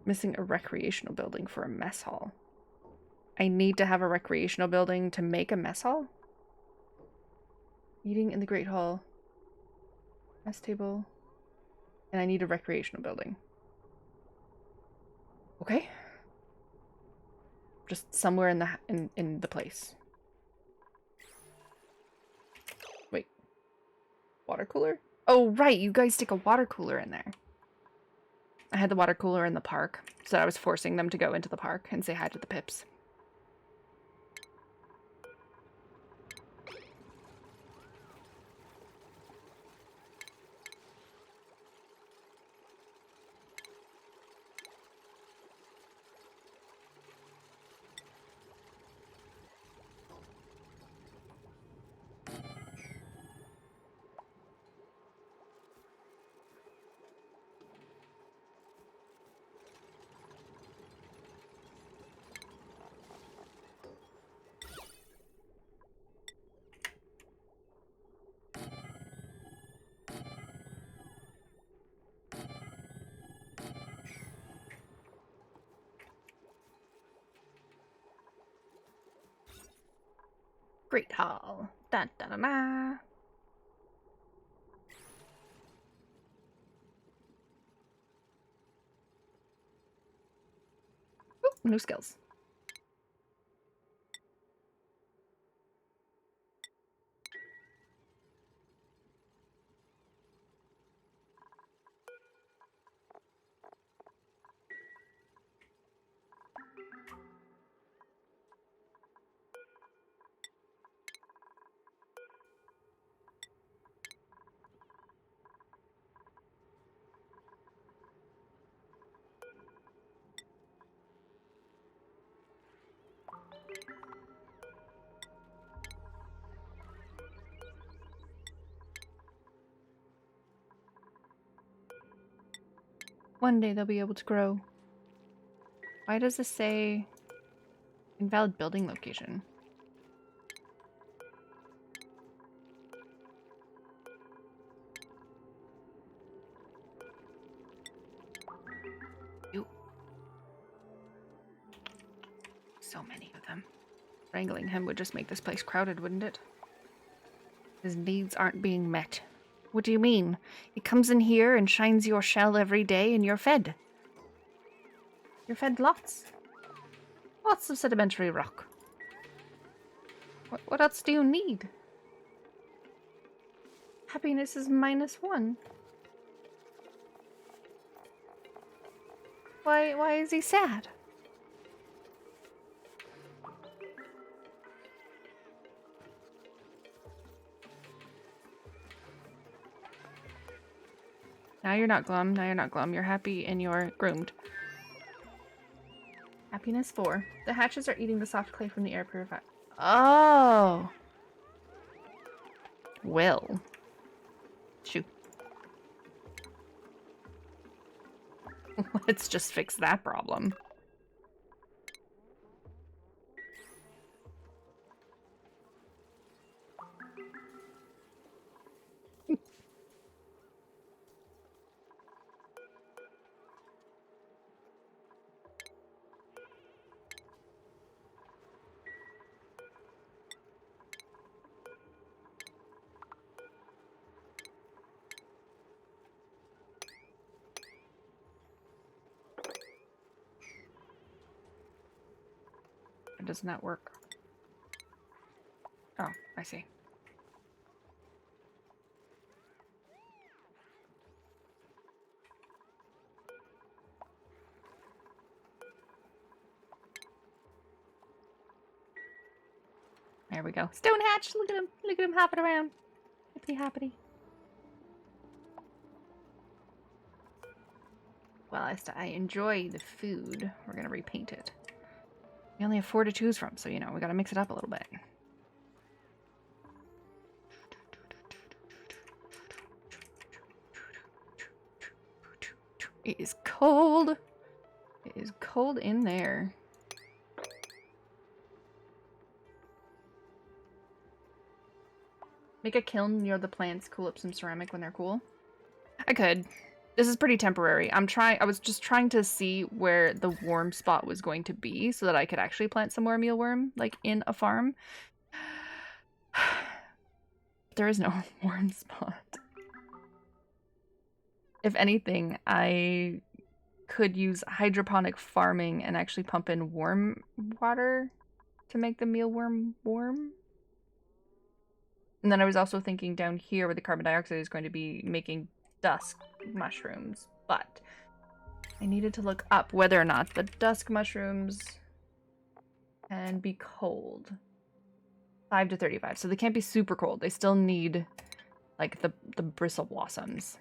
Missing a recreational building for a mess hall. I need to have a recreational building to make a mess hall? Eating in the Great Hall. Mess table. And I need a recreational building. Okay. Just somewhere in the place. Wait. Water cooler? Oh, right, you guys stick a water cooler in there. I had the water cooler in the park, so I was forcing them to go into the park and say hi to the pips. Great Hall. Da da da da. Ooh, new skills. One day they'll be able to grow. Why does this say invalid building location? Ew. So many of them. Wrangling him would just make this place crowded, wouldn't it? His needs aren't being met. What do you mean? He comes in here and shines your shell every day and you're fed. You're fed lots. Lots of sedimentary rock. What else do you need? Happiness is -1. Why is he sad? Now you're not glum. Now you're not glum. You're happy and you're groomed. Happiness 4. The hatches are eating the soft clay from the air purifier. Oh. Well. Shoot. Let's just fix that problem. Doesn't that work? Oh, I see. There we go. Stonehatch! Look at him! Look at him hopping around. Hippity hoppity. Well, I enjoy the food. We're gonna repaint it. We only have 4 to choose from, so, you know, we gotta mix it up a little bit. It is cold. It is cold in there. Make a kiln near the plants, cool up some ceramic when they're cool. I could. This is pretty temporary. I was just trying to see where the warm spot was going to be so that I could actually plant some more mealworm, like in a farm. There is no warm spot. If anything, I could use hydroponic farming and actually pump in warm water to make the mealworm warm. And then I was also thinking down here where the carbon dioxide is going to be making dusk mushrooms, but I needed to look up whether or not the dusk mushrooms can be cold. 5 to 35, so they can't be super cold. They still need like the bristle blossoms.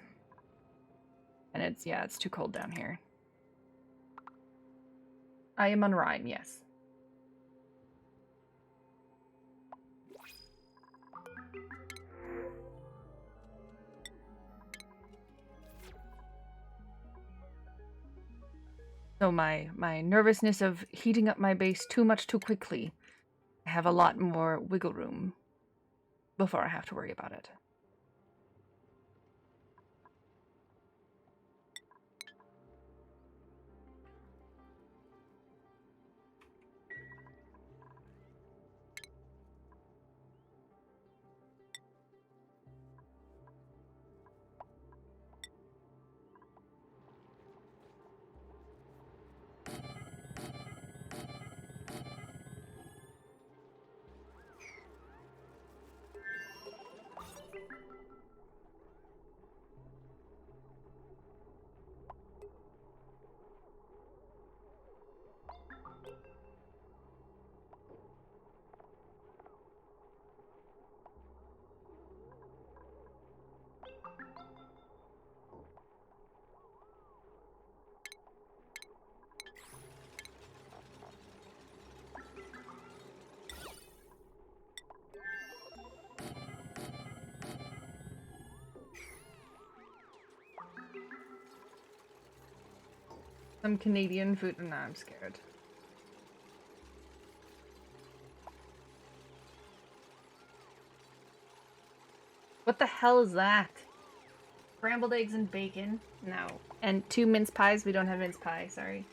And it's too cold down here. I am on Rime, yes. So my nervousness of heating up my base too much too quickly, I have a lot more wiggle room before I have to worry about it. Some Canadian food. No, I'm scared. What the hell is that? Scrambled eggs and bacon? No. And 2 mince pies? We don't have mince pie, sorry.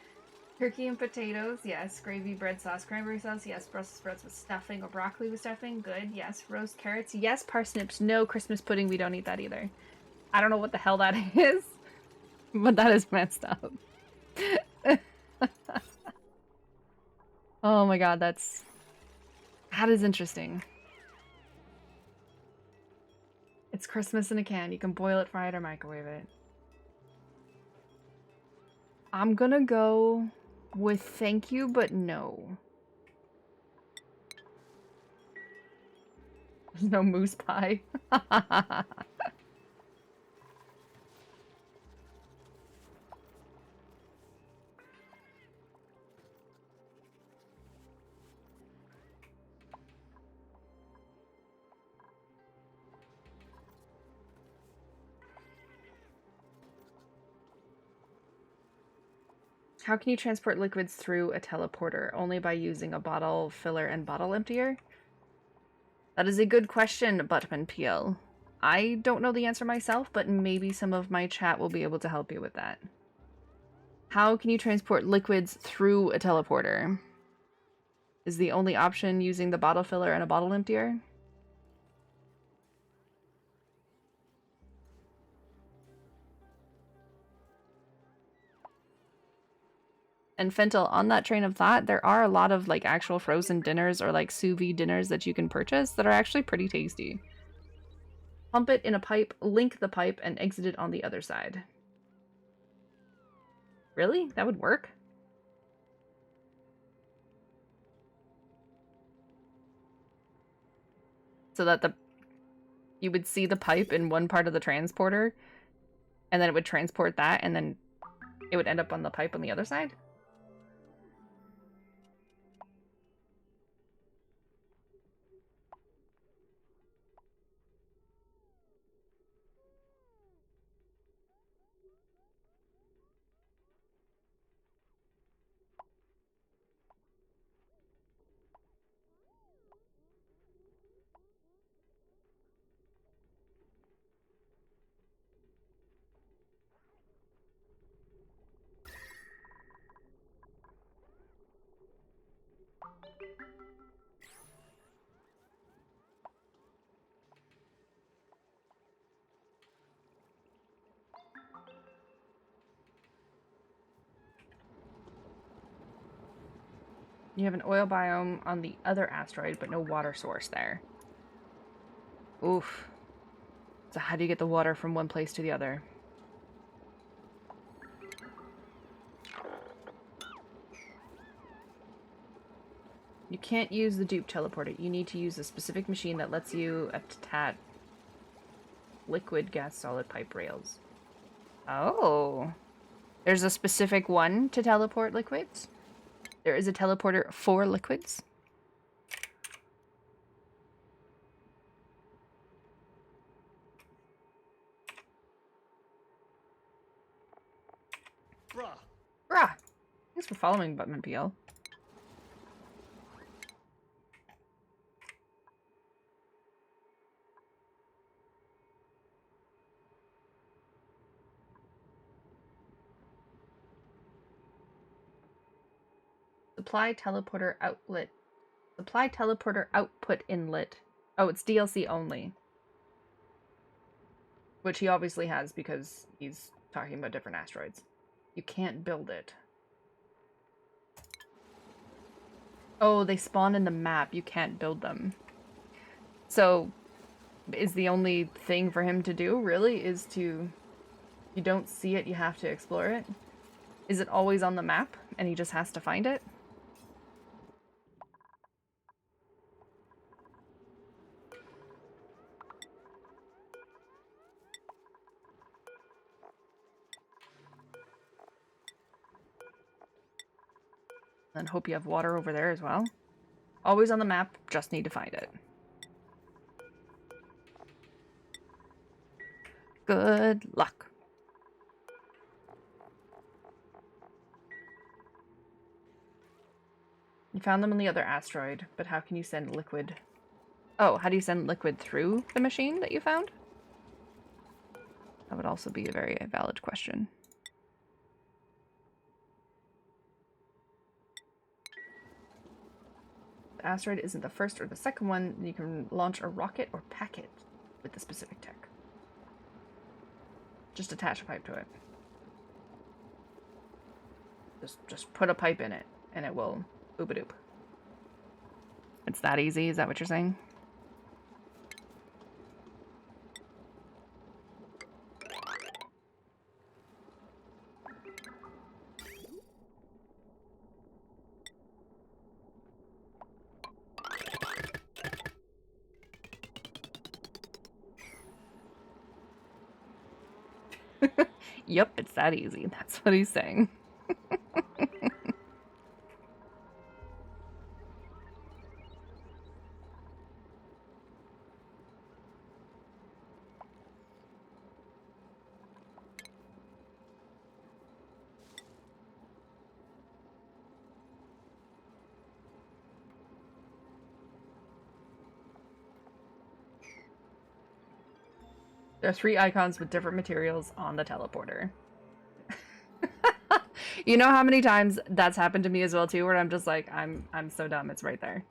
Turkey and potatoes? Yes. Gravy, bread sauce, cranberry sauce? Yes. Brussels sprouts with stuffing or broccoli with stuffing? Good. Yes. Roast carrots? Yes. Parsnips? No. Christmas pudding? We don't eat that either. I don't know what the hell that is, but that is messed up. Oh my god, that is interesting. It's Christmas in a can. You can boil it, fry it, or microwave it. I'm gonna go with thank you, but no. There's no moose pie. How can you transport liquids through a teleporter? Only by using a bottle filler and bottle emptier? That is a good question, Buttman PL. I don't know the answer myself, but maybe some of my chat will be able to help you with that. How can you transport liquids through a teleporter? Is the only option using the bottle filler and a bottle emptier? And Fentel, on that train of thought, there are a lot of like actual frozen dinners or like sous vide dinners that you can purchase that are actually pretty tasty. Pump it in a pipe, link the pipe, and exit it on the other side. Really? That would work? So that you would see the pipe in one part of the transporter, and then it would transport that, and then it would end up on the pipe on the other side? You have an oil biome on the other asteroid, but no water source there. Oof. So how do you get the water from one place to the other? You can't use the dupe teleporter. You need to use a specific machine that lets you attach liquid, gas, solid pipe rails. Oh. There's a specific one to teleport liquids? There is a teleporter for liquids? Bruh. Thanks for following, Buttman PL. Supply teleporter outlet. Supply teleporter output inlet. Oh, it's DLC only. Which he obviously has because he's talking about different asteroids. You can't build it. Oh, they spawn in the map. You can't build them. So, is the only thing for him to do, really, is to... You don't see it, you have to explore it? Is it always on the map, and he just has to find it? And hope you have water over there as well. Always on the map, just need to find it. Good luck. You found them on the other asteroid, but how can you send liquid? Oh, how do you send liquid through the machine that you found? That would also be a very valid question. The asteroid isn't the first or the second one. You can launch a rocket or packet with the specific tech. Just attach a pipe to it. Just put a pipe in it, and it will boop-a-doop. It's that easy? Is that what you're saying? Yep, it's that easy. That's what he's saying. There are 3 icons with different materials on the teleporter. You know how many times that's happened to me as well too, where I'm just like, I'm so dumb, it's right there.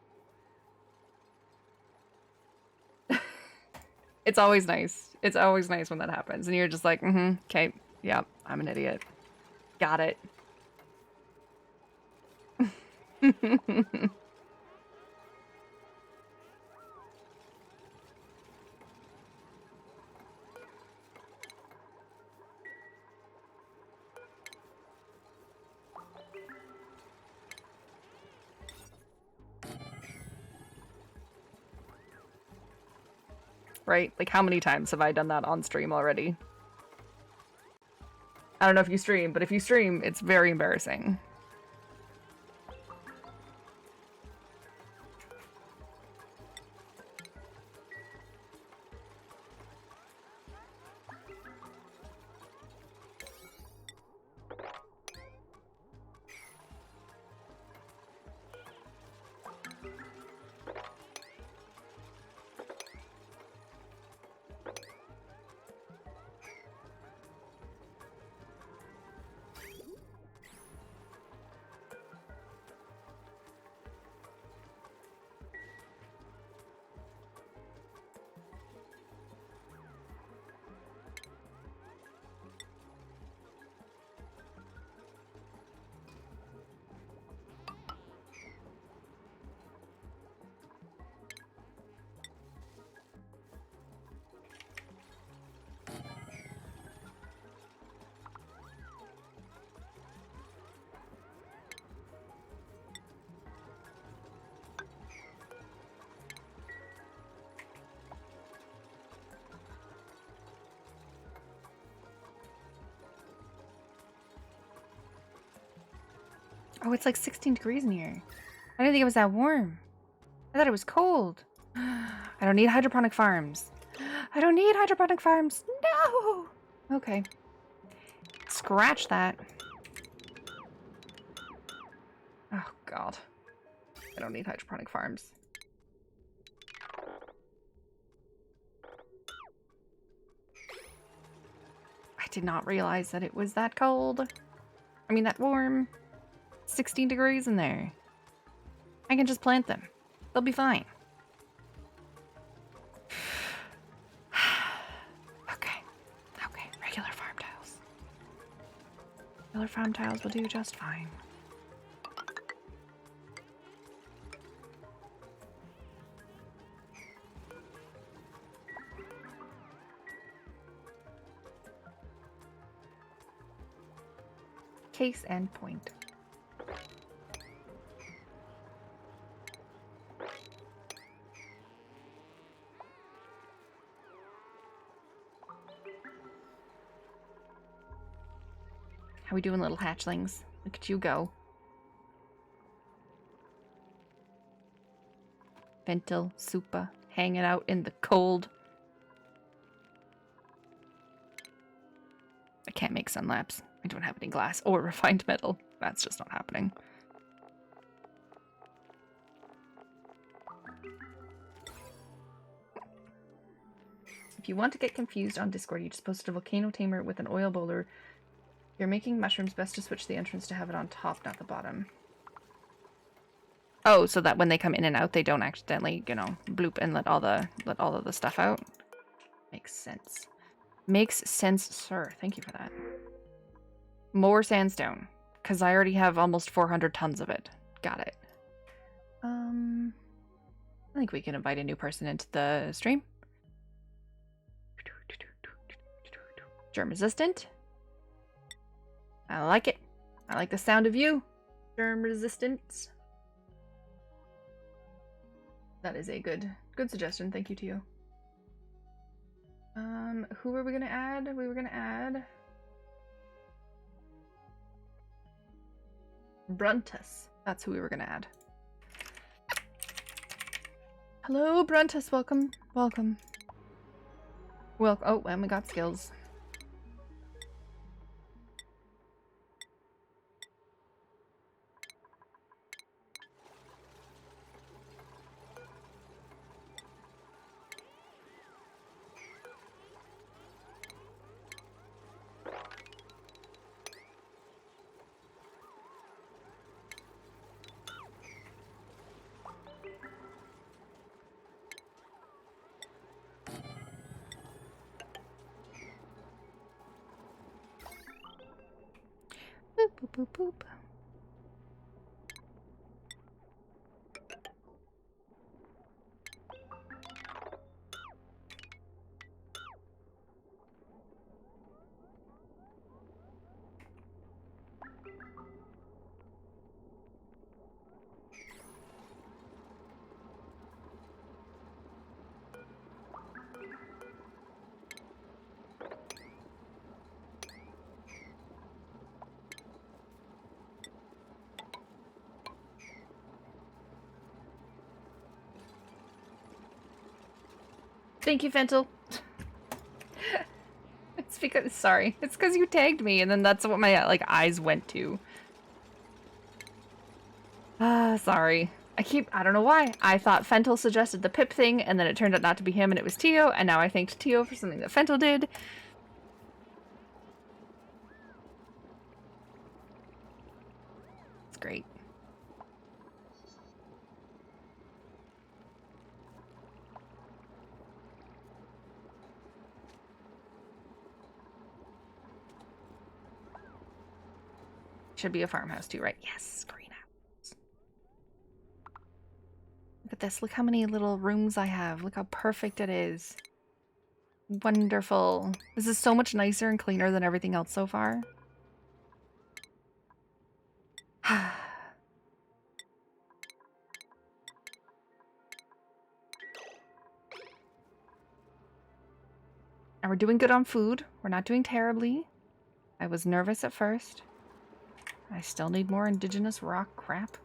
It's always nice. It's always nice when that happens. And you're just like, okay, yeah, I'm an idiot. Got it. Right? Like, how many times have I done that on stream already? I don't know if you stream, but if you stream, it's very embarrassing. Oh, it's like 16 degrees in here. I didn't think it was that warm. I thought it was cold. I don't need hydroponic farms. I don't need hydroponic farms. No! Okay. Scratch that. Oh, God. I don't need hydroponic farms. I did not realize that it was that cold. I mean, that warm. 16 degrees in there. I can just plant them. They'll be fine. Okay. Okay, regular farm tiles. Regular farm tiles will do just fine. Case and point. How we doing, little hatchlings? Look at you go. Ventil, Supa, hanging out in the cold. I can't make sunlaps. I don't have any glass or refined metal. That's just not happening. If you want to get confused on Discord, you just posted a volcano tamer with an oil bowler. You're making mushrooms, best to switch the entrance to have it on top, not the bottom. Oh, so that when they come in and out, they don't accidentally, you know, bloop and let all of the stuff out. Makes sense. Makes sense, sir. Thank you for that. More sandstone, because I already have almost 400 tons of it. Got it. I think we can invite a new person into the stream. Germ resistant. I like it. I like the sound of you. Germ resistance. That is a good suggestion. Thank you to you. Who were we gonna add? We were gonna add Bruntus. That's who we were gonna add. Hello, Bruntus. Welcome. Welcome. Welcome. Oh, and we got skills. Boop, boop, boop, boop. Thank you, Fentel. It's because, sorry, it's because you tagged me, and then that's what my like eyes went to. Sorry. I don't know why. I thought Fentel suggested the Pip thing, and then it turned out not to be him, and it was Tio, and now I thanked Tio for something that Fentel did. It's great. Should be a farmhouse too, right? Yes, greenhouse. Look at this. Look how many little rooms I have. Look how perfect it is. Wonderful. This is so much nicer and cleaner than everything else so far. And we're doing good on food. We're not doing terribly. I was nervous at first. I still need more indigenous rock crap.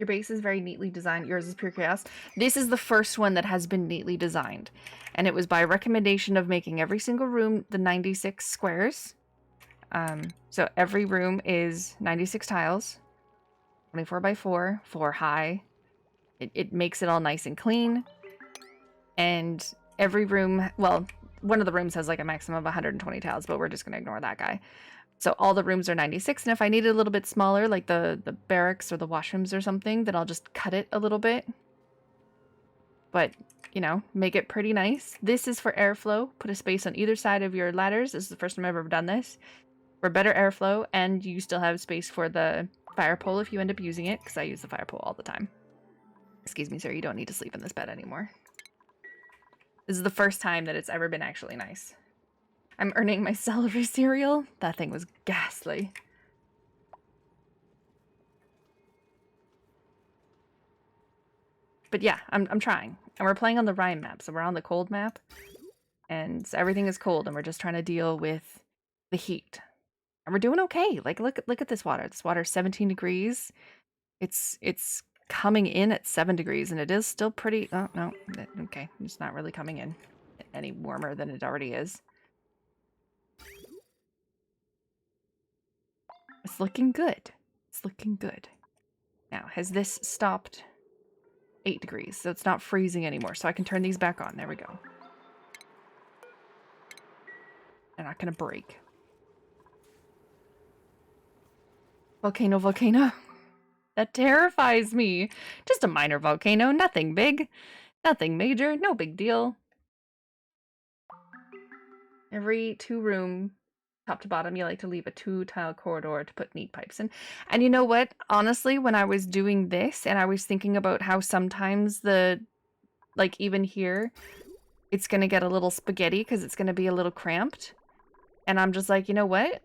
Your base is very neatly designed. Yours is pure chaos. This is the first one that has been neatly designed. And it was by recommendation of making every single room the 96 squares. So every room is 96 tiles. 24 by 4, 4 high. It makes it all nice and clean. And every room, well, one of the rooms has like a maximum of 120 tiles, but we're just going to ignore that guy. So all the rooms are 96, and if I need it a little bit smaller, like the barracks or the washrooms or something, then I'll just cut it a little bit. But, you know, make it pretty nice. This is for airflow. Put a space on either side of your ladders. This is the first time I've ever done this. For better airflow, and you still have space for the fire pole if you end up using it, because I use the fire pole all the time. Excuse me, sir, you don't need to sleep in this bed anymore. This is the first time that it's ever been actually nice. I'm earning my celery cereal. That thing was ghastly. But yeah, I'm trying. And we're playing on the Rime map, so we're on the cold map. And everything is cold, and we're just trying to deal with the heat. And we're doing okay. Like, look at this water. This water is 17 degrees. It's coming in at 7 degrees, and it is still pretty... Oh, no. Okay, it's not really coming in any warmer than it already is. It's looking good. It's looking good. Now, has this stopped 8 degrees? So it's not freezing anymore. So I can turn these back on. There we go. They're not going to break. Volcano, volcano. That terrifies me. Just a minor volcano, nothing big. Nothing major, no big deal. Every 2-room, top to bottom, you like to leave a 2-tile corridor to put neat pipes in. And you know what? Honestly, when I was doing this and I was thinking about how sometimes like even here, it's going to get a little spaghetti because it's going to be a little cramped. And I'm just like, you know what?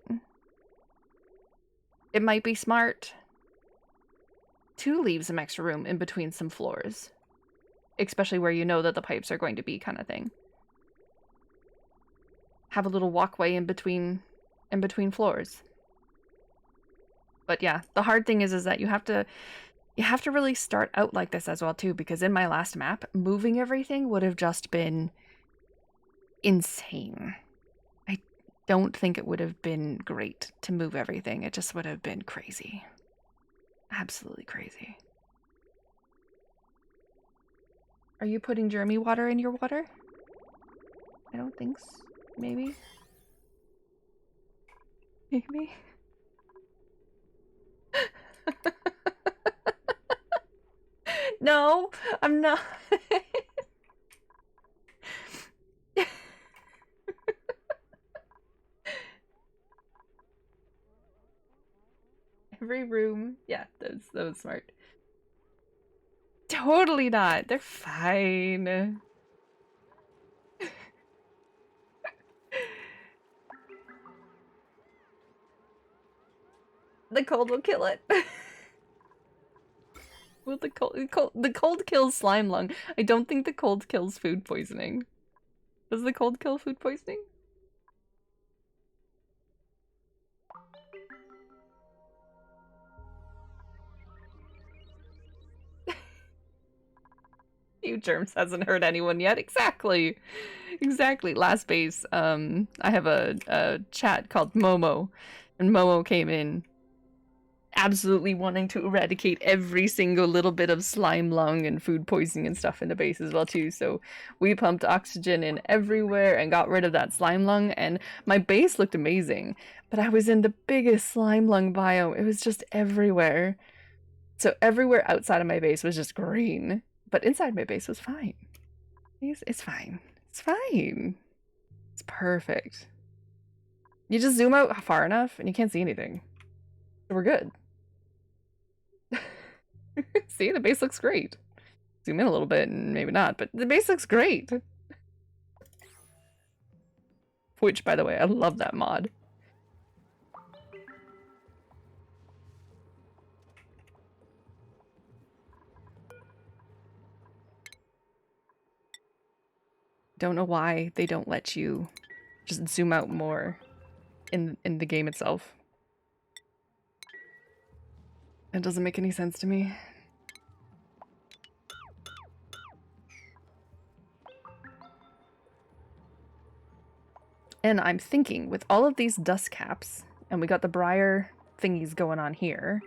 It might be smart to leave some extra room in between some floors. Especially where you know that the pipes are going to be, kind of thing. Have a little walkway in between floors. But yeah, the hard thing is that you have to really start out like this as well too, because in my last map, moving everything would have just been insane. I don't think it would have been great to move everything. It just would have been crazy. Absolutely crazy. Are you putting germy water in your water? I don't think so. Maybe? Maybe? No, I'm not. Every room. Yeah, that was smart. Totally not. They're fine. The cold will kill it. Will the cold kills slime lung. I don't think the cold kills food poisoning. Does the cold kill food poisoning? You germs hasn't hurt anyone yet. Exactly. Exactly. Last base, I have a chat called Momo, and Momo came in absolutely wanting to eradicate every single little bit of slime lung and food poisoning and stuff in the base as well too. So we pumped oxygen in everywhere and got rid of that slime lung, and my base looked amazing, but I was in the biggest slime lung biome. It was just everywhere. So everywhere outside of my base was just green, but inside my base was fine. It's fine. It's fine. It's perfect. You just zoom out far enough and you can't see anything. So we're good. See, the base looks great. Zoom in a little bit and maybe not, but the base looks great. Which, by the way, I love that mod. Don't know why they don't let you just zoom out more in the game itself. It doesn't make any sense to me. And I'm thinking, with all of these dust caps, and we got the briar thingies going on here,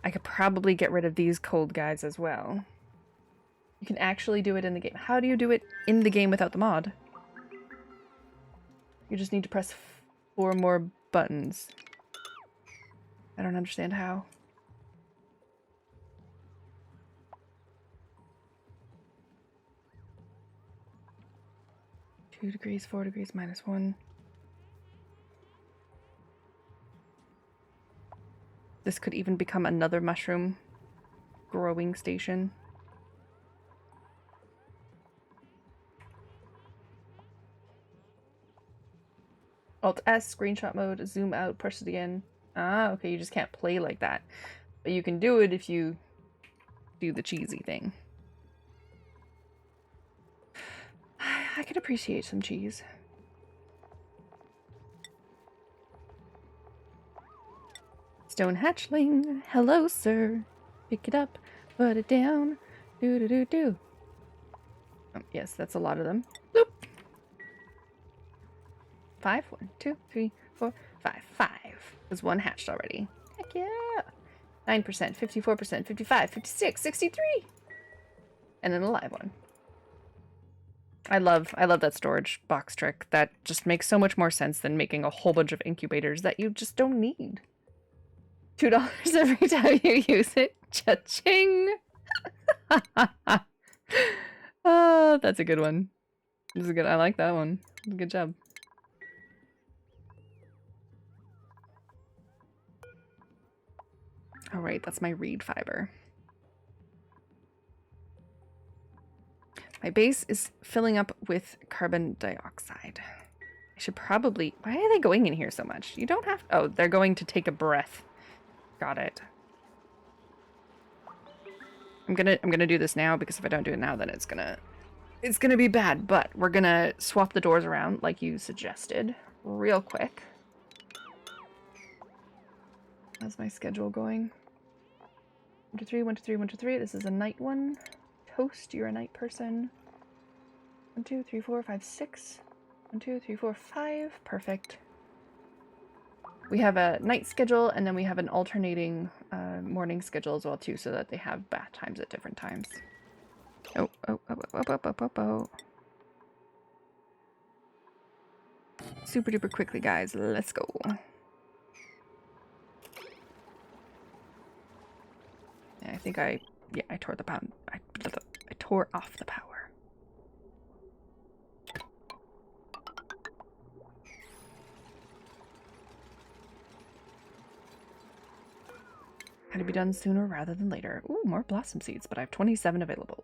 I could probably get rid of these cold guys as well. You can actually do it in the game. How do you do it in the game without the mod? You just need to press 4 more buttons. I don't understand how. -2 degrees, 4 degrees, -1. This could even become another mushroom growing station. Alt S, screenshot mode, zoom out, push it again. Ah, okay, you just can't play like that. But you can do it if you do the cheesy thing. I could appreciate some cheese. Stone hatchling, hello sir. Pick it up, put it down, do. Oh, yes, that's a lot of them. Bloop. 5, 1, 2, 3, 4, 5. 5. There's one hatched already. Heck yeah. 9%, 54%, 55, 56, 63. And an alive one. I love that storage box trick. That just makes so much more sense than making a whole bunch of incubators that you just don't need. $2 every time you use it. Cha-ching! Oh, that's a good one. This is good. I like that one. Good job. All right, that's my reed fiber. My base is filling up with carbon dioxide. I should probably... Why are they going in here so much? You don't have... Oh, they're going to take a breath. Got it. I'm gonna do this now, because if I don't do it now, then it's gonna be bad. But we're gonna swap the doors around like you suggested real quick. How's my schedule going? 1, 2, 3, 1, 2, 3, 1, 2, 3. This is a night one. Toast, you're a night person. 1, 2, 3, 4, 5, 6. 1, 2, 3, 4, 5. Perfect. We have a night schedule, and then we have an alternating morning schedule as well too, so that they have bath times at different times. Oh. Super duper quickly, guys. Let's go. Yeah, I think I tore the pound. I tore off the power. Had to be done sooner rather than later. Ooh, more blossom seeds, but I have 27 available.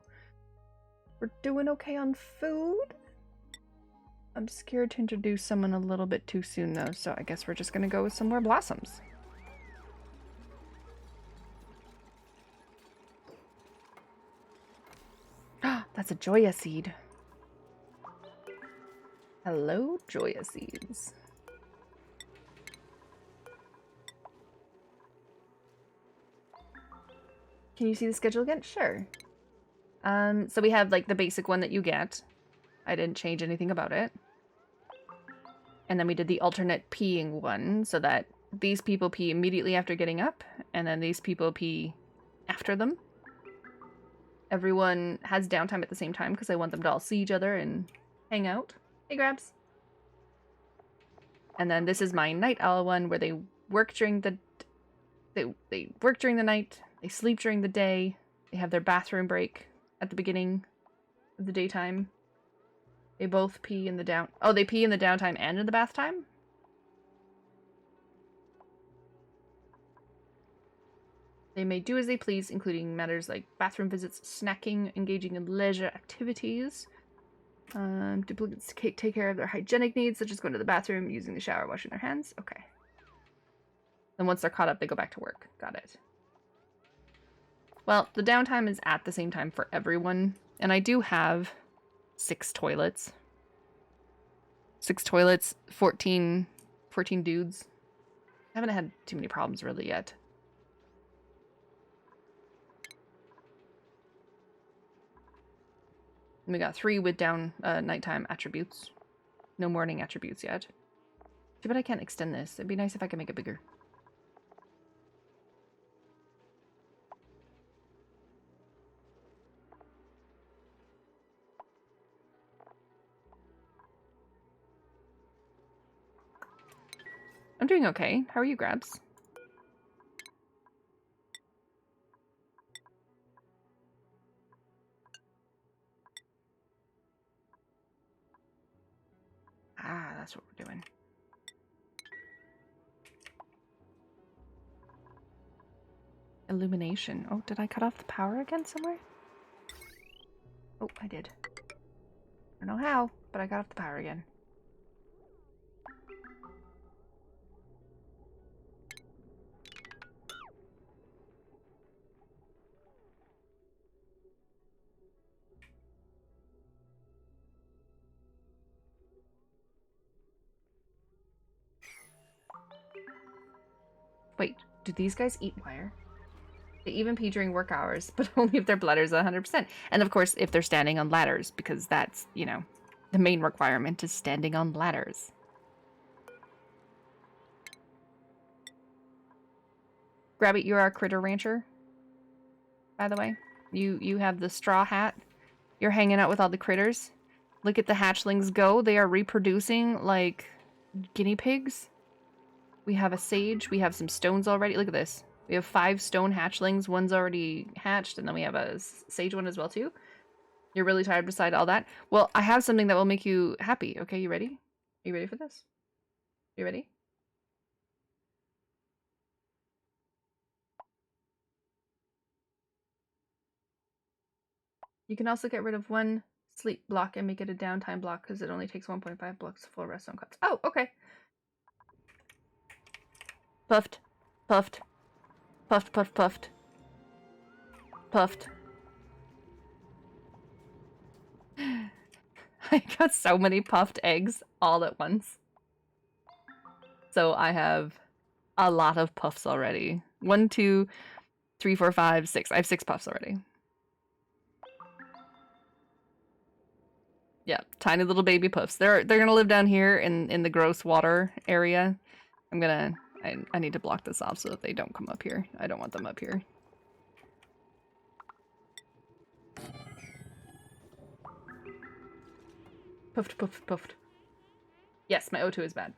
We're doing okay on food. I'm scared to introduce someone a little bit too soon though, so I guess we're just gonna go with some more blossoms. Ah, that's a Joya seed. Hello, Joya seeds. Can you see the schedule again? Sure. So we have like the basic one that you get. I didn't change anything about it. And then we did the alternate peeing one, so that these people pee immediately after getting up, and then these people pee after them. Everyone has downtime at the same time because I want them to all see each other and hang out. Hey, Grabs. And then this is my night owl one, where they work during the they work during the night, they sleep during the day, they have their bathroom break at the beginning of the daytime. They both pee in the they pee in the downtime and in the bath time? They may do as they please, including matters like bathroom visits, snacking, engaging in leisure activities. Duplicates take care of their hygienic needs, such as going to the bathroom, using the shower, washing their hands. Okay. Then once they're caught up, they go back to work. Got it. Well, the downtime is at the same time for everyone, and I do have 6 toilets. 6 toilets, 14 dudes. I haven't had too many problems really yet. And we got 3 with nighttime attributes. No morning attributes yet. Too bad I can't extend this. It'd be nice if I could make it bigger. I'm doing okay. How are you, Grabs? Ah, that's what we're doing. Illumination. Oh, did I cut off the power again somewhere? Oh, I did. I don't know how, but I got off the power again. Wait, do these guys eat wire? They even pee during work hours, but only if their bladder's 100%. And of course, if they're standing on ladders, because that's, you know, the main requirement is standing on ladders. Grabbit, you're our critter rancher, by the way. You have the straw hat. You're hanging out with all the critters. Look at the hatchlings go. They are reproducing like guinea pigs. We have a sage. We have some stones already. Look at this. We have 5 stone hatchlings. One's already hatched, and then we have a sage one as well, too. You're really tired beside all that? Well, I have something that will make you happy. Okay, you ready? Are you ready for this? You ready? You can also get rid of one sleep block and make it a downtime block because it only takes 1.5 blocks to full rest on cuts. Oh, okay. Puffed. Puffed. Puffed, puffed, puffed. Puffed. I got so many puffed eggs all at once. So I have a lot of puffs already. 1, 2, 3, 4, 5, 6. I have 6 puffs already. Yeah, tiny little baby puffs. They're gonna live down here in the gross water area. I need to block this off so that they don't come up here. I don't want them up here. Puffed, puffed, puffed. Yes, my O2 is bad.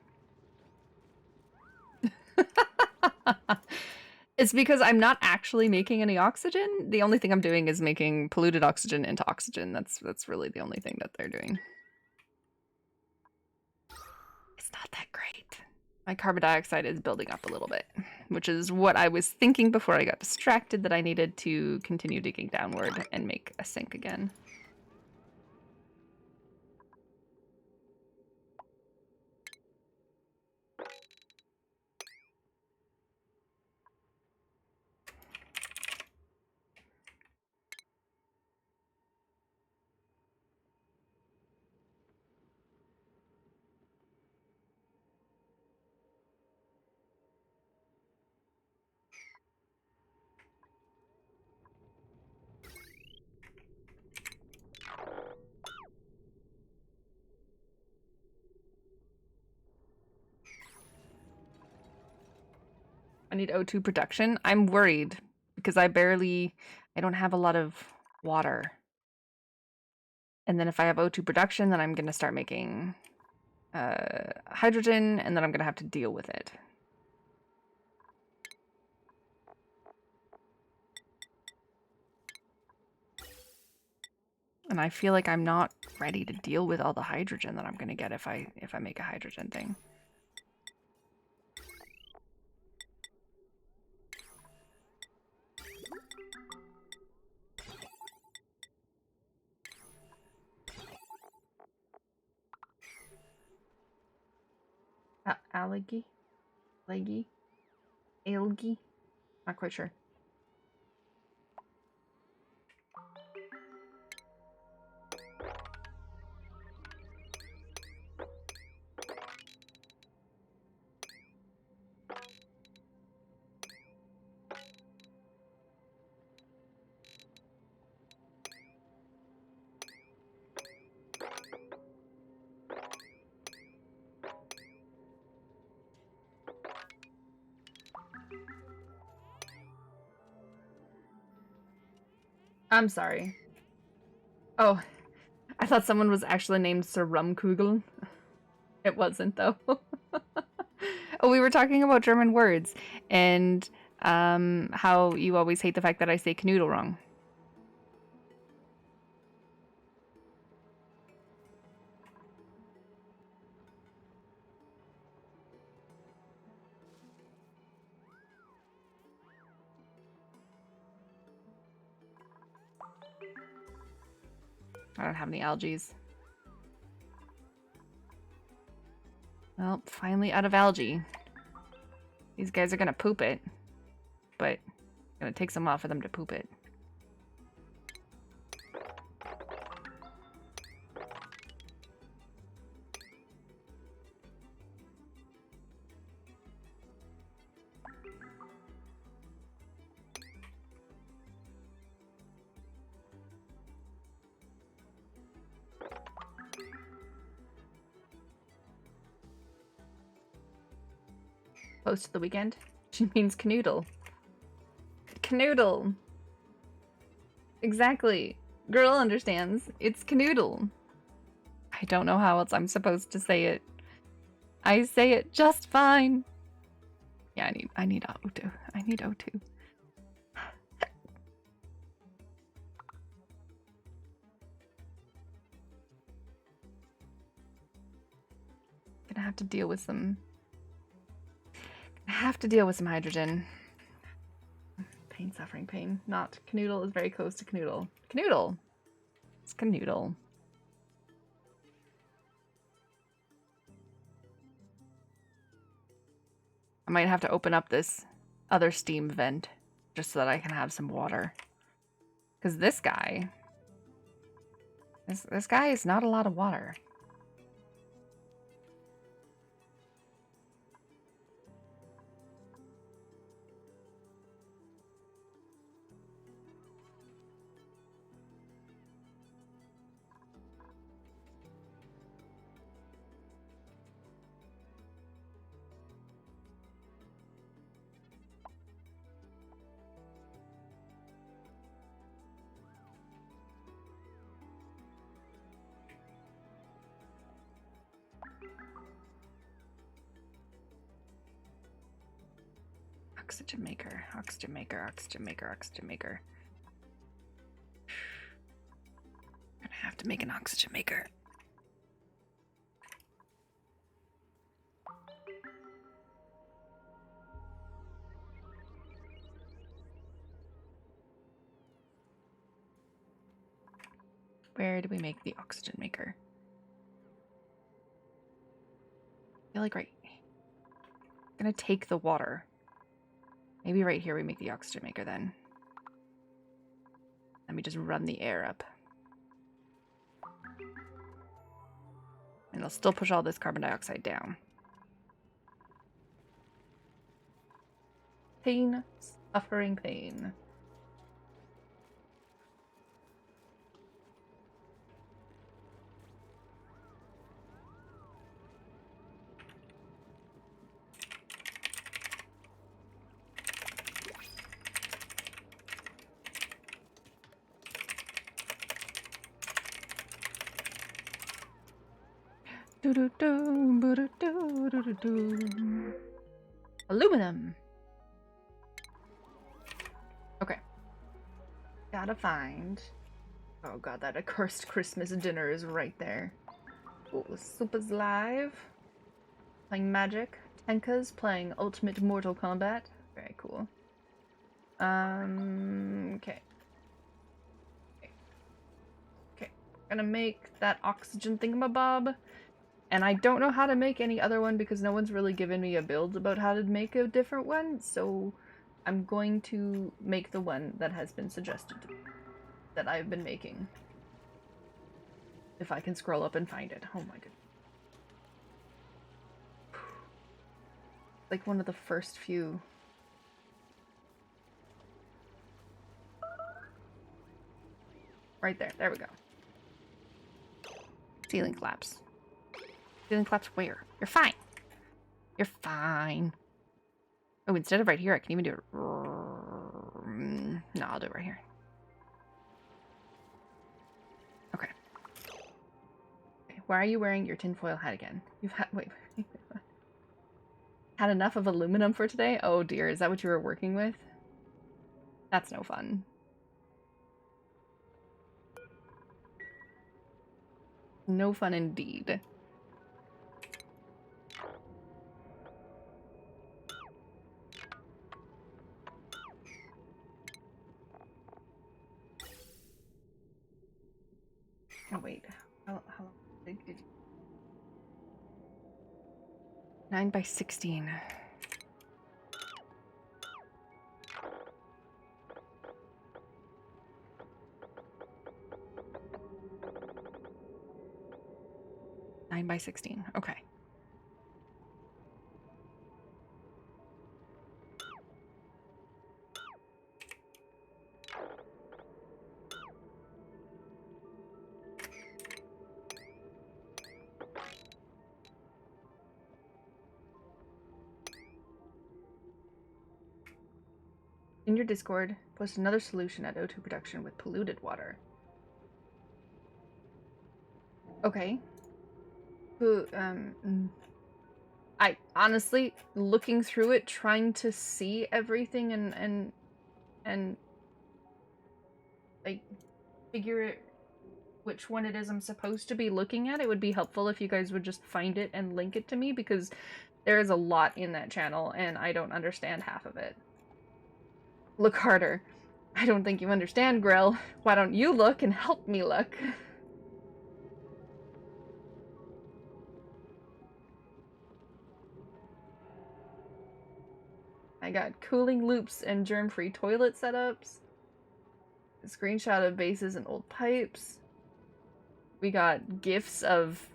It's because I'm not actually making any oxygen. The only thing I'm doing is making polluted oxygen into oxygen. That's really the only thing that they're doing. It's not that great. My carbon dioxide is building up a little bit, which is what I was thinking before I got distracted that I needed to continue digging downward and make a sink again. I need O2 production. I'm worried because I don't have a lot of water. And then if I have O2 production, then I'm going to start making hydrogen, and then I'm going to have to deal with it. And I feel like I'm not ready to deal with all the hydrogen that I'm going to get if I make a hydrogen thing. Algae? Leggy? Algae? Not quite sure. I'm sorry. Oh, I thought someone was actually named Sir Rumkugel. It wasn't, though. Oh, we were talking about German words and how you always hate the fact that I say canoodle wrong. I don't have any algaes. Well, finally out of algae. These guys are gonna poop it, but it's gonna take some while for them to poop it. Close to the weekend? She means canoodle. Canoodle. Exactly. Girl understands. It's canoodle. I don't know how else I'm supposed to say it. I say it just fine. Yeah, I need O2. I need O2. have to deal with some... I have to deal with some hydrogen. Pain, suffering, pain. Not. Canoodle is very close to Canoodle. Canoodle! It's Canoodle. I might have to open up this other steam vent just so that I can have some water. Because this guy... This guy is not a lot of water. Oxygen maker, oxygen maker, oxygen maker, oxygen maker. I'm gonna have to make an oxygen maker. Where do we make the oxygen maker? I feel like right. I'm gonna take the water. Maybe right here we make the oxygen maker then. Let me just run the air up. And it'll still push all this carbon dioxide down. Pain, suffering, pain. Aluminum. Okay. Gotta find. Oh god, that accursed Christmas dinner is right there. Oh, Super's live. Playing Magic. Tenka's playing Ultimate Mortal Kombat. Very cool. Okay. Okay. Gonna make that oxygen thingamabob. And I don't know how to make any other one because no one's really given me a build about how to make a different one, so I'm going to make the one that has been suggested that I've been making. If I can scroll up and find it. Oh my goodness. Like one of the first few. Right there. There we go. Ceiling collapse. Ceiling collapse where? You're fine. You're fine. Oh, instead of right here, I can even do it. No, I'll do it right here. Okay. Why are you wearing your tinfoil hat again? You've had... Wait. Had enough of aluminum for today? Oh dear, is that what you were working with? That's no fun. No fun indeed. Oh wait, how big did you... 9 by 16. Nine by 16. Okay. In your Discord, post another solution at O2 production with polluted water. Okay. I honestly, looking through it, trying to see everything and like figure which one it is I'm supposed to be looking at, it would be helpful if you guys would just find it and link it to me, because there is a lot in that channel and I don't understand half of it. Look harder. I don't think you understand, Grill. Why don't you look and help me look? I got cooling loops and germ-free toilet setups. A screenshot of bases and old pipes. We got gifs of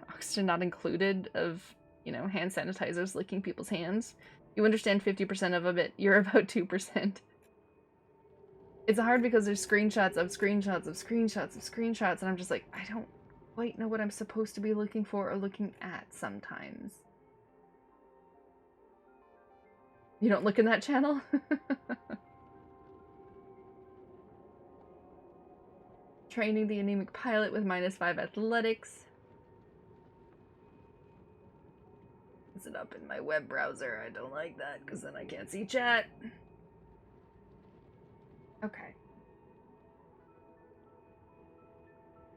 oxygen not included of, you know, hand sanitizers licking people's hands. You understand 50% of it, you're about 2%. It's hard because there's screenshots of screenshots of screenshots of screenshots, and I'm just like, I don't quite know what I'm supposed to be looking for or looking at sometimes. You don't look in that channel? Training the anemic pilot with -5 athletics. Is it up in my web browser? I don't like that because then I can't see chat. Okay.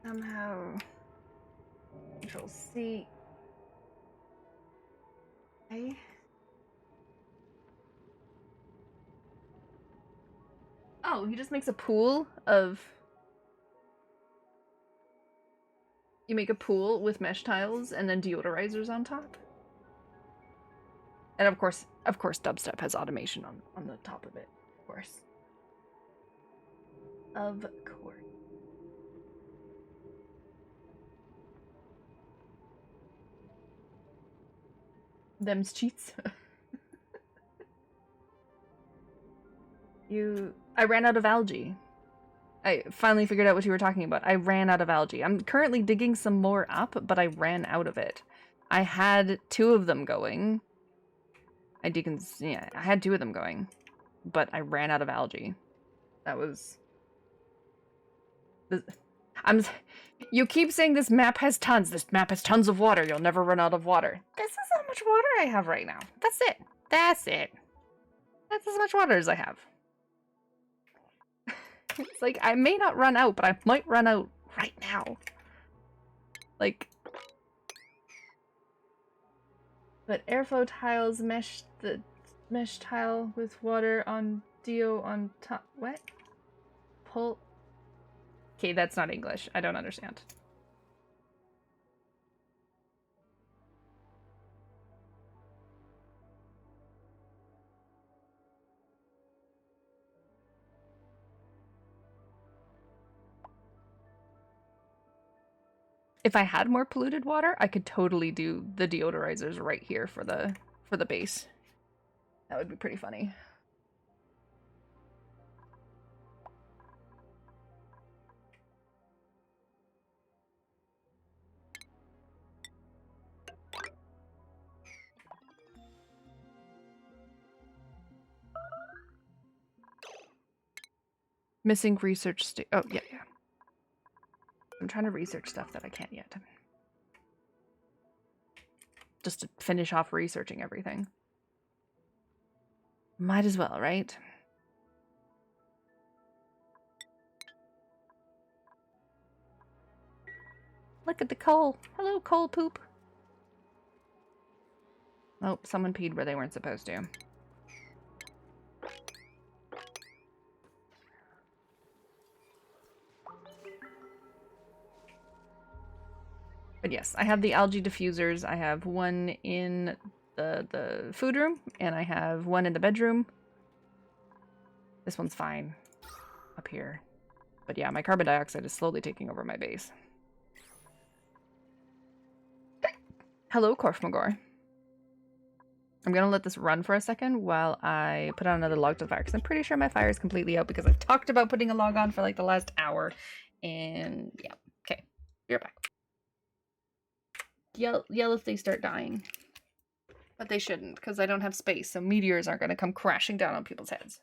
Somehow. Control C. Okay. Oh, he just makes a pool of... You make a pool with mesh tiles and then deodorizers on top. And of course Dubstep has automation on the top of it. Of course. Of course. Them's cheats. I ran out of algae. I finally figured out what you were talking about. I ran out of algae. I'm currently digging some more up, but I ran out of it. I had 2 of them going. I had 2 of them going, but I ran out of algae. That was... You keep saying this map has tons. This map has tons of water. You'll never run out of water. This is how much water I have right now. That's it. That's it. That's as much water as I have. It's like, I may not run out, but I might run out right now. Like... But airflow tiles mesh the mesh tile with water on Dio on top. What? Pull. Okay, that's not English. I don't understand. If I had more polluted water, I could totally do the deodorizers right here for the base. That would be pretty funny. Missing research oh, yeah. I'm trying to research stuff that I can't yet. Just to finish off researching everything. Might as well, right? Look at the coal. Hello, coal poop. Oh, someone peed where they weren't supposed to. But yes, I have the algae diffusers. I have one in the food room, and I have one in the bedroom. This one's fine up here. But yeah, my carbon dioxide is slowly taking over my base. Hello, Korfmagor. I'm gonna let this run for a second while I put on another log to the fire, because I'm pretty sure my fire is completely out because I've talked about putting a log on for like the last hour. And yeah, okay, you're back. Yell if they start dying. But they shouldn't, because I don't have space, so meteors aren't gonna come crashing down on people's heads.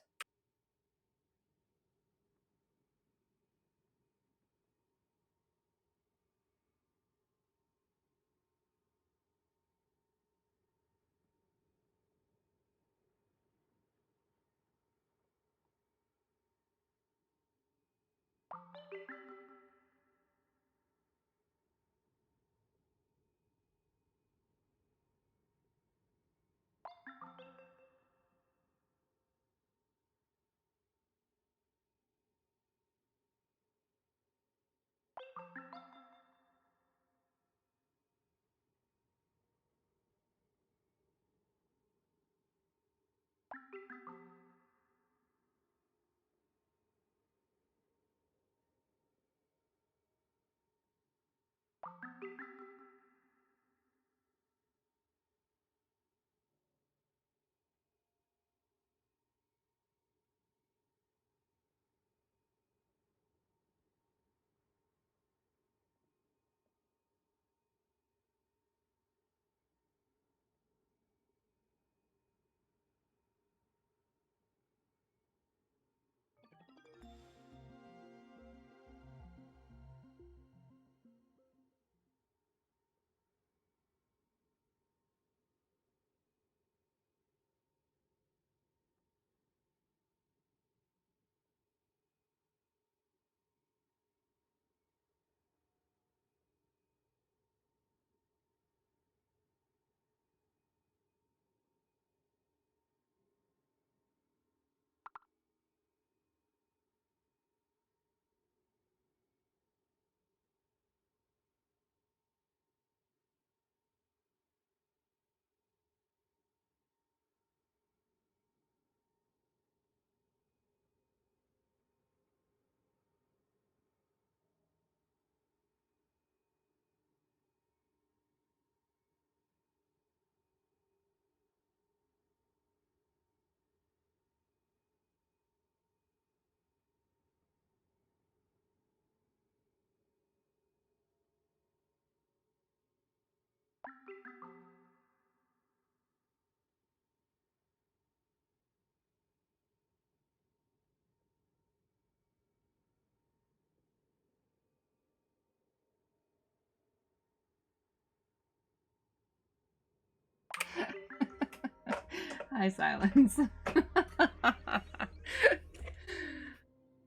Hi, Silence. I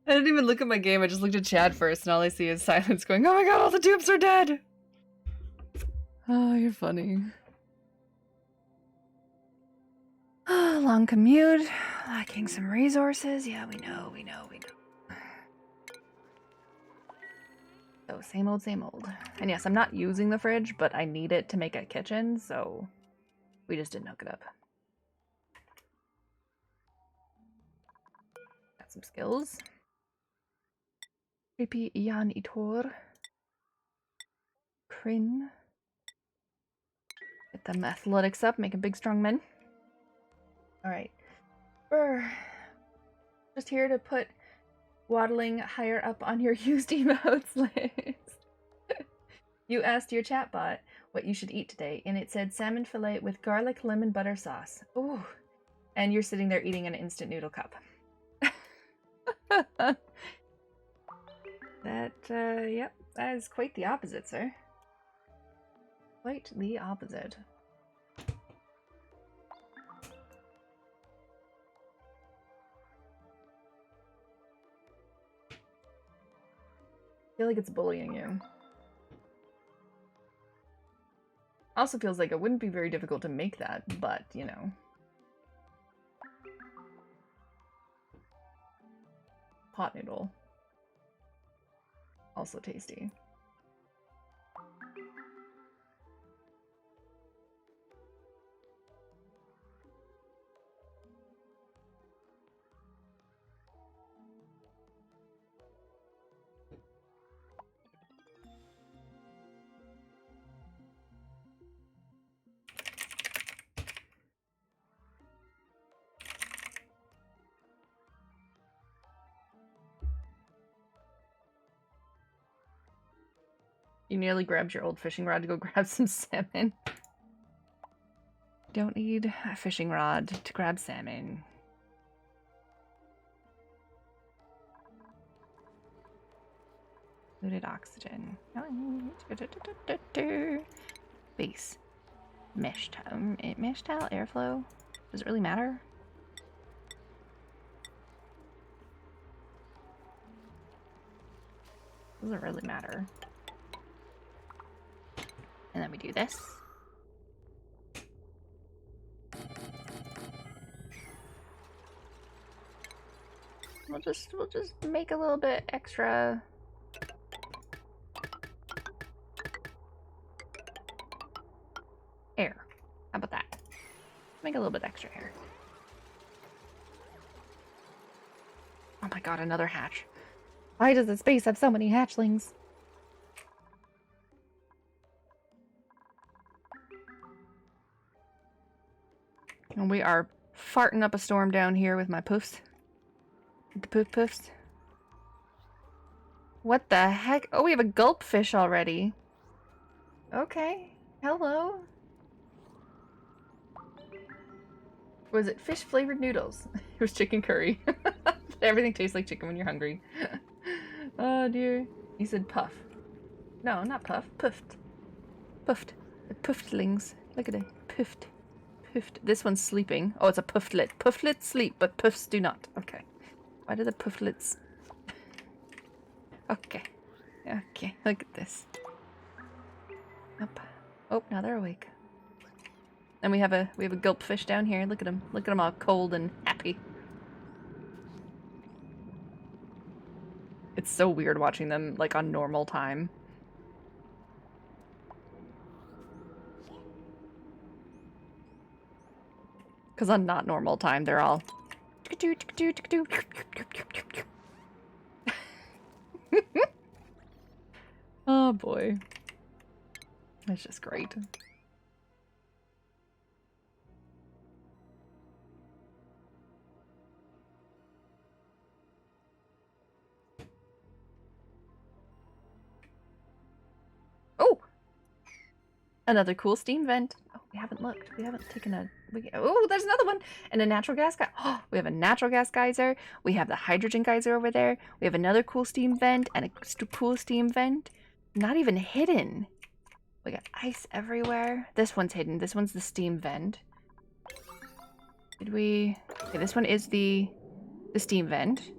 didn't even look at my game, I just looked at Chad first, and all I see is Silence going, oh my god, all the dupes are dead! Oh, you're funny. Long commute, lacking some resources. Yeah, we know. So, same old, same old. And yes, I'm not using the fridge, but I need it to make a kitchen, so we just didn't hook it up. Got some skills. Creepy Ian Itor. Crin. Get them athletics up, making big strong men. Alright. Brr. Just here to put waddling higher up on your used emotes list. You asked your chatbot what you should eat today, and it said salmon fillet with garlic lemon butter sauce. Ooh. And you're sitting there eating an instant noodle cup. Yep, that is quite the opposite, sir. Quite the opposite. I feel like it's bullying you. Also feels like it wouldn't be very difficult to make that, but, you know. Pot noodle. Also tasty. You nearly grabbed your old fishing rod to go grab some salmon. Don't need a fishing rod to grab salmon. Looted oxygen. Base. Mesh tile. Mesh tile airflow? Does it really matter? Doesn't really matter. And then we do this. We'll just make a little bit extra. Air. How about that? Make a little bit extra air. Oh my god, another hatch. Why does this base have so many hatchlings? And we are farting up a storm down here with my poofs. With the poof poofs. What the heck? Oh, we have a gulp fish already. Okay. Hello. Was it fish flavored noodles? It was chicken curry. Everything tastes like chicken when you're hungry. Oh dear. He said puff. No, not puff. Puffed. Puffed. The pufflings. Look at it. Puffed. Puffed. This one's sleeping. Oh, it's a pufflet. Pufflets sleep, but puffs do not. Okay. Why do the pufflets... Okay. Okay. Look at this. Up. Oh, now they're awake. And we have a gulp fish down here. Look at him. Look at him all cold and happy. It's so weird watching them like on normal time. Because on not normal time, they're all... Oh boy. That's just great. Oh! Another cool steam vent. Oh, we haven't looked. We haven't taken a... Oh, there's another one! And a natural gas guy. Oh, we have a natural gas geyser. We have the hydrogen geyser over there. We have another cool steam vent and a cool steam vent. Not even hidden. We got ice everywhere. This one's hidden. This one's the steam vent. Did we... Okay, this one is the steam vent.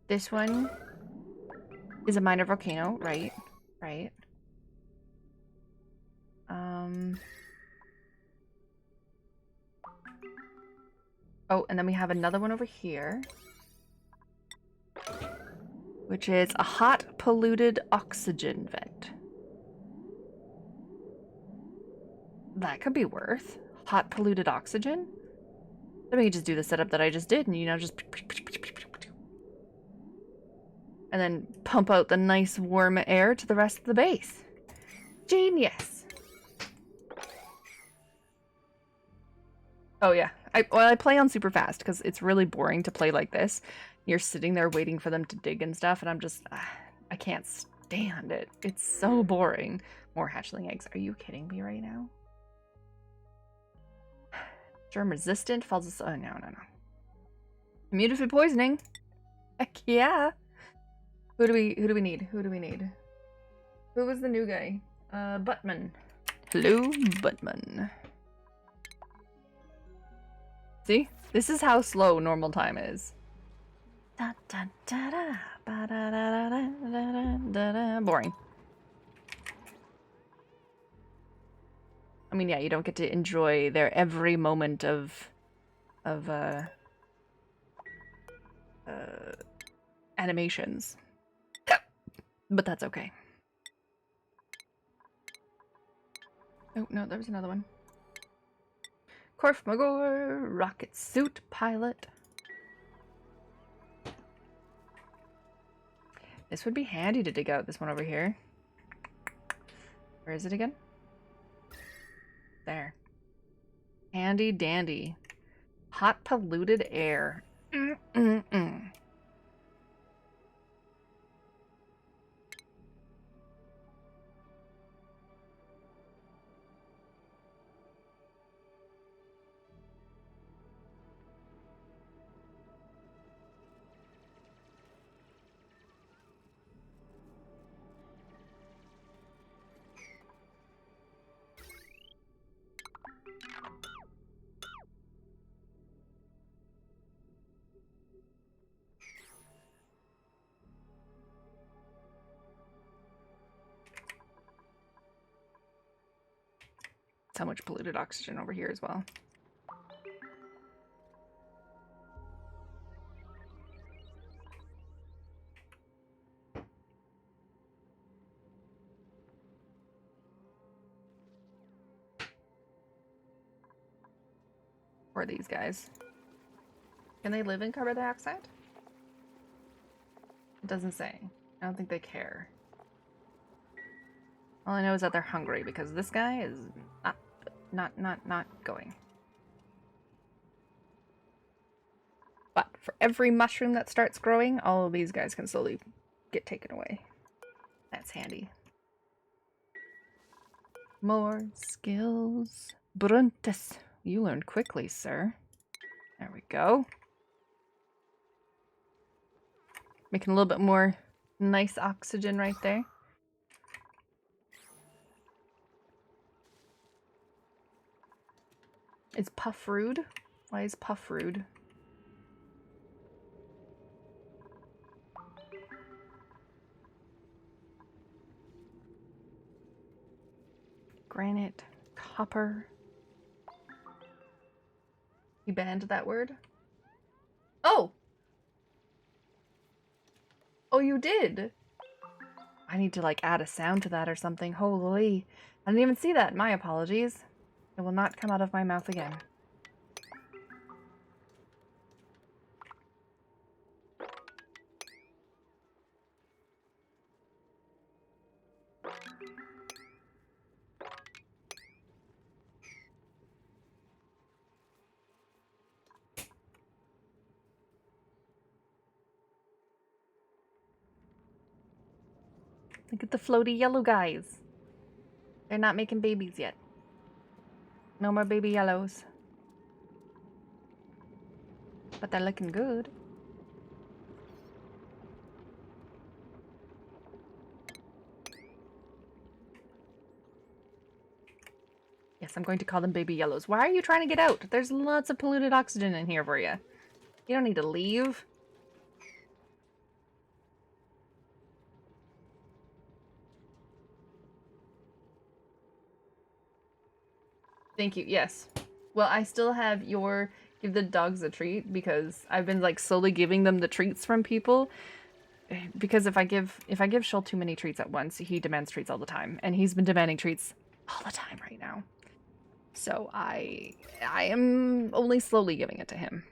This one is a minor volcano. Right. Right. Oh, and then we have another one over here. Which is a hot polluted oxygen vent. That could be worth. Hot polluted oxygen? Then we could just do the setup that I just did and, you know, just... And then pump out the nice warm air to the rest of the base. Genius! Oh yeah. I play on super fast because it's really boring to play like this. You're sitting there waiting for them to dig and stuff, and I'm just... I can't stand it. It's so boring. More hatchling eggs. Are you kidding me right now? Germ resistant falls... Oh, no. Immune to poisoning. Heck yeah. Who do we need? Who do we need? Who was the new guy? Buttman. Hello, Buttman. See? This is how slow normal time is. Boring. I mean, yeah, you don't get to enjoy their every moment of animations. But that's okay. Oh, no, there was another one. Korf Magor, rocket suit pilot. This would be handy to dig out, this one over here. Where is it again? There. Handy dandy. Hot polluted air. So much polluted oxygen over here as well. Or these guys. Can they live in carbon dioxide? It doesn't say. I don't think they care. All I know is that they're hungry because this guy is not not going. But for every mushroom that starts growing, all of these guys can slowly get taken away. That's handy. More skills. Bruntus. You learned quickly, sir. There we go. Making a little bit more nice oxygen right there. Is Puff rude? Why is Puff rude? Granite, copper. You banned that word? Oh! Oh, you did? I need to, like, add a sound to that or something. Holy. I didn't even see that. My apologies. It will not come out of my mouth again. Look at the floaty yellow guys. They're not making babies yet. No more baby yellows. But they're looking good. Yes, I'm going to call them baby yellows. Why are you trying to get out? There's lots of polluted oxygen in here for you. You don't need to leave. Thank you. Yes. Well, I still have your give the dogs a treat because I've been like slowly giving them the treats from people. Because if I give Shull too many treats at once, he demands treats all the time, and he's been demanding treats all the time right now. So I am only slowly giving it to him.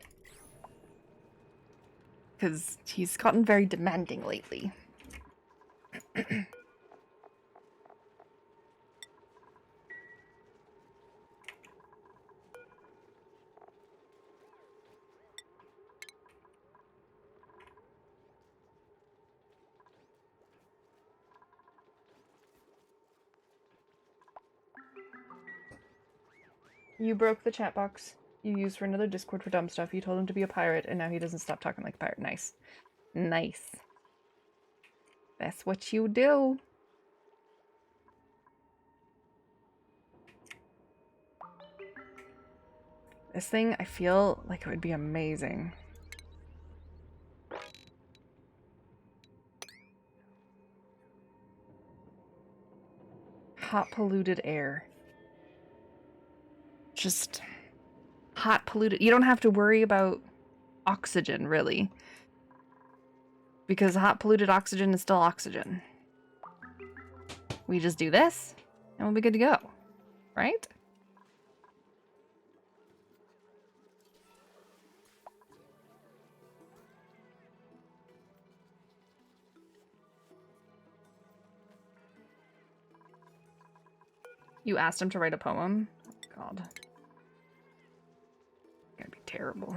Because he's gotten very demanding lately. You broke the chat box you used for another Discord for dumb stuff. You told him to be a pirate, and now he doesn't stop talking like a pirate. Nice. Nice. That's what you do. This thing, I feel like it would be amazing. Hot polluted air. Just hot polluted. You don't have to worry about oxygen, really. Because hot polluted oxygen is still oxygen. We just do this, and we'll be good to go. Right? You asked him to write a poem? Oh, God. It's gonna be terrible.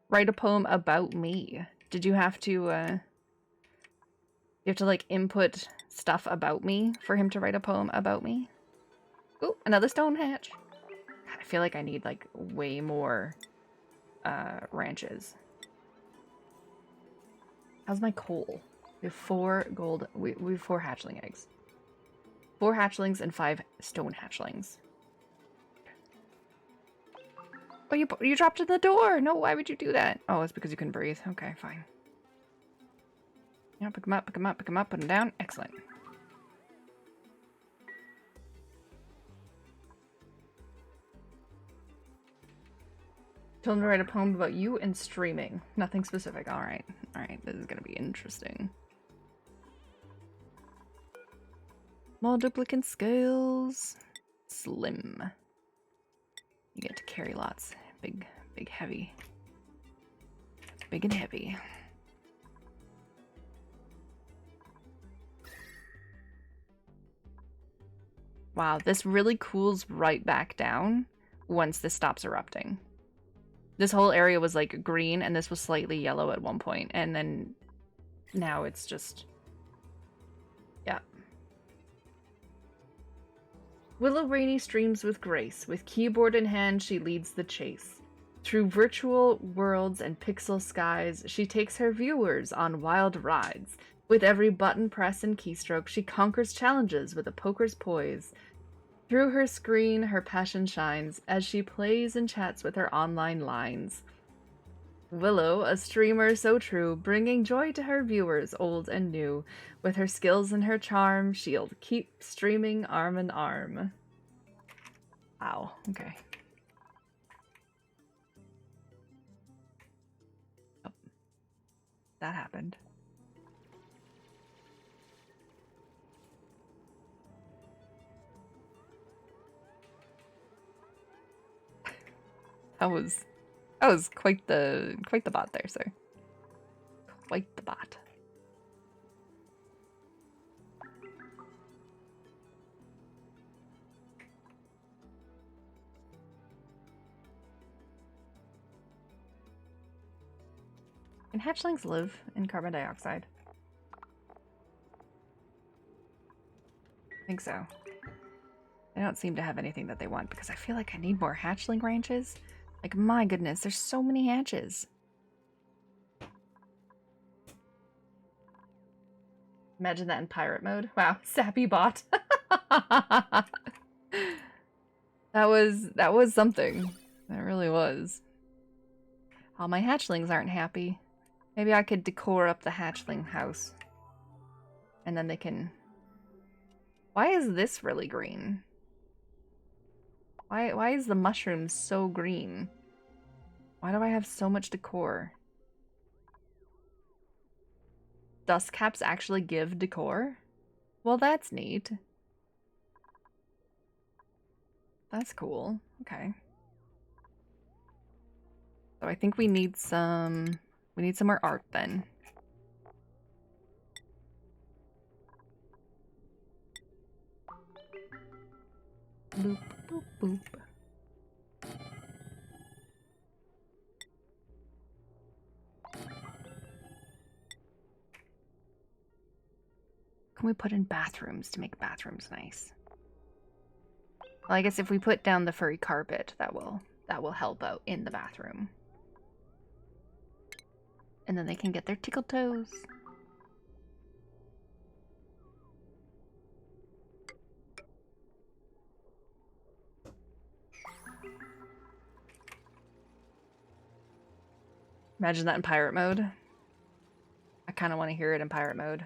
Write a poem about me. Did you have to, you have to, like, input stuff about me for him to write a poem about me? Ooh, another stone hatch. God, I feel like I need, like, way more, ranches. How's my coal? We have 4 gold, we have 4 hatchling eggs. 4 hatchlings and 5 stone hatchlings. Oh, you dropped in the door! No, why would you do that? Oh, it's because you couldn't breathe. Okay, fine. Yeah, pick them up, pick them up, pick them up, put them down. Excellent. Told him to write a poem about you and streaming. Nothing specific. Alright. Alright, this is gonna be interesting. More duplicate scales. Slim. You get to carry lots. Big, heavy. Big and heavy. Wow, this really cools right back down once this stops erupting. This whole area was like green and this was slightly yellow at one point, and then now it's just... yeah. Willow Rainey streams with grace. With keyboard in hand, she leads the chase. Through virtual worlds and pixel skies, she takes her viewers on wild rides. With every button press and keystroke, she conquers challenges with a poker's poise. Through her screen, her passion shines as she plays and chats with her online lines. Willow, a streamer so true, bringing joy to her viewers, old and new. With her skills and her charm, she'll keep streaming arm in arm. Wow, okay. Oh, that happened. That was quite the bot there, sir. Quite the bot. Can hatchlings live in carbon dioxide? I think so. They don't seem to have anything that they want because I feel like I need more hatchling ranches. Like, my goodness, there's so many hatches. Imagine that in pirate mode. Wow, sappy bot. That was something. That really was. All my hatchlings aren't happy. Maybe I could decor up the hatchling house. And then they can... Why is this really green? Why is the mushroom so green? Why do I have so much decor? Dust caps actually give decor? Well, that's neat. That's cool. Okay. So I think we need some more art then. Boop, boop, boop. Can we put in bathrooms to make bathrooms nice? Well, I guess if we put down the furry carpet, that will help out in the bathroom. And then they can get their tickle toes. Imagine that in pirate mode. I kind of want to hear it in pirate mode.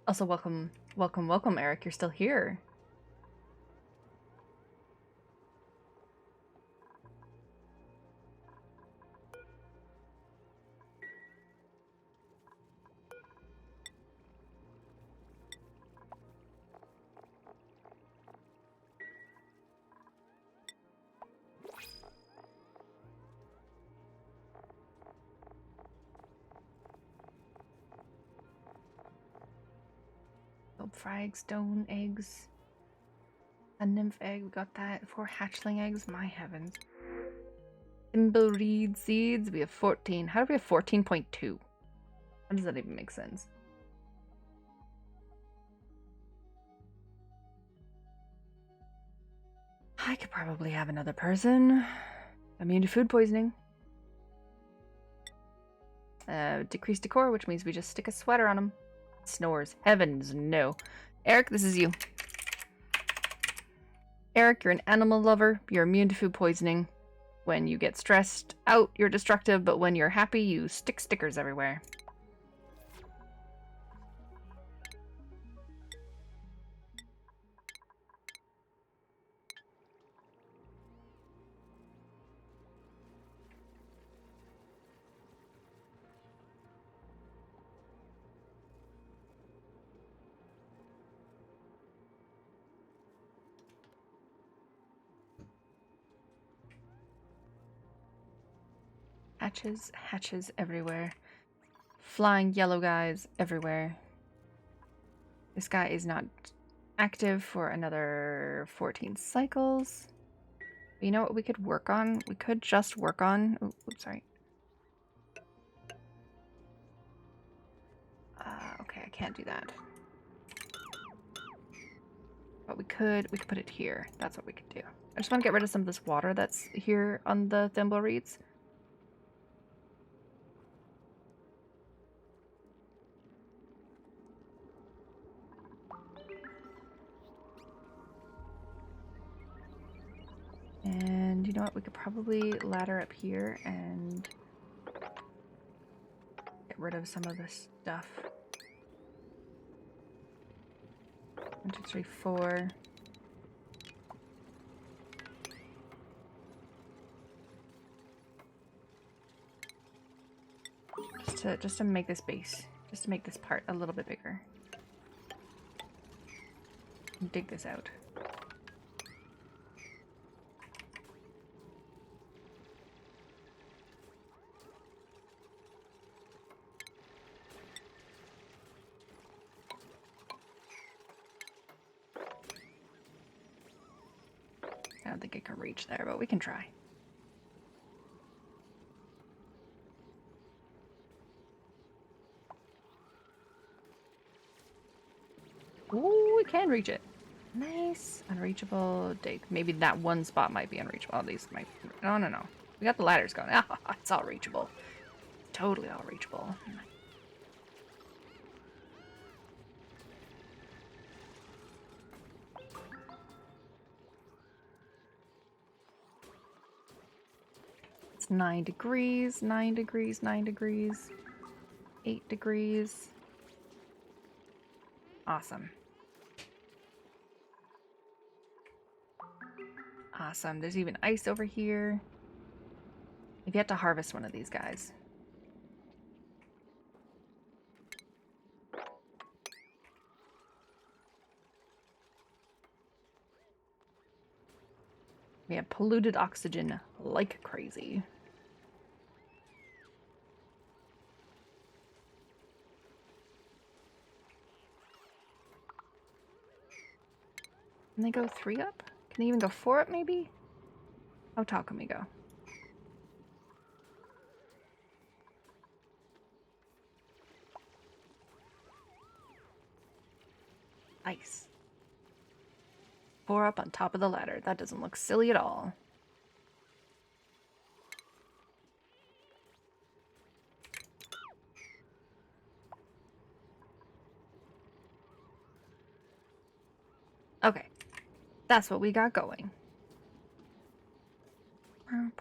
Also, welcome, Eric. You're still here. Frag, stone, eggs. A nymph egg, we got that. 4 hatchling eggs, my heavens. Thimbleweed seeds, we have 14. How do we have 14.2? How does that even make sense? I could probably have another person. Immune to food poisoning. Decreased decor, which means we just stick a sweater on him. Snores. Heavens, no. Eric, this is you. Eric, you're an animal lover. You're immune to food poisoning. When you get stressed out, you're destructive, but when you're happy, you stick stickers everywhere. Hatches everywhere. flying yellow guys everywhere. This guy is not active for another 14 cycles. But you know what we could work on? We could just work on... Oh, oops, sorry. Okay, I can't do that. But we could put it here. That's what we could do. I just want to get rid of some of this water that's here on the thimble reeds. And you know what? We could probably ladder up here and get rid of some of this stuff. 1, 2, 3, 4. Just to make this base, just to make this part a little bit bigger. Dig this out. I don't think it can reach there, but we can try. Ooh, we can reach it. Nice. Unreachable dig. Maybe that one spot might be unreachable. These might... No, no, no. We got the ladders going. Ah, it's all reachable. Totally all reachable. It's 9 degrees, 9 degrees, 9 degrees, 8 degrees. Awesome. Awesome. There's even ice over here. I've yet to harvest one of these guys. We have polluted oxygen like crazy. Can they go 3 up? Can they even go 4 up, maybe? How tall can we go? Ice. 4 up on top of the ladder. That doesn't look silly at all. Okay. That's what we got going. There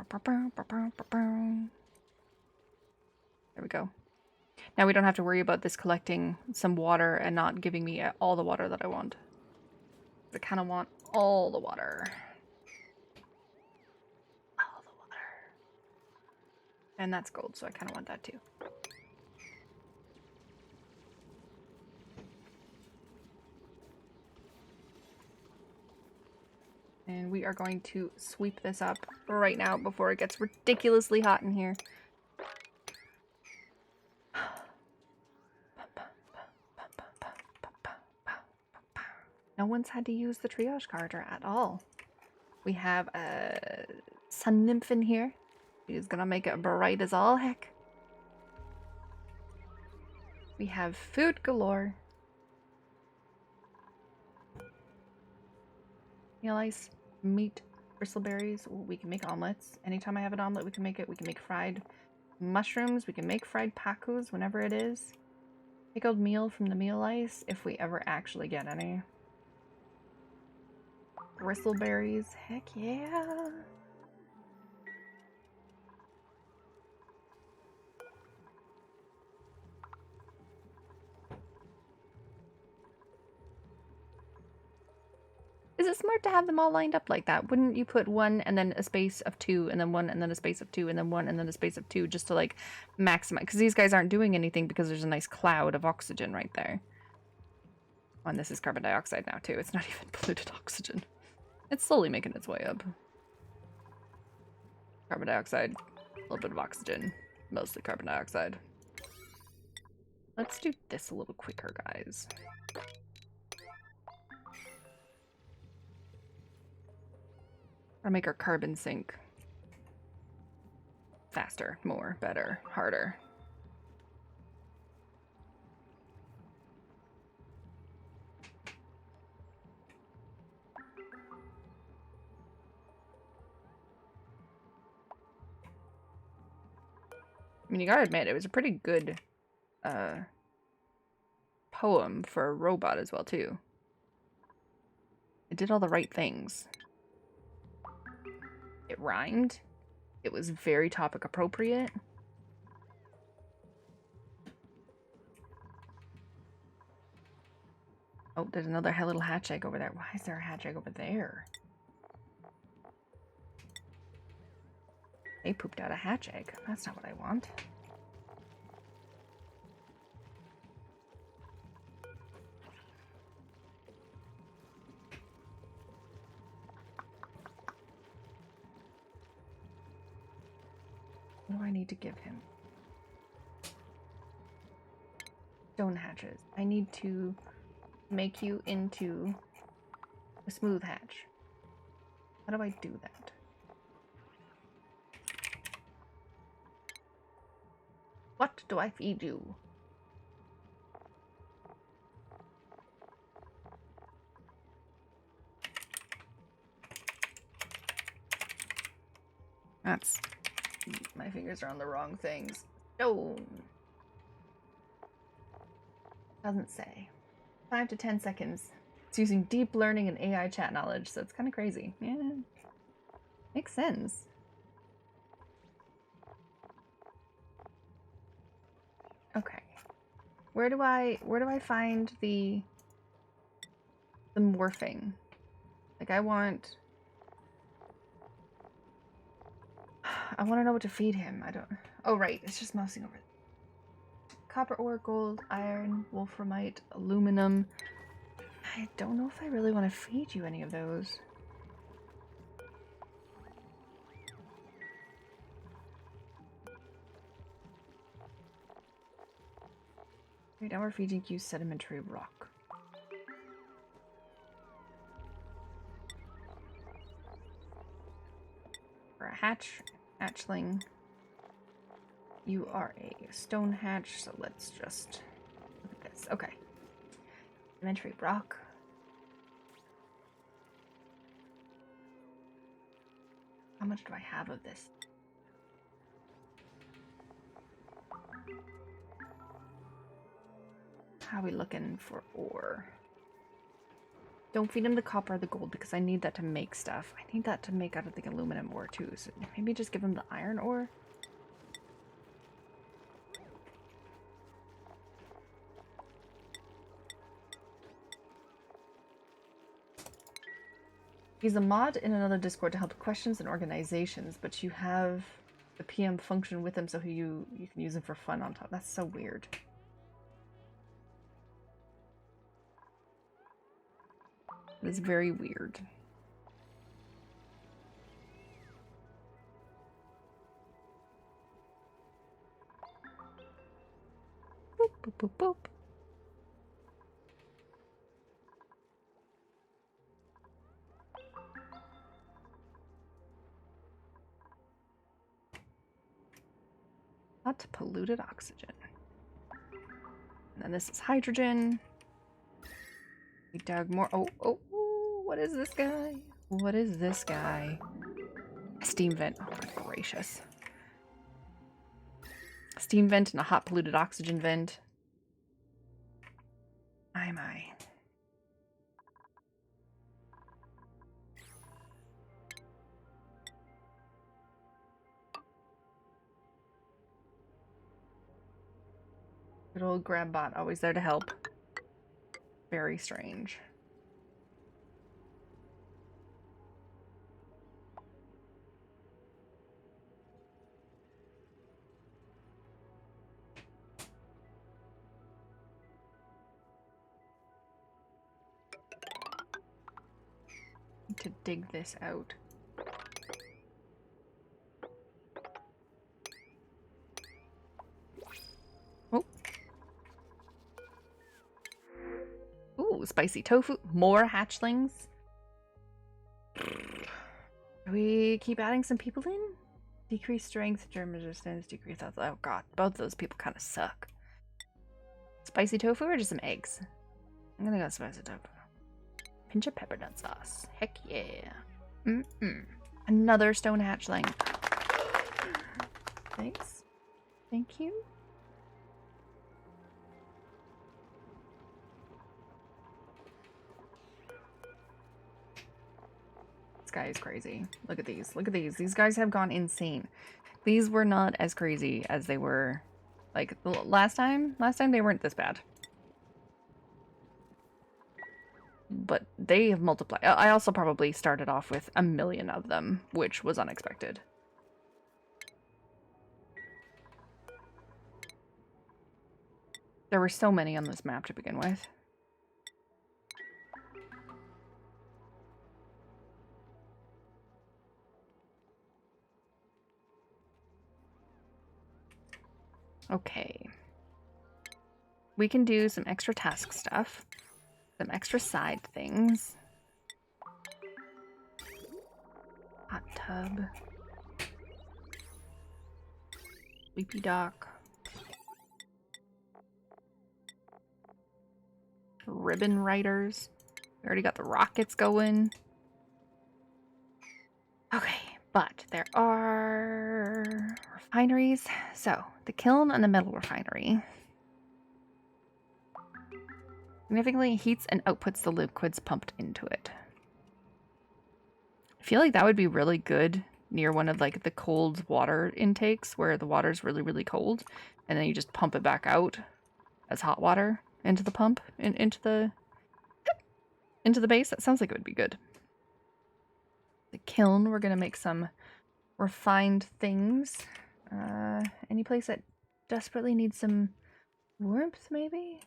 we go. Now we don't have to worry about this collecting some water and not giving me all the water that I want. I kind of want all the water. All the water. And that's gold, so I kind of want that too. And we are going to sweep this up right now before it gets ridiculously hot in here. No one's had to use the triage carter at all. We have a sun nymph in here. She's gonna make it bright as all heck. We have food galore. Meal ice, meat, bristleberries. Ooh, we can make omelets. Anytime I have an omelet, we can make it. We can make fried mushrooms. We can make fried pacos whenever it is. Pickled meal from the meal ice, if we ever actually get any. Bristleberries, heck yeah. Is it smart to have them all lined up like that? Wouldn't you put 1 and then a space of 2 and then 1 and then a space of 2 and then 1 and then a space of 2 just to like maximize? Because these guys aren't doing anything because there's a nice cloud of oxygen right there. Oh, and this is carbon dioxide now too. It's not even polluted oxygen. It's slowly making its way up. Carbon dioxide, a little bit of oxygen, mostly carbon dioxide. Let's do this a little quicker, guys. Or make our carbon sink faster, more, better, harder. I mean, you gotta admit, it was a pretty good poem for a robot as well, too. It did all the right things. It rhymed. It was very topic appropriate. Oh, there's another little hatch egg over there. Why is there a hatch egg over there? They pooped out a hatch egg. That's not what I want. What do I need to give him? Stone hatches. I need to make you into a smooth hatch. How do I do that? What do I feed you? That's... My fingers are on the wrong things. Stone. Doesn't say. 5 to 10 seconds. It's using deep learning and AI chat knowledge, so it's kind of crazy. Yeah. Makes sense. Okay. Where do I find the morphing? Like I want to know what to feed him. I don't. Oh right, it's just mousing over. Copper ore, gold, iron, wolframite, aluminum. I don't know if I really want to feed you any of those. Right now we're feeding you sedimentary rock. For a hatchling. You are a stone hatch, so let's just look at this. Okay. Sedimentary rock. How much do I have of this? How are we looking for ore? Don't feed him the copper or the gold because I need that to make stuff. I need that to make out of the aluminum ore too, so maybe just give him the iron ore? He's a mod in another Discord to help questions and organizations, but you have the PM function with him so you can use him for fun on top. That's so weird. It's very weird. Boop, boop, boop, boop. Not polluted oxygen. And then this is hydrogen. We dug more. Oh, what is this guy? What is this guy? A steam vent. Oh my gracious. A steam vent and a hot polluted oxygen vent. My. Good old grab bot, always there to help. Very strange. Need to dig this out. Oh. Spicy tofu. More hatchlings. Do we keep adding some people in? Decrease strength, germ resistance, decrease health. Oh god, both of those people kind of suck. Spicy tofu or just some eggs? I'm gonna go spicy tofu. Pinch of pepper nut sauce. Heck yeah. Another stone hatchling. Thanks. Thank you. This guy is crazy. Look at these. Look at these. These guys have gone insane. These were not as crazy as they were like last time. Last time they weren't this bad. But they have multiplied. I also probably started off with 1 million of them, which was unexpected. There were so many on this map to begin with. Okay. We can do some extra task stuff. Some extra side things. Hot tub. Sleepy dock. Ribbon riders. We already got the rockets going. Okay, but there are refineries. So, the kiln and the metal refinery significantly heats and outputs the liquids pumped into it. I feel like that would be really good near one of like the cold water intakes where the water's really, really cold, and then you just pump it back out as hot water into the pump, into the base. That sounds like it would be good. The kiln, we're gonna make some refined things. Any place that desperately needs some warmth, maybe?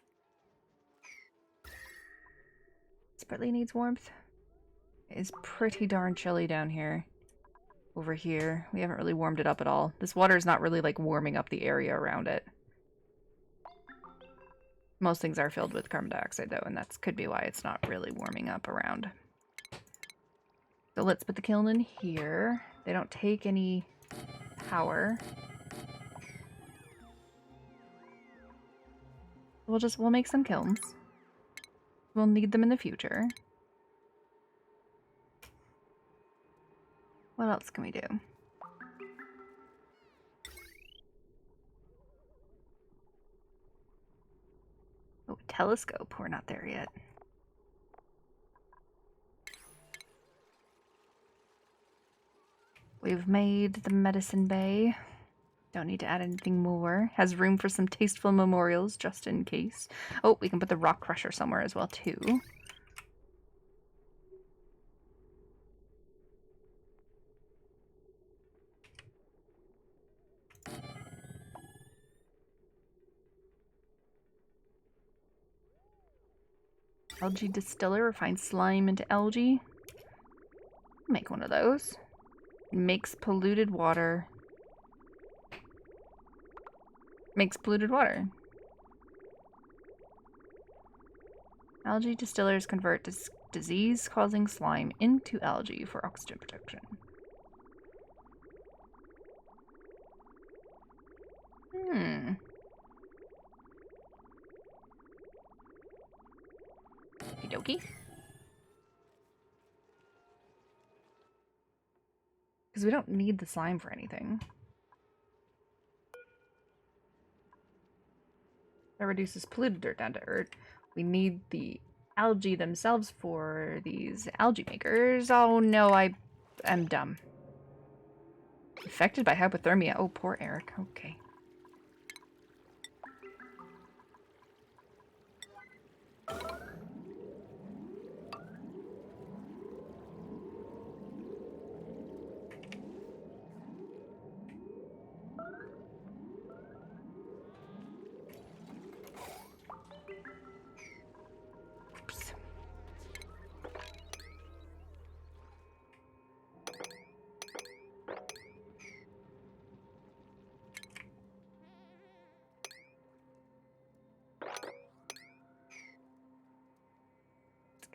Desperately needs warmth. It's pretty darn chilly down here. Over here. We haven't really warmed it up at all. This water is not really like warming up the area around it. Most things are filled with carbon dioxide though, and that could be why it's not really warming up around. So let's put the kiln in here. They don't take any power. We'll make some kilns. We'll need them in the future. What else can we do? Oh, telescope. We're not there yet. We've made the medicine bay. Don't need to add anything more. Has room for some tasteful memorials just in case. Oh, we can put the rock crusher somewhere as well too. Algae distiller, refines slime into algae. Make one of those. Makes polluted water. Makes polluted water. Algae distillers convert disease-causing slime into algae for oxygen protection. Okie dokie. Because we don't need the slime for anything. That reduces polluted dirt down to earth. We need the algae themselves for these algae makers. Oh no, I am dumb. Affected by hypothermia. Oh, poor Eric. Okay.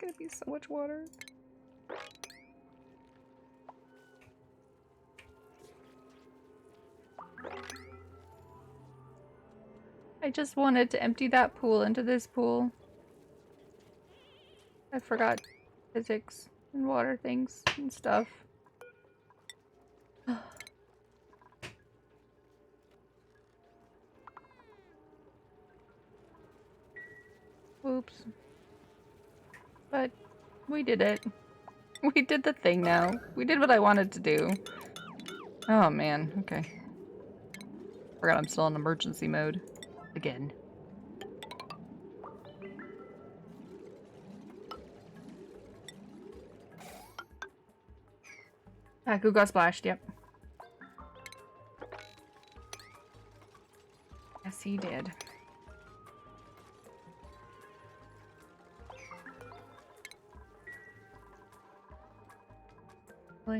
gonna be so much water. I just wanted to empty that pool into this pool. I forgot physics and water things and stuff. Oops. But we did it. We did the thing now. We did what I wanted to do. Oh man, okay. Forgot I'm still in emergency mode. Again. Who got splashed? Yep. Yes, he did.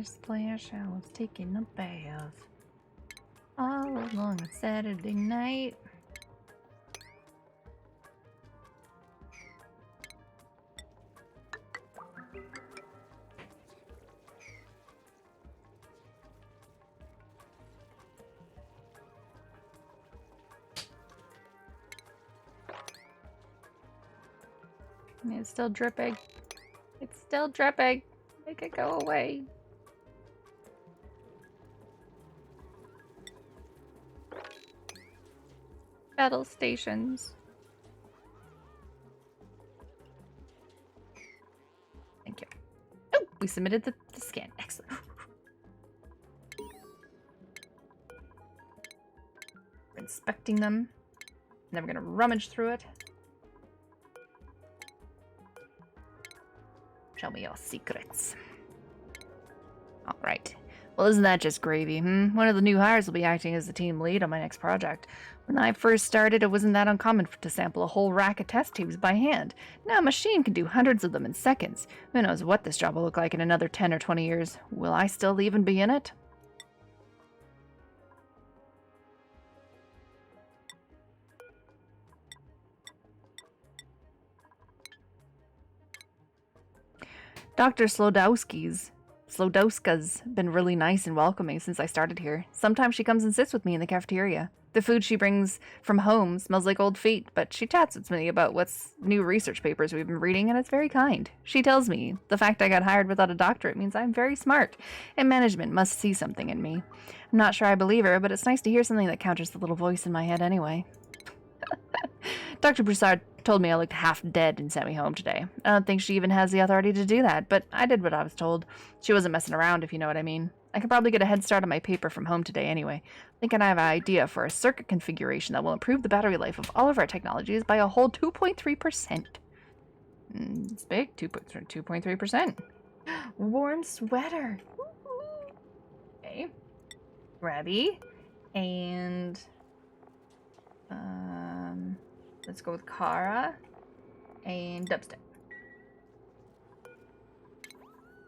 Splash, I was taking a bath all along a Saturday night. It's still dripping. It's still dripping. Make it go away. Battle stations. Thank you. Oh, we submitted the scan. Excellent. We're inspecting them. And then we're gonna rummage through it. Show me your secrets. Alright. Well, isn't that just gravy, One of the new hires will be acting as the team lead on my next project. When I first started, it wasn't that uncommon to sample a whole rack of test tubes by hand. Now a machine can do hundreds of them in seconds. Who knows what this job will look like in another 10 or 20 years. Will I still even be in it? Dr. Slodowska's been really nice and welcoming since I started here. Sometimes she comes and sits with me in the cafeteria. The food she brings from home smells like old feet, but she chats with me about what's new research papers we've been reading, and it's very kind. She tells me the fact I got hired without a doctorate means I'm very smart, and management must see something in me. I'm not sure I believe her, but it's nice to hear something that counters the little voice in my head anyway. Dr. Broussard told me I looked half dead and sent me home today. I don't think she even has the authority to do that, but I did what I was told. She wasn't messing around, if you know what I mean. I could probably get a head start on my paper from home today anyway. Thinking I have an idea for a circuit configuration that will improve the battery life of all of our technologies by a whole 2.3%. It's big, 2.3%. Warm sweater. Okay. Grabby. And let's go with Kara and Dubstep.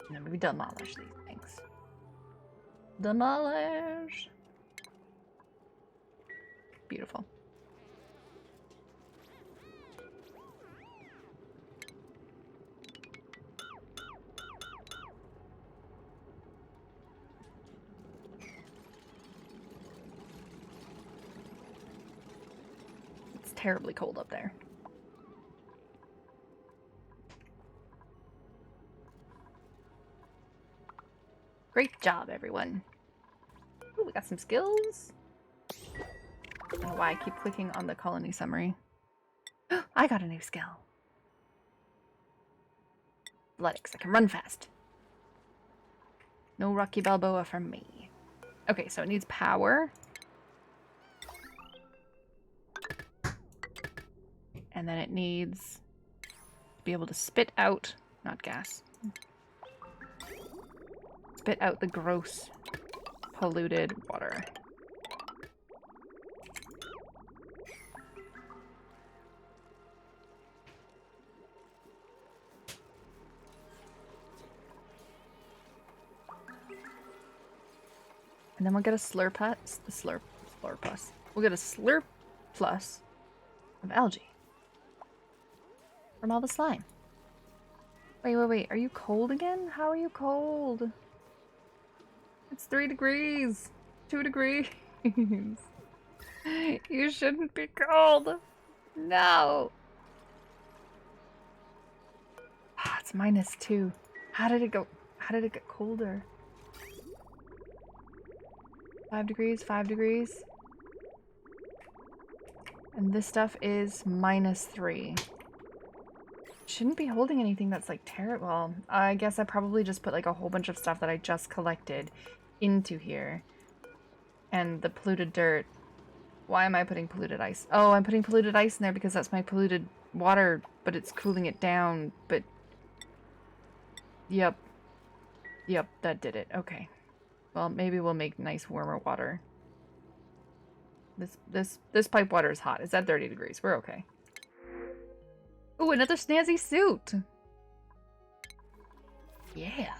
And then maybe demolish these things. Demolish. Beautiful. It's terribly cold up there. Great job, everyone. Ooh, we got some skills. I don't know why I keep clicking on the colony summary. I got a new skill. Athletics. I can run fast. No Rocky Balboa from me. Okay, so it needs power. And then it needs to be able to spit out, not gas. Spit out the gross, polluted water. And then we'll get a slurpus. We'll get a slurp plus of algae from all the slime. Wait. Are you cold again? How are you cold? It's 3 degrees. 2 degrees. You shouldn't be cold. No. Ah, it's -2. How did it go? How did it get colder? 5 degrees, 5 degrees. And this stuff is -3. Shouldn't be holding anything that's like terrible. I guess I probably just put like a whole bunch of stuff that I just collected into here. And the polluted dirt. Why am I putting polluted ice? Oh, I'm putting polluted ice in there because that's my polluted water, but it's cooling it down. But yep, that did it. Okay. Well, maybe we'll make nice warmer water. This pipe water is hot. It's at 30 degrees. We're okay. Ooh, another snazzy suit. Yeah.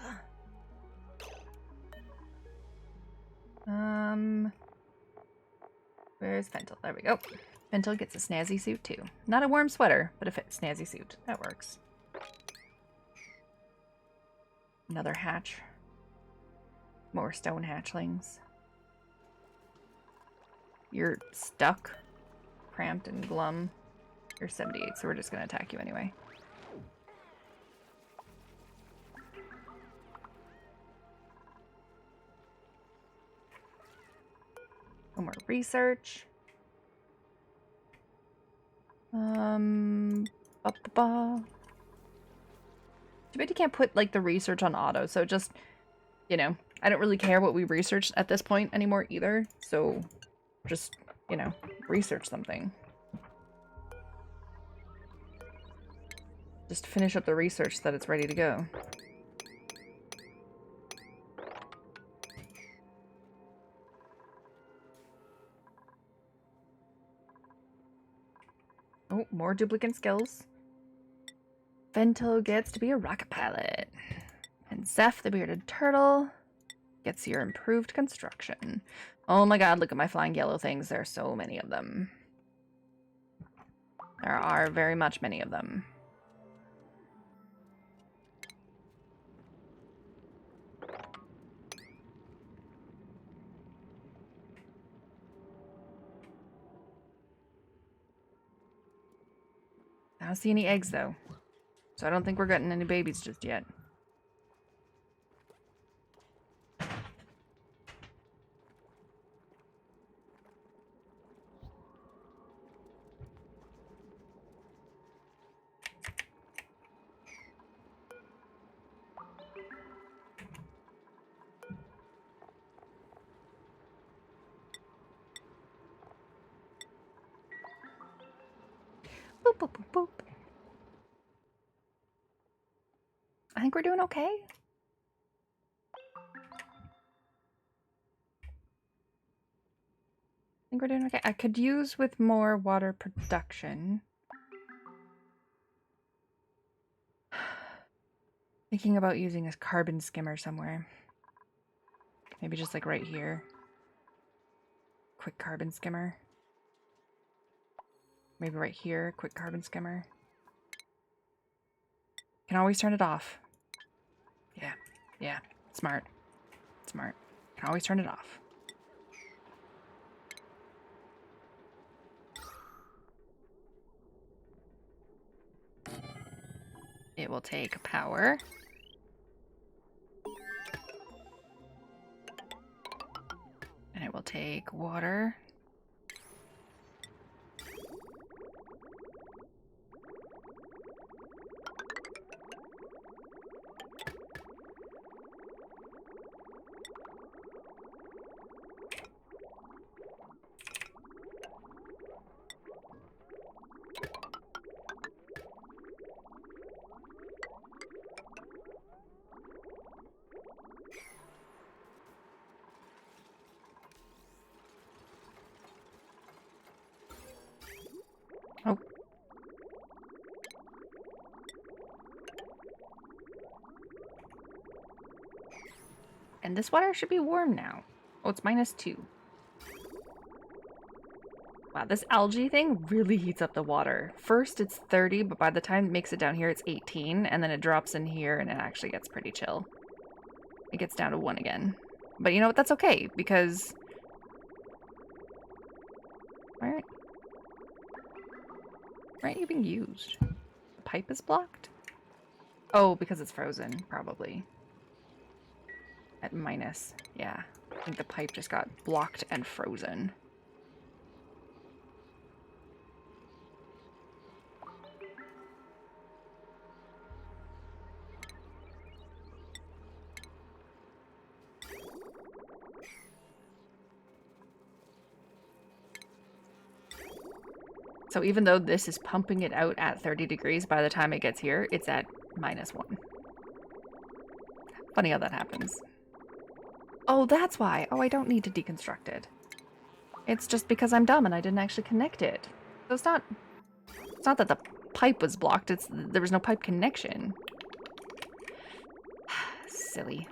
Where's Fentel? There we go. Fentel gets a snazzy suit too. Not a warm sweater, but a snazzy suit. That works. Another hatch. More stone hatchlings. You're stuck, cramped, and glum. You're 78, so we're just gonna attack you anyway. No more research. Too bad you can't put like the research on auto, so just, you know, I don't really care what we research at this point anymore either, so just, you know, research something. Just finish up the research so that it's ready to go. Oh, more duplicate skills. Vento gets to be a rocket pilot. And Zeph, the bearded turtle, gets your improved construction. Oh my god, look at my flying yellow things. There are so many of them. There are very much many of them. I don't see any eggs, though. So I don't think we're getting any babies just yet. Boop, boop, boop, boop. I think we're doing okay. I think we're doing okay. I could use with more water production. Thinking about using a carbon skimmer somewhere. Maybe just like right here. Quick carbon skimmer. Maybe right here, quick carbon skimmer. Can always turn it off. Yeah. Smart. Can always turn it off. It will take power. And it will take water. Oh. And this water should be warm now. Oh, it's -2. Wow, this algae thing really heats up the water. First it's 30, but by the time it makes it down here, it's 18, and then it drops in here, and it actually gets pretty chill. It gets down to 1 again. But you know what? That's okay, because... Why aren't you being used? The pipe is blocked? Oh, because it's frozen, probably. At minus. Yeah. I think the pipe just got blocked and frozen. So even though this is pumping it out at 30 degrees, by the time it gets here, it's at -1. Funny how that happens. Oh, that's why. Oh, I don't need to deconstruct it. It's just because I'm dumb and I didn't actually connect it. So it's not that the pipe was blocked, it's there was no pipe connection. Silly.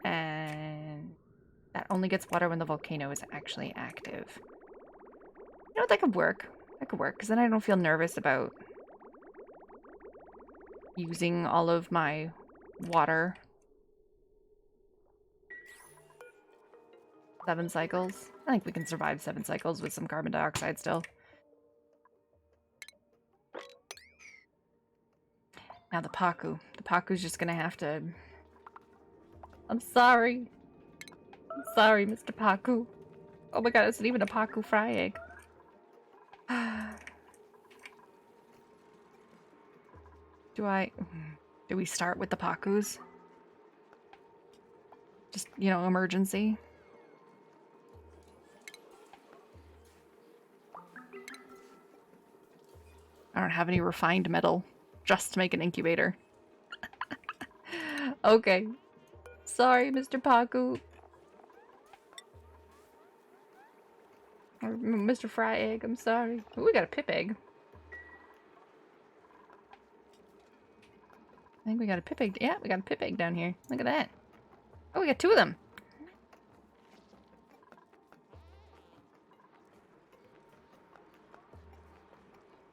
And that only gets water when the volcano is actually active. You know what, that could work. That could work, because then I don't feel nervous about using all of my water. 7 cycles. I think we can survive 7 cycles with some carbon dioxide still. Now the Paku. The Paku's just gonna have to... I'm sorry. I'm sorry, Mr. Paku. Oh my god, it's not even a Paku fry egg. Do we start with the Pakus? Just, you know, emergency. I don't have any refined metal just to make an incubator. Okay. Sorry, Mr. Paku. Or Mr. Fry Egg, I'm sorry. Ooh, we got a pip egg. I think we got a pip egg. Yeah, we got a pip egg down here. Look at that. Oh, we got 2 of them.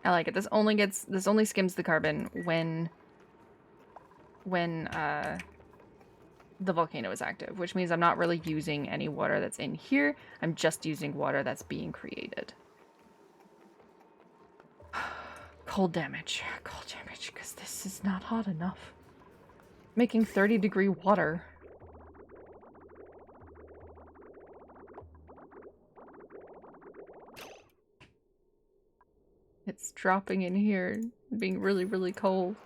I like it. This only skims the carbon when the volcano is active, which means I'm not really using any water that's in here. I'm just using water that's being created. Cold damage, because this is not hot enough. Making 30-degree water. It's dropping in here, being really, really cold.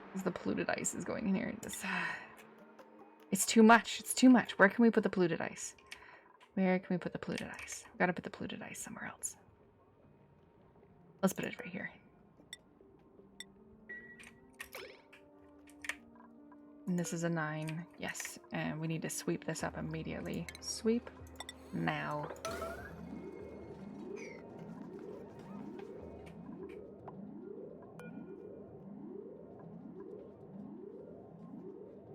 Because the polluted ice is going in here. It's too much. It's too much. Where can we put the polluted ice? Where can we put the polluted ice? We gotta put the polluted ice somewhere else. Let's put it right here. And this is a 9. Yes. And we need to sweep this up immediately. Sweep now.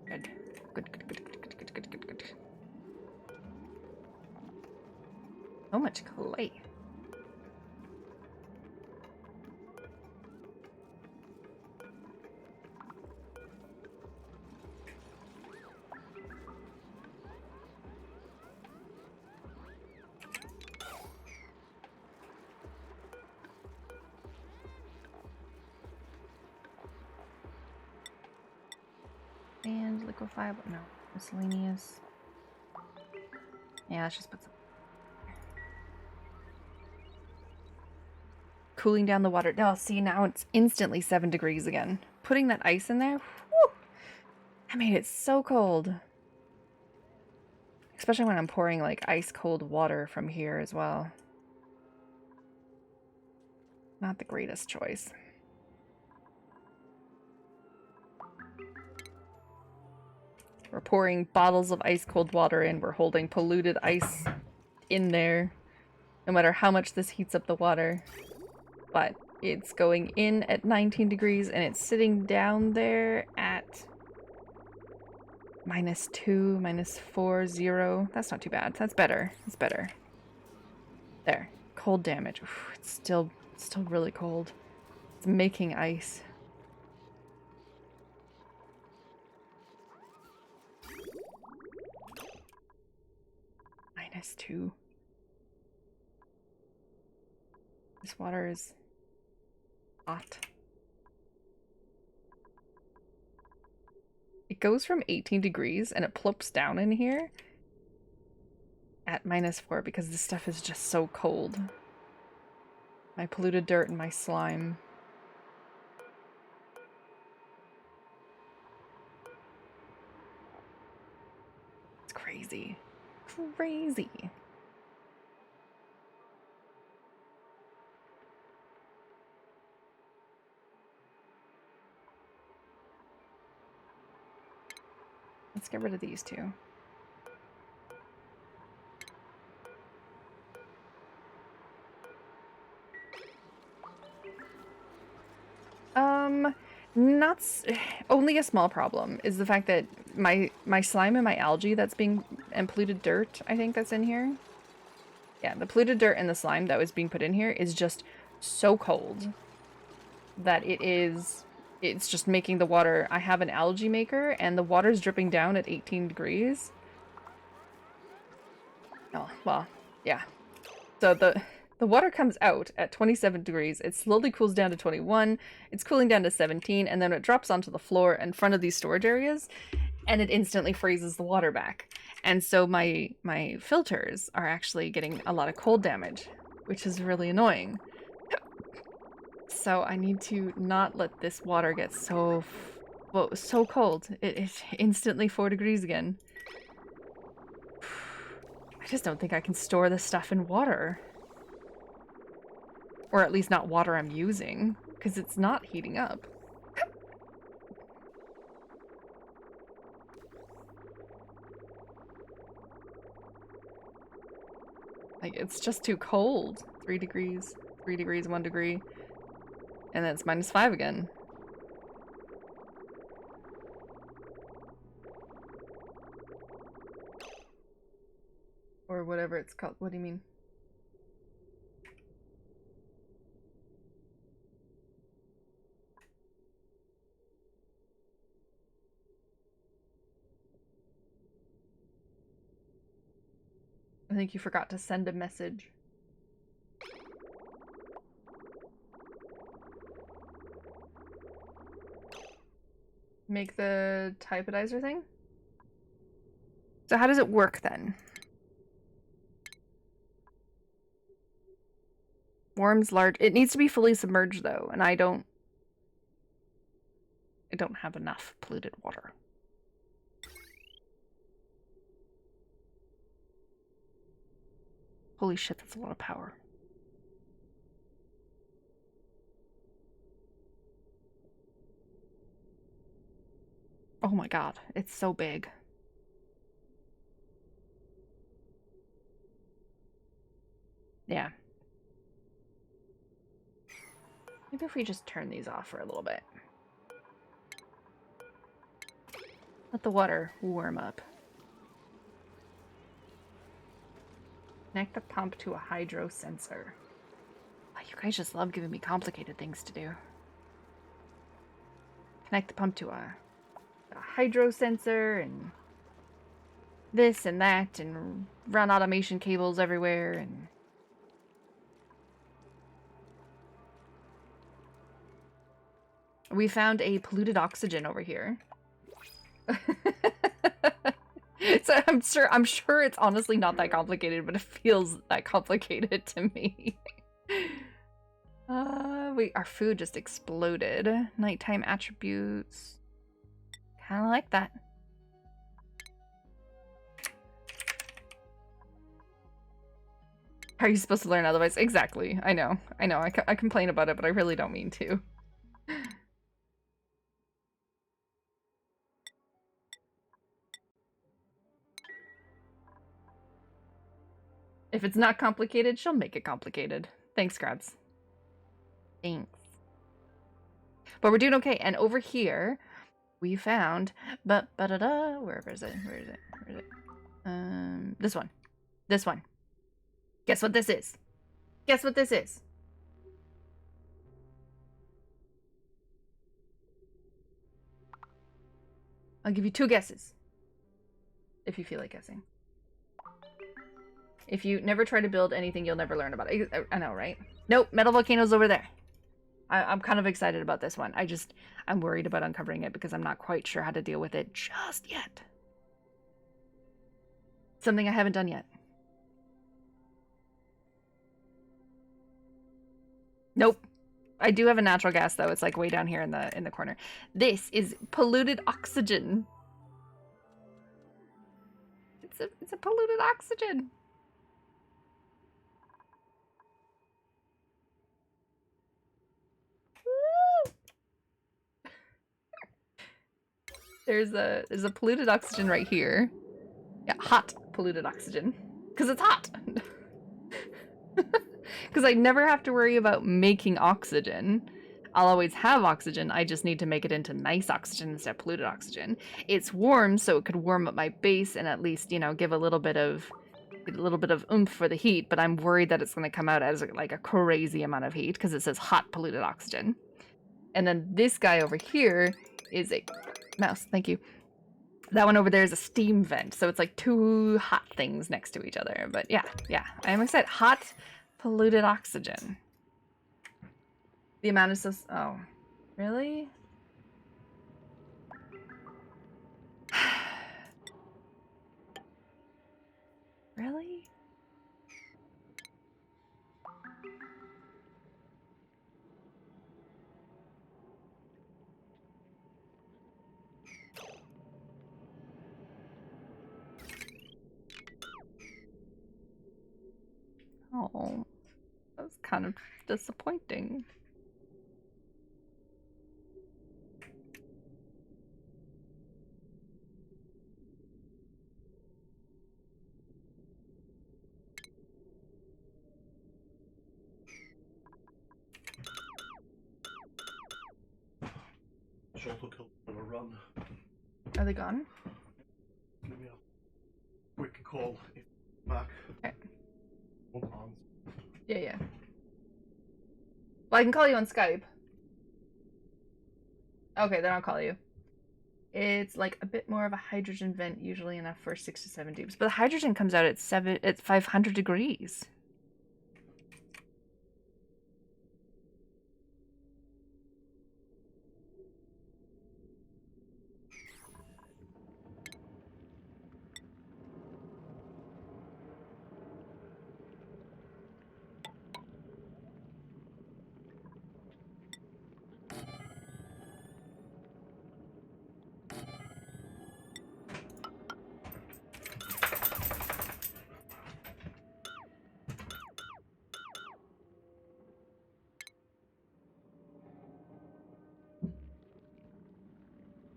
Good. Good. So much clay. And liquefiable, no, miscellaneous. Yeah, let's just put some. Cooling down the water. Oh, see, now it's instantly 7 degrees again. Putting that ice in there, whew, I made it so cold. Especially when I'm pouring like ice cold water from here as well. Not the greatest choice. We're pouring bottles of ice cold water in. We're holding polluted ice in there. No matter how much this heats up the water. But it's going in at 19 degrees and it's sitting down there at -2, -4, 0. That's not too bad. That's better. That's better. There. Cold damage. Oof, it's still really cold. It's making ice. -2. This water is hot. It goes from 18 degrees and it plops down in here at -4 because this stuff is just so cold. My polluted dirt and my slime. It's crazy. Crazy. Let's get rid of these two. Only a small problem is the fact that my slime and my algae and polluted dirt, I think that's in here. Yeah, the polluted dirt and the slime that was being put in here is just so cold that it's just making the water. I have an algae maker and the water's dripping down at 18 degrees. Oh, well, yeah. So the water comes out at 27 degrees, it slowly cools down to 21, it's cooling down to 17, and then it drops onto the floor in front of these storage areas, and it instantly freezes the water back. And so my filters are actually getting a lot of cold damage, which is really annoying. So I need to not let this water get so cold. It's instantly 4 degrees again. I just don't think I can store this stuff in water. Or at least not water I'm using, because it's not heating up. Like, it's just too cold. 3 degrees, 3 degrees, 1 degree. And then it's -5 again. Or whatever it's called. What do you mean? I think you forgot to send a message. Make the typodizer thing? So how does it work then? Worms large. It needs to be fully submerged though, and I don't have enough polluted water. Holy shit, that's a lot of power. Oh my god, it's so big. Yeah. Maybe if we just turn these off for a little bit. Let the water warm up. Connect the pump to a hydro sensor. Oh, you guys just love giving me complicated things to do. Connect the pump to a hydro sensor and this and that and run automation cables everywhere and... We found a polluted oxygen over here. So I'm sure it's honestly not that complicated, but it feels that complicated to me. Our food just exploded. Nighttime attributes. Kind of like that. How are you supposed to learn otherwise? Exactly. I know. I complain about it, but I really don't mean to. If it's not complicated, she'll make it complicated. Thanks, Grabs. Thanks. But we're doing okay. And over here, we found, but da where is it? Where is it? Where is it? This one. This one. Guess what this is? Guess what this is? I'll give you 2 guesses. If you feel like guessing. If you never try to build anything, you'll never learn about it. I know, right? Nope, metal volcano's over there. I'm kind of excited about this one. I'm worried about uncovering it because I'm not quite sure how to deal with it just yet. Something I haven't done yet. Nope. I do have a natural gas though. It's like way down here in the corner. This is polluted oxygen. It's a polluted oxygen. Woo! There's a polluted oxygen right here. Yeah, hot polluted oxygen. Because it's hot. Because I never have to worry about making oxygen. I'll always have oxygen. I just need to make it into nice oxygen instead of polluted oxygen. It's warm, so it could warm up my base and at least, you know, give a little bit of oomph for the heat. But I'm worried that it's going to come out as like a crazy amount of heat because it says hot polluted oxygen. And then this guy over here is a mouse. Thank you. That one over there is a steam vent, so it's like 2 hot things next to each other. But yeah, I am excited. Hot polluted oxygen. The amount is so... Oh. Really? Really? Oh. That was kind of disappointing. Short took a run. Are they gone? Give me a quick call if back. Okay. Won't answer. Yeah. Well, I can call you on Skype. Okay, then I'll call you. It's like a bit more of a hydrogen vent, usually in the first 6 to 7 tubes. But the hydrogen comes out at 500 degrees.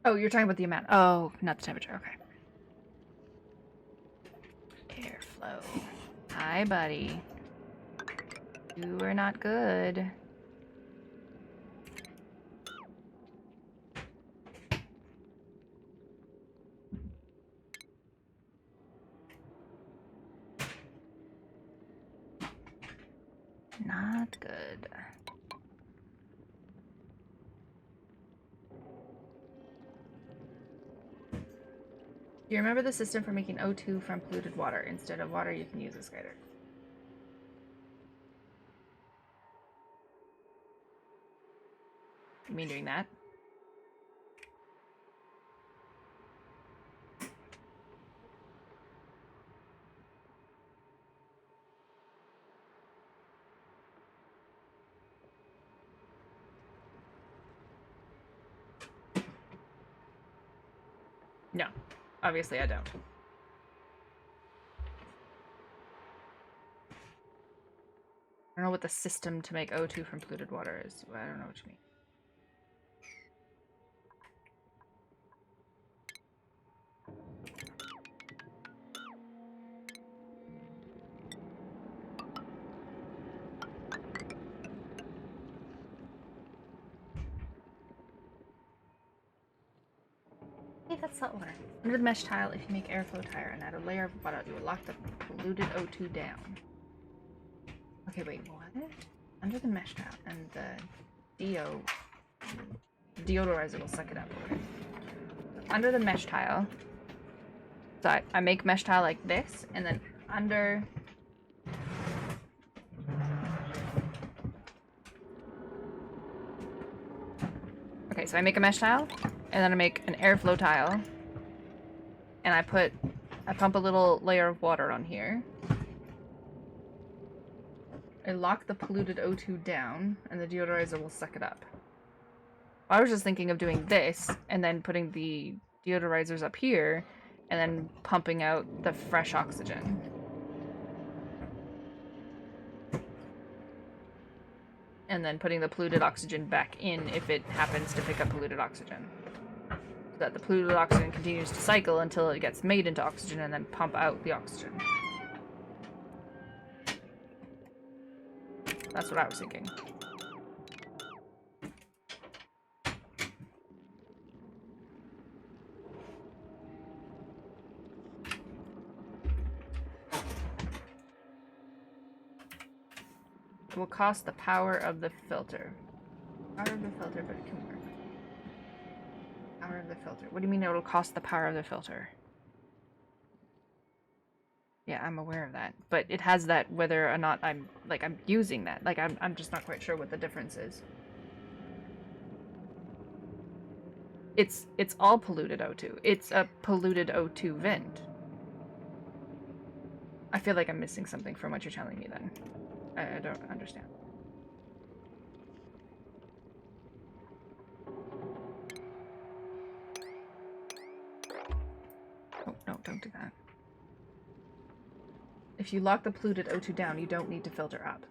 Oh, you're talking about the amount. Oh, not the temperature. Okay. Airflow. Hi, buddy. You are not good. Not good. Do you remember the system for making O2 from polluted water? Instead of water, you can use a spider. You mean doing that? No. Obviously, I don't. I don't know what the system to make O2 from polluted water is. I don't know what you mean. that's saltwater. Under the mesh tile, if you make airflow tire and add a layer of water, you will lock the polluted O2 down. Okay, wait, what? Under the mesh tile and the deodorizer will suck it up. Okay. Under the mesh tile, so I make mesh tile like this, and then under. Okay, so I make a mesh tile, and then I make an airflow tile, and I pump a little layer of water on here. I lock the polluted O2 down, and the deodorizer will suck it up. I was just thinking of doing this, and then putting the deodorizers up here, and then pumping out the fresh oxygen. And then putting the polluted oxygen back in if it happens to pick up polluted oxygen. So that the polluted oxygen continues to cycle until it gets made into oxygen, and then pump out the oxygen. That's what I was thinking. It will cost the power of the filter. Power of the filter, but it can work. Power of the filter. What do you mean it'll cost the power of the filter? Yeah, I'm aware of that. But it has that whether or not I'm using that. Like, I'm just not quite sure what the difference is. It's all polluted O2. It's a polluted O2 vent. I feel like I'm missing something from what you're telling me then. I don't understand. Oh, no, don't do that. If you lock the polluted O2 down, you don't need to filter up.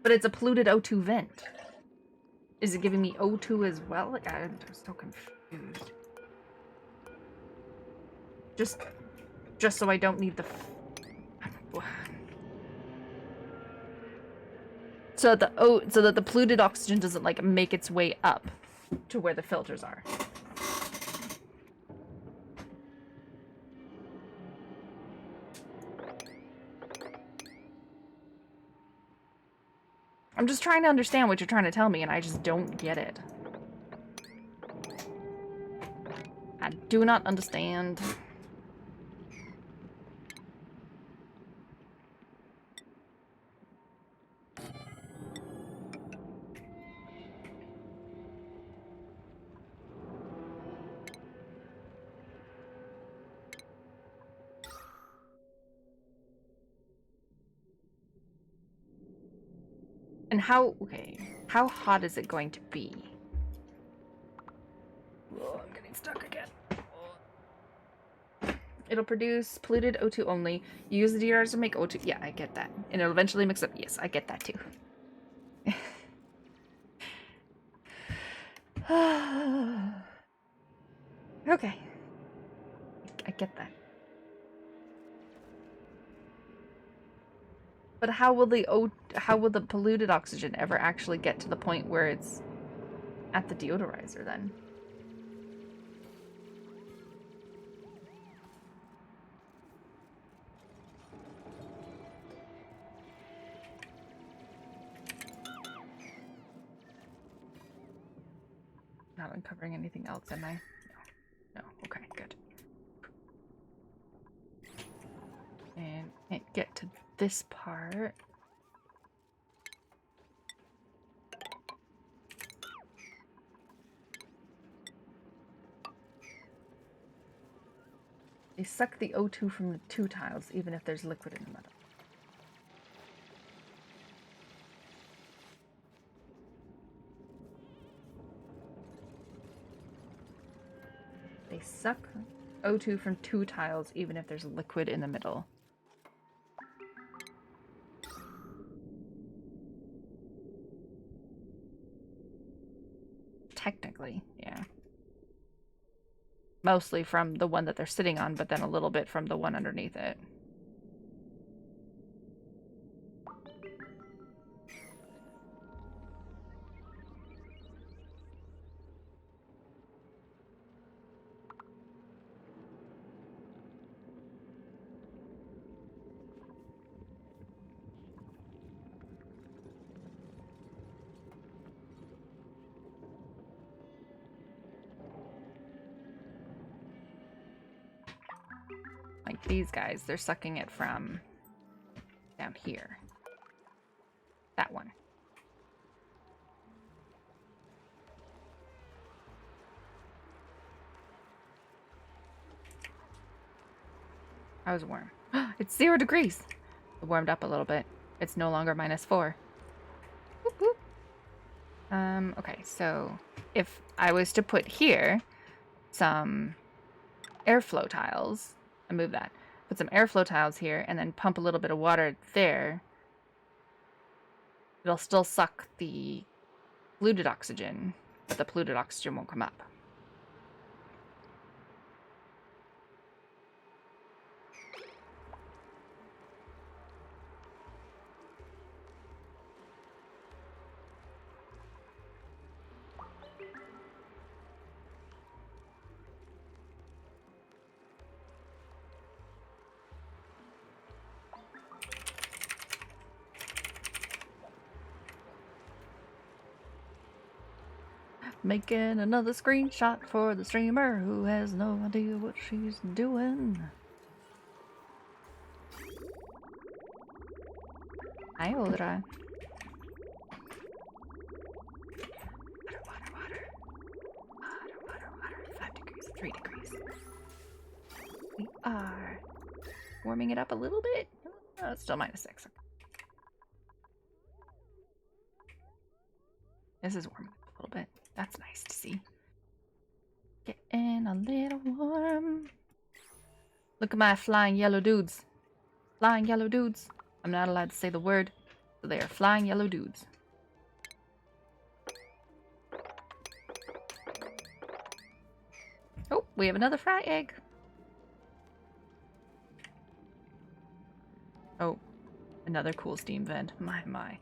But it's a polluted O2 vent. Is it giving me O2 as well? Like, I'm so confused. Just so I don't need the... So that the polluted oxygen doesn't, like, make its way up to where the filters are. I'm just trying to understand what you're trying to tell me, and I just don't get it. I do not understand. And how hot is it going to be? Oh, I'm getting stuck again. It'll produce polluted O2 only. You use the DRs to make O2. Yeah, I get that. And it'll eventually mix up. Yes, I get that too. Okay. I get that. But how will the polluted oxygen ever actually get to the point where it's at the deodorizer then? Not uncovering anything else, am I? No. No. Okay, good. And can't get to this part. They suck the O2 from the two tiles, even if there's liquid in the middle. They suck O2 from two tiles, even if there's liquid in the middle. Technically, yeah. Mostly from the one that they're sitting on, but then a little bit from the one underneath it. these guys, they're sucking it from down here. That one. I was warm. It's 0 degrees. It warmed up a little bit. It's no longer -4. Whoop, whoop. Okay, so if I was to put here some airflow tiles, I move that. Put some airflow tiles here and then pump a little bit of water there. It'll still suck the polluted oxygen, but the polluted oxygen won't come up. Making another screenshot for the streamer who has no idea what she's doing. Hi, Oldra. Water. 5 degrees, 3 degrees. We are warming it up a little bit. Oh, it's still -6. This is warming up a little bit. That's nice to see. Getting a little warm. Look at my flying yellow dudes. Flying yellow dudes. I'm not allowed to say the word, so they are flying yellow dudes. Oh, we have another fry egg. Oh, another cool steam vent. My.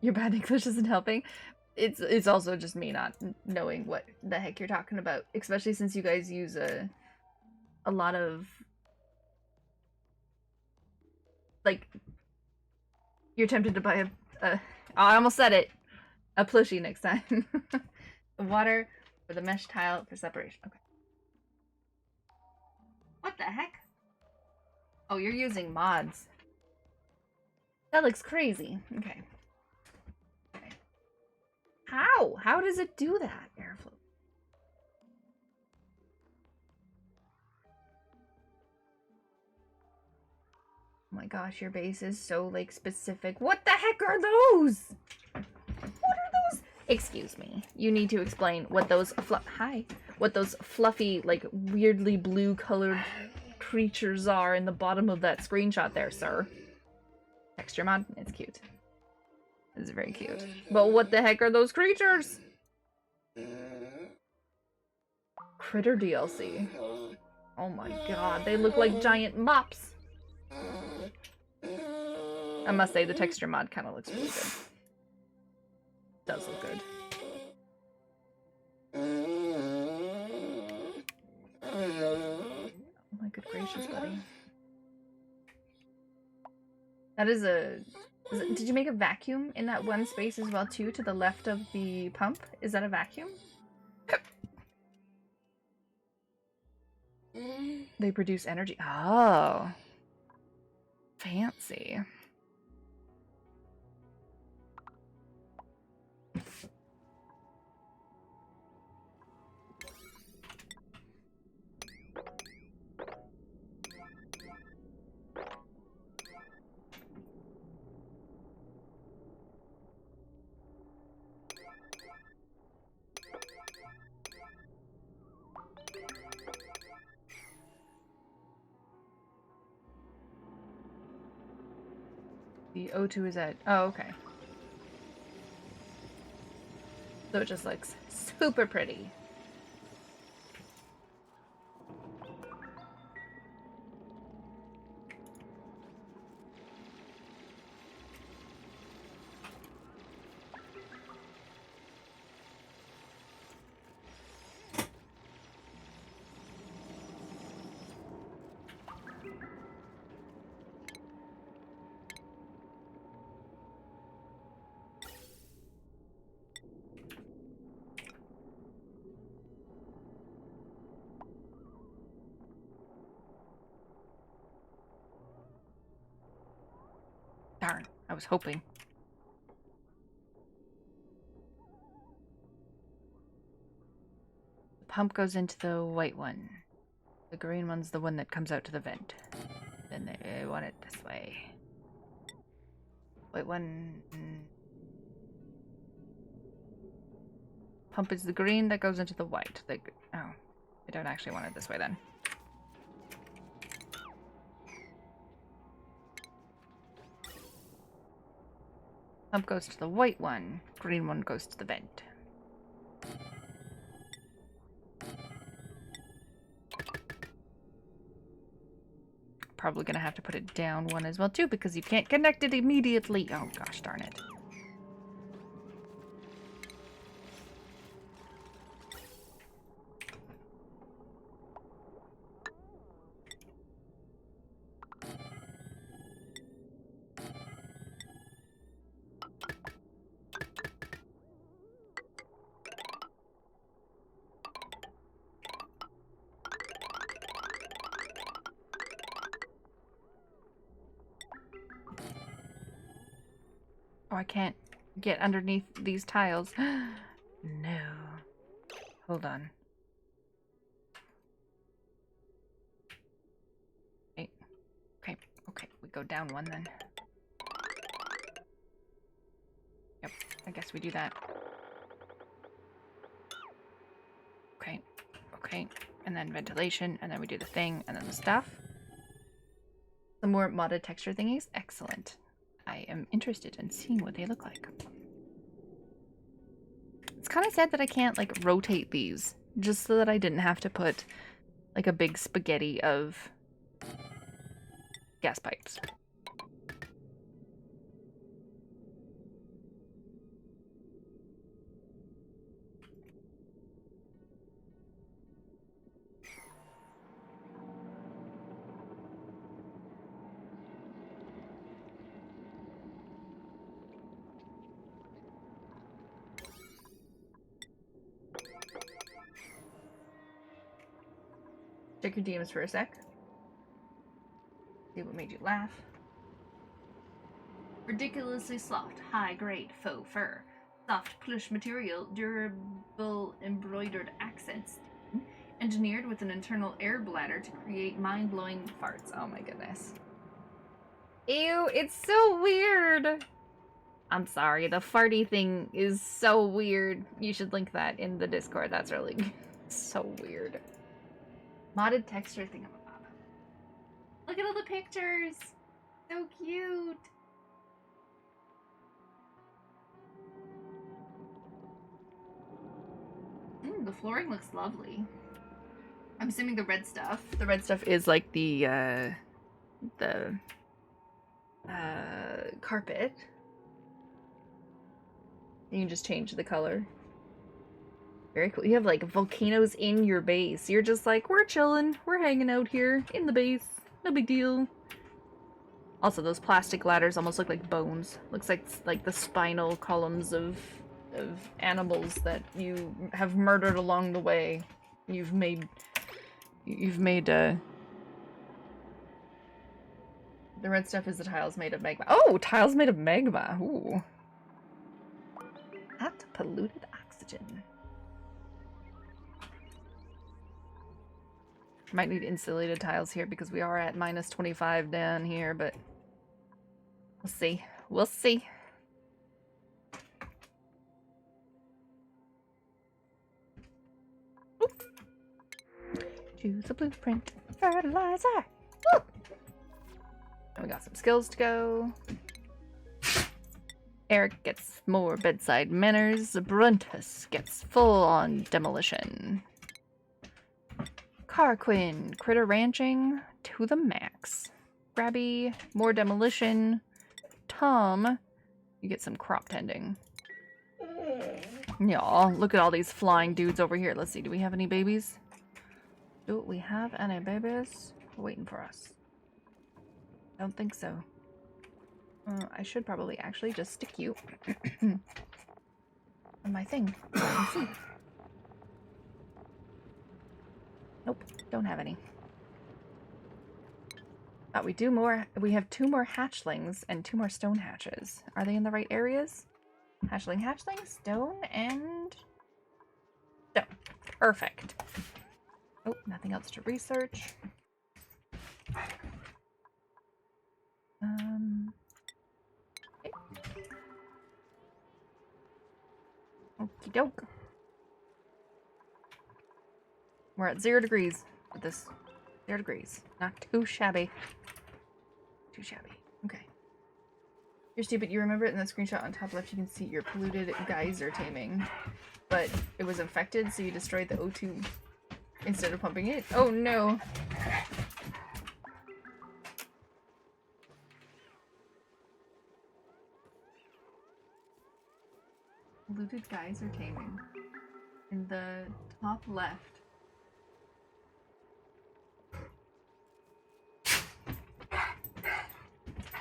Your bad English isn't helping. It's also just me not knowing what the heck you're talking about, especially since you guys use a lot of, like, you're tempted to buy I almost said it, a plushie next time. The water for the mesh tile for separation. Okay. What the heck? Oh, you're using mods. That looks crazy. Okay. How? How does it do that? Airflow. Oh my gosh, your base is so, like, specific. What the heck are those? What are those? Excuse me. You need to explain what those what those fluffy, like, weirdly blue-colored creatures are in the bottom of that screenshot there, sir. Texture mod? It's cute. It's very cute. But what the heck are those creatures? Critter DLC. Oh my god, they look like giant mops. I must say, the texture mod kind of looks really good. Does look good. Oh my good gracious, buddy. That is a... did you make a vacuum in that one space as well, too, to the left of the pump? Is that a vacuum? They produce energy. Oh. Fancy. The O2 is at... oh, okay. So it just looks super pretty. was hoping. The pump goes into the white one. The green one's the one that comes out to the vent. Then they want it this way. White one... Pump is the green that goes into the white. Oh, I don't actually want it this way then. Pump goes to the white one. Green one goes to the vent. Probably gonna have to put it down one as well too because you can't connect it immediately. Oh gosh darn it. Oh, I can't get underneath these tiles. No. Hold on. Okay. Okay. Okay. We go down one then. Yep. I guess we do that. Okay. Okay. And then ventilation. And then we do the thing. And then the stuff. Some more modded texture thingies. Excellent. I am interested in seeing what they look like. It's kind of sad that I can't, like, rotate these. Just so that I didn't have to put, like, a big spaghetti of gas pipes. Check your DMs for a sec. See what made you laugh. Ridiculously soft, high-grade faux fur. Soft plush material, durable embroidered accents. Engineered with an internal air bladder to create mind-blowing farts. Oh my goodness. Ew, it's so weird! I'm sorry, the farty thing is so weird. You should link that in the Discord. That's really so weird. Modded texture thingamabob. Look at all the pictures! So cute! The flooring looks lovely. I'm assuming the red stuff. The red stuff is like the carpet. You can just change the color. Very cool. You have like volcanoes in your base. You're just like, we're chilling. We're hanging out here in the base. No big deal. Also, those plastic ladders almost look like bones. Looks like the spinal columns of animals that you have murdered along the way. You've made the red stuff is the tiles made of magma. Oh, tiles made of magma. Ooh. Hot polluted oxygen. Might need insulated tiles here because we are at minus 25 down here, but we'll see. We'll see. Oop. Choose a blueprint. Fertilizer. Woo! And we got some skills to go. Eric gets more bedside manners. Bruntus gets full-on demolition. Carquin, critter ranching to the max. Grabby, more demolition. Tom, you get some crop tending. Y'all, look at all these flying dudes over here. Let's see, do we have any babies? Do we have any babies waiting for us? Don't think so. I should probably actually just stick you on my thing. Nope, don't have any. We do more. We have 2 more hatchlings and 2 more stone hatches. Are they in the right areas? Hatchling, stone, and stone. Perfect. Oh, nothing else to research. Okay. Okie doke. We're at 0 degrees with this. 0 degrees. Not too shabby. Too shabby. Okay. You're stupid. You remember it in the screenshot on top left, you can see your polluted geyser taming. But it was infected, so you destroyed the O2 instead of pumping it. Oh no! Polluted geyser taming. In the top left.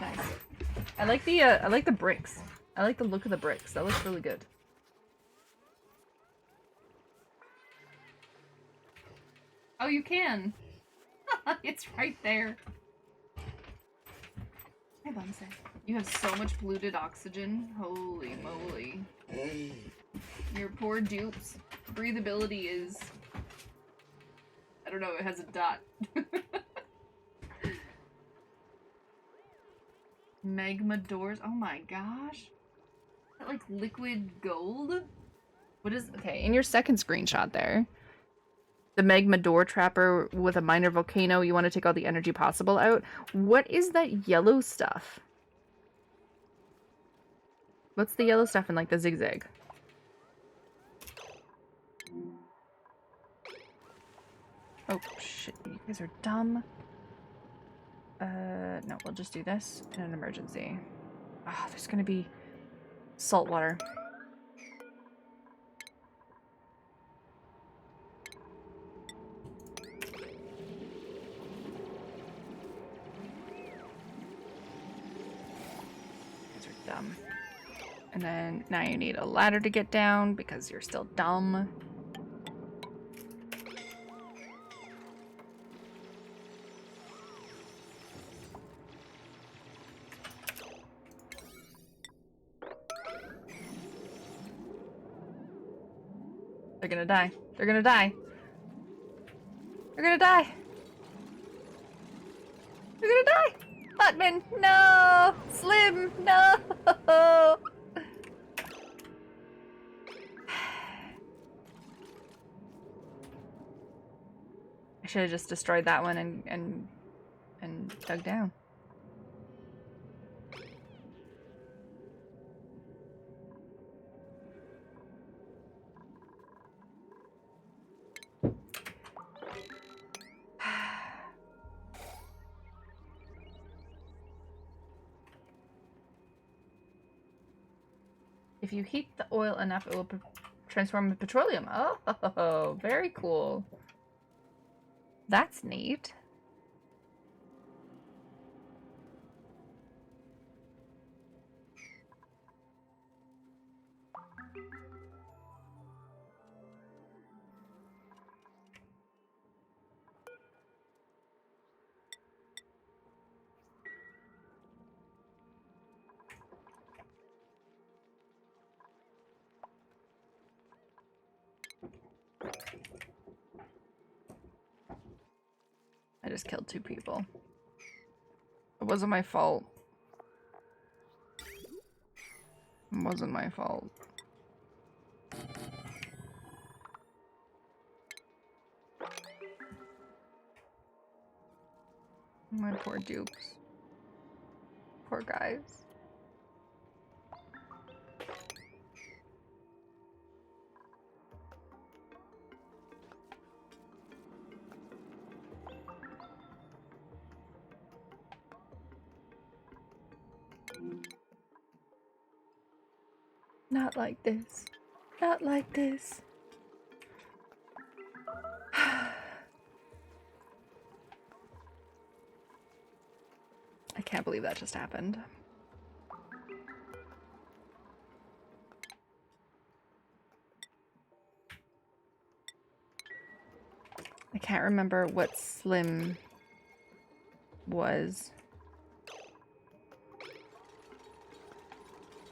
Nice. I like the bricks. I like the look of the bricks. That looks really good. Oh, you can. It's right there. Hi, Bumsy. You have so much polluted oxygen. Holy moly. Your poor dupes. Breathability is... I don't know, it has a dot. Magma doors. Oh my gosh. Is that like liquid gold? What is... Okay, in your second screenshot there. The magma door trapper with a minor volcano. You want to take all the energy possible out. What is that yellow stuff? What's the yellow stuff in like the zigzag? Oh shit, you guys are dumb. No, we'll just do this in an emergency. Ah, there's gonna be salt water. Dumb. And then now you need a ladder to get down because you're still dumb. They're gonna die. They're gonna die. They're gonna die. They're gonna die. Hotman, no! Slim, no! I should have just destroyed that one and dug down. If you heat the oil enough, it will transform into petroleum. Oh, very cool. That's neat. I just killed 2 people. It wasn't my fault. It wasn't my fault. My poor dupes. Poor guys. Not like this. Not like this. I can't believe that just happened. I can't remember what Slim was.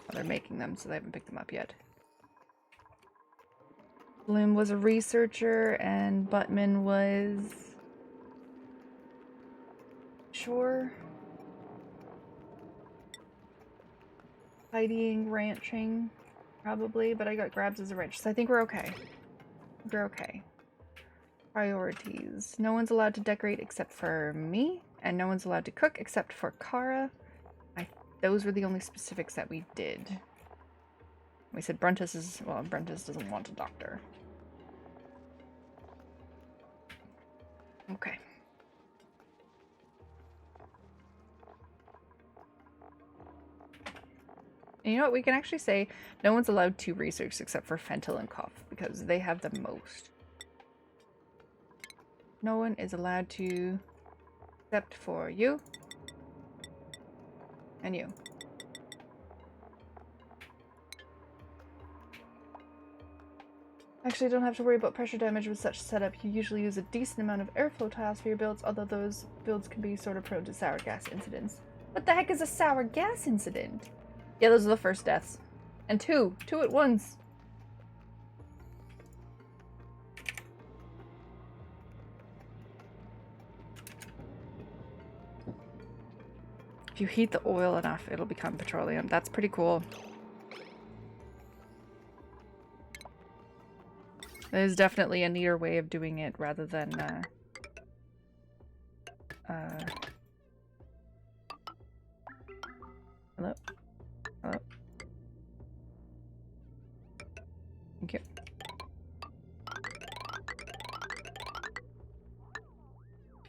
Oh, they're making them, so they haven't picked them up yet. Bloom was a researcher, and Buttman was... Sure. Tidying, ranching, probably, but I got Grabs as a rancher, so I think we're okay. We're okay. Priorities. No one's allowed to decorate except for me, and no one's allowed to cook except for Kara. Those were the only specifics that we did. We said Brentus is... well, Brentus doesn't want a doctor. Okay. And you know what? We can actually say no one's allowed to research except for Fentil and Cough, because they have the most. No one is allowed to, except for you. And you. Actually, don't have to worry about pressure damage with such setup. You usually use a decent amount of airflow tiles for your builds, although those builds can be sort of prone to sour gas incidents. What the heck is a sour gas incident? Yeah, those are the first deaths. And two at once. If you heat the oil enough, it'll become petroleum. That's pretty cool. There's definitely a neater way of doing it rather than, hello? Hello? Thank you.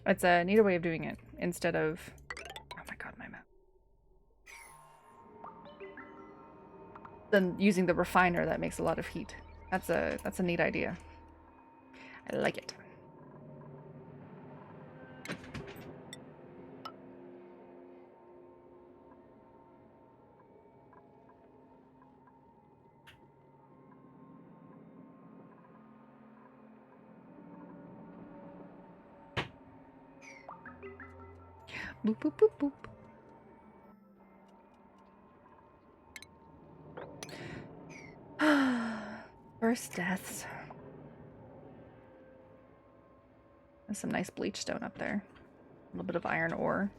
It's a neater way of doing it instead of... oh my god, my mouth. Than using the refiner that makes a lot of heat. That's a neat idea. I like it. Boop boop boop boop. First deaths. There's some nice bleach stone up there. A little bit of iron ore.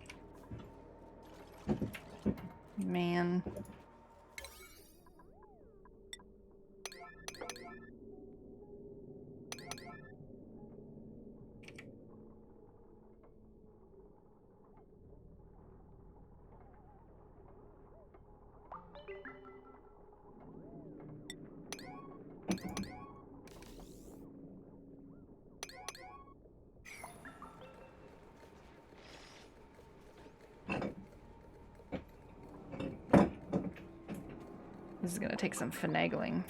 Man. This is gonna take some finagling.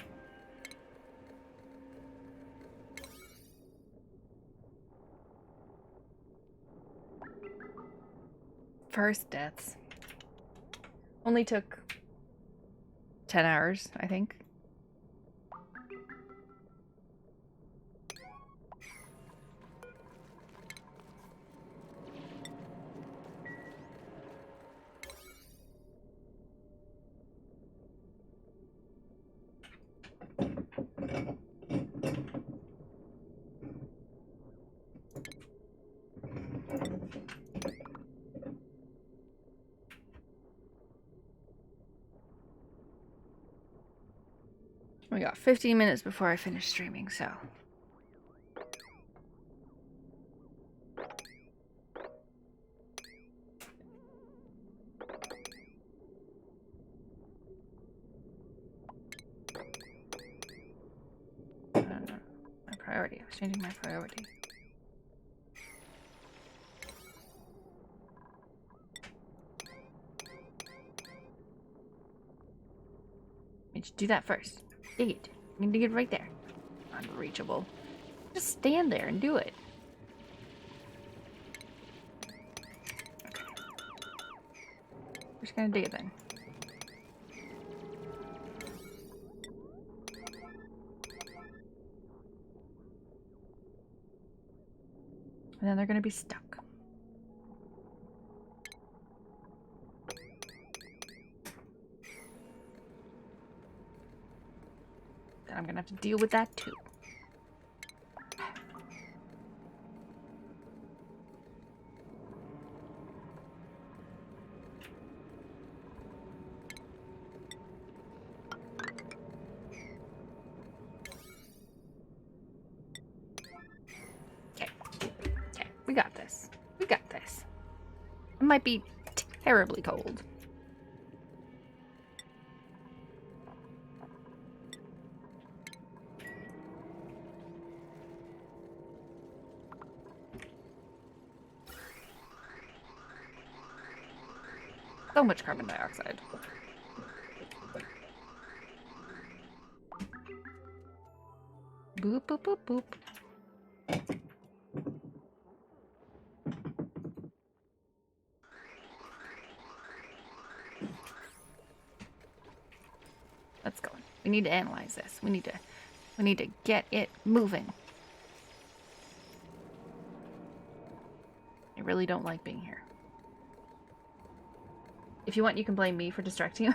First deaths. Only took 10 hours, I think. We got 15 minutes before I finish streaming, so. I don't know. My priority. I was changing my priority. We should do that first. Dig it. You can dig it right there. Unreachable. Just stand there and do it. Okay. We're just gonna dig it then. And then they're gonna be stuck. then I'm gonna have to deal with that too. Okay. Okay. We got this. We got this. It might be terribly cold. So much carbon dioxide. Boop, boop, boop, boop. Let's go. We need to analyze this. We need to get it moving. I really don't like being here. If you want, you can blame me for distracting you.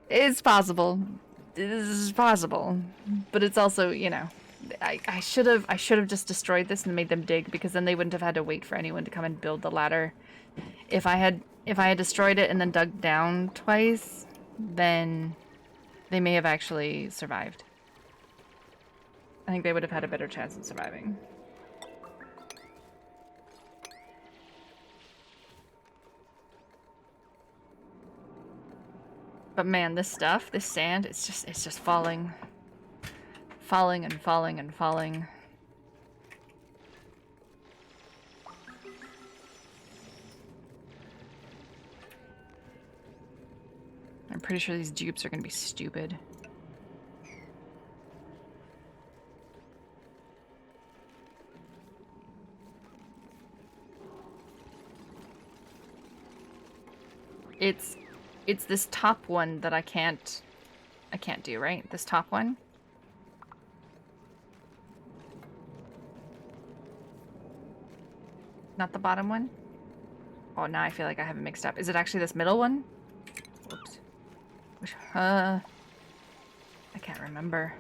It's possible. This is possible. But it's also, you know, I should have just destroyed this and made them dig, because then they wouldn't have had to wait for anyone to come and build the ladder. If I had destroyed it and then dug down twice, then they may have actually survived. I think they would have had a better chance of surviving. But man, this stuff, this sand, it's just falling. Falling and falling and falling. I'm pretty sure these dupes are gonna be stupid. It's this top one that I can't do, right? This top one? Not the bottom one? Oh, now I feel like I have it mixed up. Is it actually this middle one? Whoops. Which, I can't remember.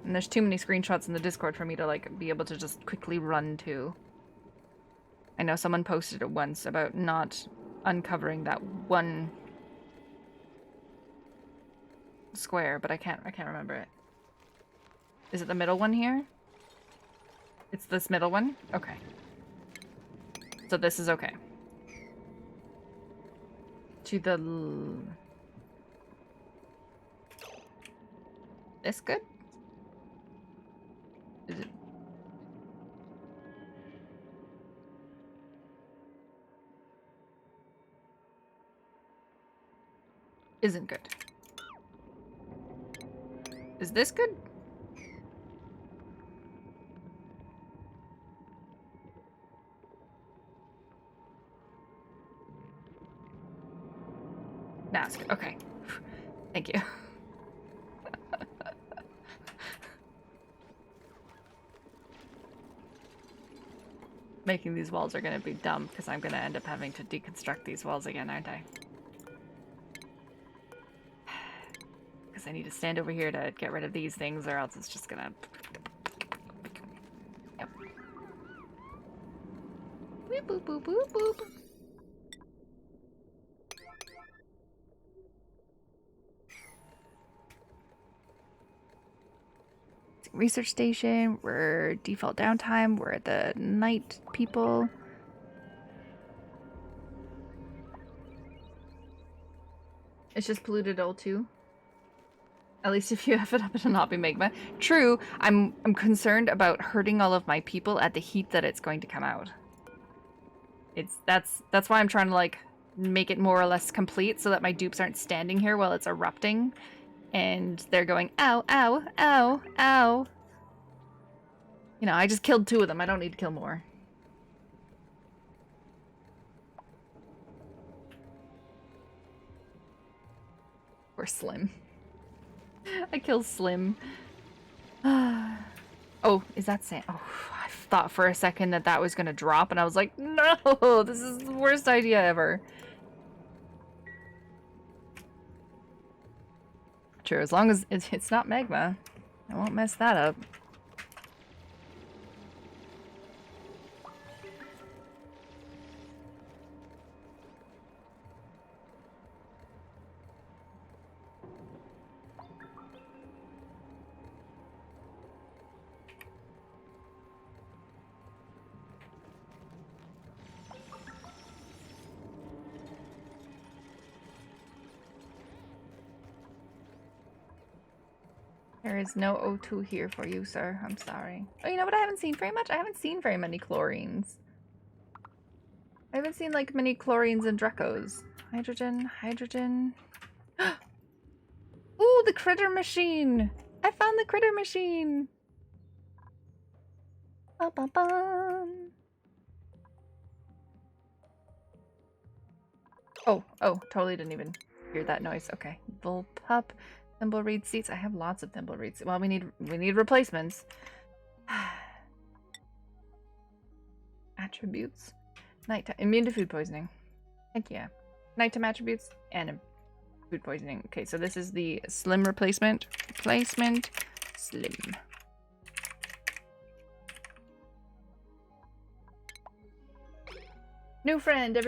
And there's too many screenshots in the Discord for me to, like, be able to just quickly run to. I know someone posted it once about not uncovering that one square, but I can't remember it. Is it the middle one here? It's this middle one? Okay. So this is okay. To the... This good? Is it... Isn't good. Is this good? Nah, it's good. Okay. Thank you. Making these walls are gonna be dumb, because I'm gonna end up having to deconstruct these walls again, aren't I? Because I need to stand over here to get rid of these things, or else it's just gonna... Yep. Boop, boop, boop, boop, boop. Research station, we're default downtime, we're at the night people. It's just polluted O2. At least if you have it up, it'll not be magma. True, I'm concerned about hurting all of my people at the heat that it's going to come out. That's why I'm trying to, like, make it more or less complete so that my dupes aren't standing here while it's erupting. And they're going, ow, ow, ow, ow. You know, I just killed 2 of them. I don't need to kill more. Or Slim. I killed Slim. Oh, is that sand? Oh, I thought for a second that was going to drop, and I was like, no, this is the worst idea ever. temperature. As long as it's not magma, I won't mess that up. There is no O2 here for you, sir. I'm sorry. Oh, you know what I haven't seen very much? I haven't seen very many chlorines. I haven't seen, like, many chlorines and Drecos. Hydrogen, hydrogen. Ooh, the critter machine! I found the critter machine! Ba-ba-bum. Oh, totally didn't even hear that noise. Okay. Bullpup, thimbleweed seeds. I have lots of thimbleweed seeds. Well, we need replacements. Attributes. Nighttime. Immune to food poisoning. Heck yeah. Nighttime attributes and food poisoning. Okay, so this is the slim replacement. Replacement. Slim. New friend.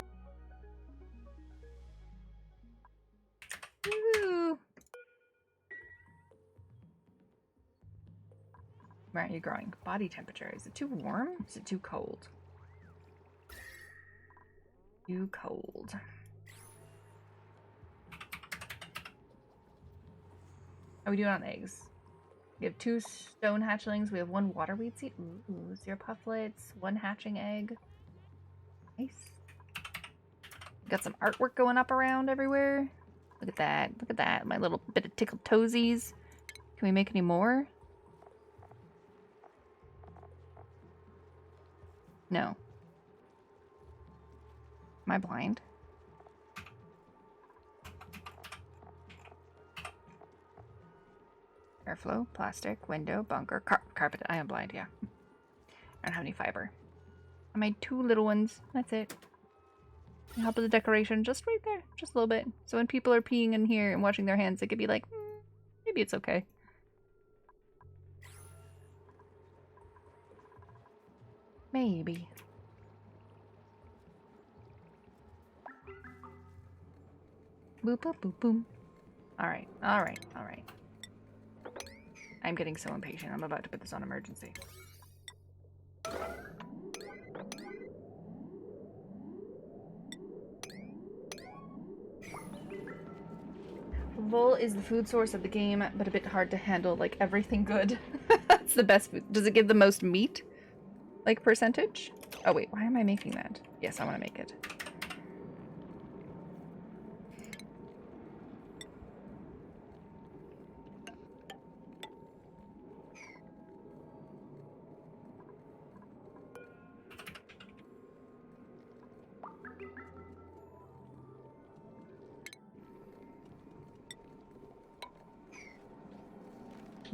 Woo. Where are you growing? Body temperature. Is it too warm? Is it too cold? Too cold. How are we doing on eggs? We have 2 stone hatchlings. We have 1 waterweed seed. Ooh, 0 pufflets. 1 hatching egg. Nice. Got some artwork going up around everywhere. Look at that. Look at that. My little bit of tickled toesies. Can we make any more? No. Am I blind? Airflow, plastic, window, bunker, carpet. I am blind, yeah. I don't have any fiber. I made 2 little ones. That's it. Help with the decoration just right there. Just a little bit. So when people are peeing in here and washing their hands, it could be like, maybe it's okay. Maybe. Boop, boop, boop, boom. Alright, alright, alright. I'm getting so impatient. I'm about to put this on emergency. Vol is the food source of the game, but a bit hard to handle, like everything good. It's the best food. Does it give the most meat? Like percentage? Oh wait, why am I making that? Yes, I want to make it.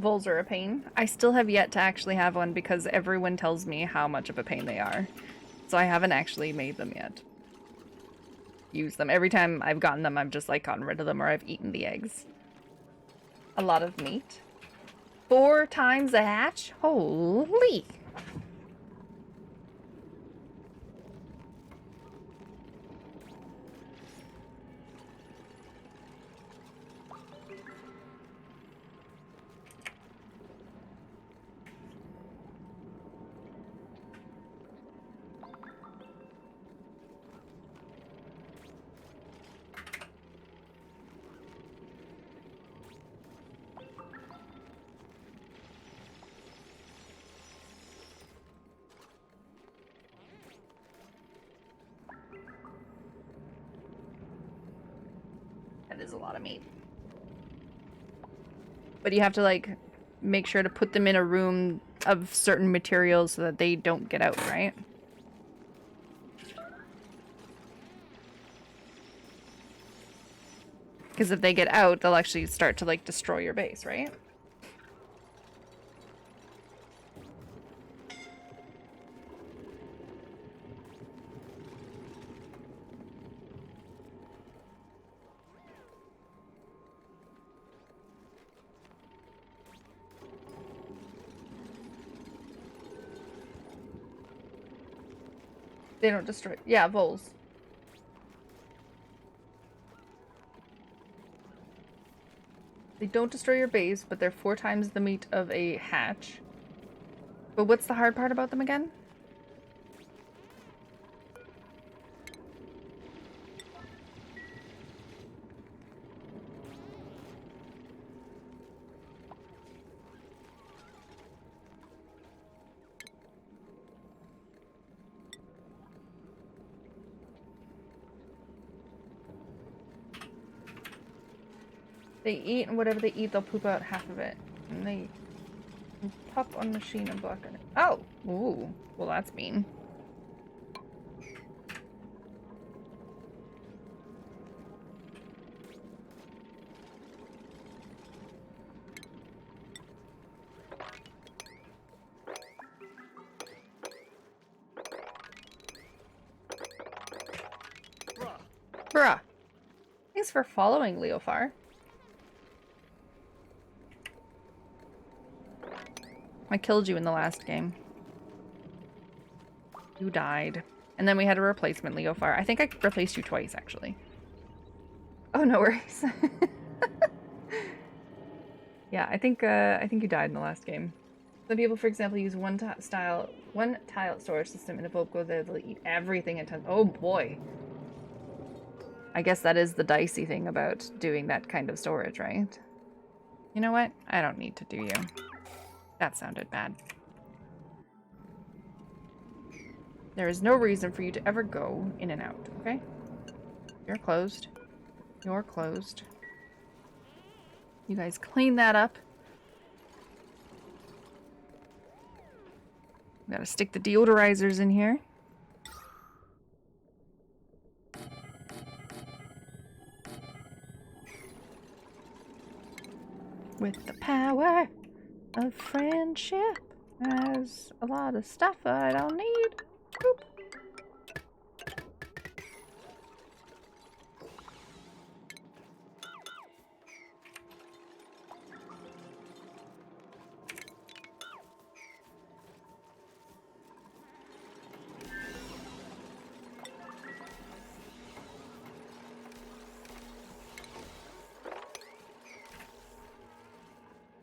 Voles are a pain. I still have yet to actually have one because everyone tells me how much of a pain they are. So I haven't actually made them yet. Use them. Every time I've gotten them, I've just like gotten rid of them or I've eaten the eggs. A lot of meat. 4 times a hatch? Holy! That is a lot of meat. But you have to, like, make sure to put them in a room of certain materials so that they don't get out, right? Because if they get out, they'll actually start to, like, destroy your base, right? They don't destroy. Yeah, voles. They don't destroy your base, but they're 4 times the meat of a hatch. But what's the hard part about them again? They eat, and whatever they eat, they'll poop out half of it. And they pop on machine and block it. Oh! Ooh. Well, that's mean. Bruh. Thanks for following, Leofar. I killed you in the last game. You died. And then we had a replacement, Leofar. I think I replaced you twice, actually. Oh, no worries. Yeah, I think you died in the last game. Some people, for example, use one tile storage system, and if Volk goes there, they'll eat everything in 10. Oh boy. I guess that is the dicey thing about doing that kind of storage, right? You know what? I don't need to do you. That sounded bad. There is no reason for you to ever go in and out, okay? You're closed. You're closed. You guys clean that up. Gotta stick the deodorizers in here. With the power of friendship, there's a lot of stuff I don't need. Boop.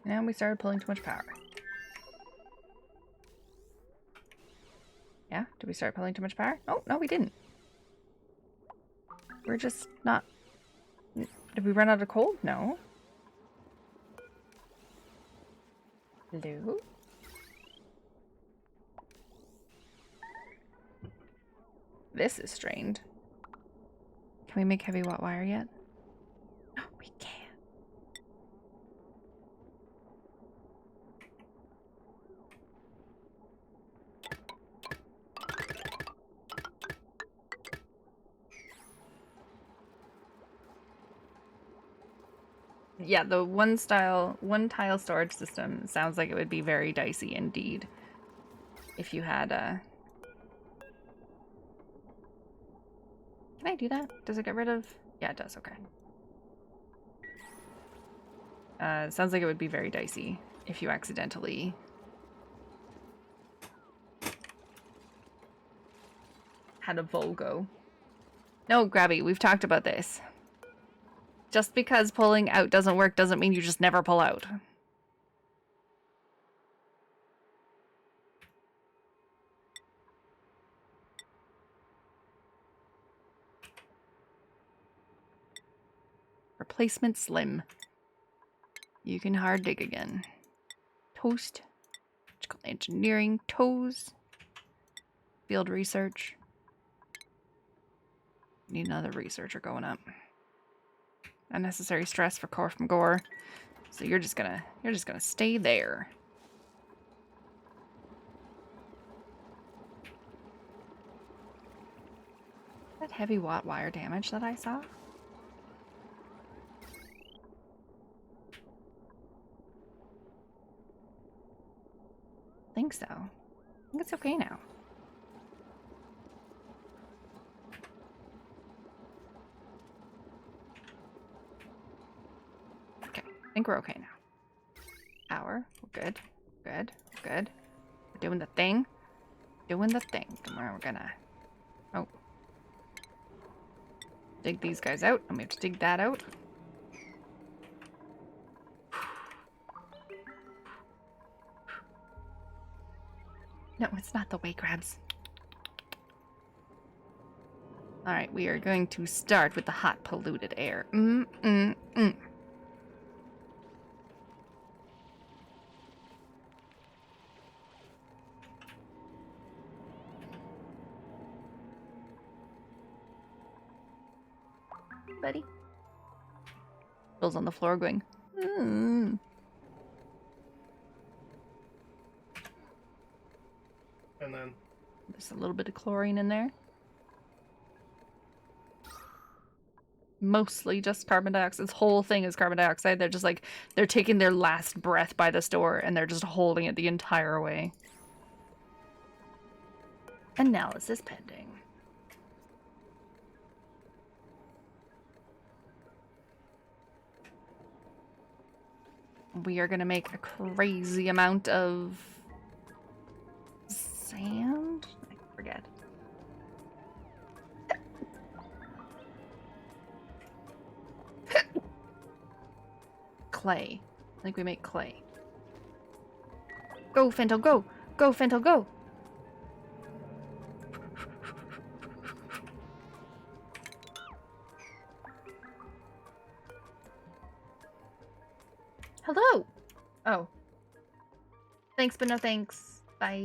And we started pulling too much power. Yeah? Did we start pulling too much power? Oh, no, we didn't. We're just not... Did we run out of coal? No. Hello? This is strained. Can we make heavy watt wire yet? No, we can't. Yeah, the one tile storage system sounds like it would be very dicey indeed. If you had a... Can I do that? Does it get rid of... Yeah, it does, okay. It sounds like it would be very dicey if you accidentally... had a Volgo. No, Grabby, we've talked about this. Just because pulling out doesn't work doesn't mean you just never pull out. Replacement slim. You can hard dig again. Toast. Engineering. Toes. Field research. Need another researcher going up. Unnecessary stress for Core from Gore. So you're just gonna stay there. That heavy watt wire damage that I saw? I think so. I think it's okay now. Okay, I think we're okay now. Power, we're good, good, good. We're doing the thing. Doing the thing. We're gonna Dig these guys out, and we have to dig that out. No, it's not the way crabs. Alright, we are going to start with the hot, polluted air. Buddy. Bill's on the floor going, And then There's a little bit of chlorine in there. Mostly just carbon dioxide. This whole thing is carbon dioxide. They're just like, they're taking their last breath by the store and they're just holding it the entire way. Analysis pending. We are going to make a crazy amount of sand? I forget. Clay. I think we make clay. Go, Fento, go! Go, Fento, go! Hello! Oh. Thanks, but no thanks. Bye.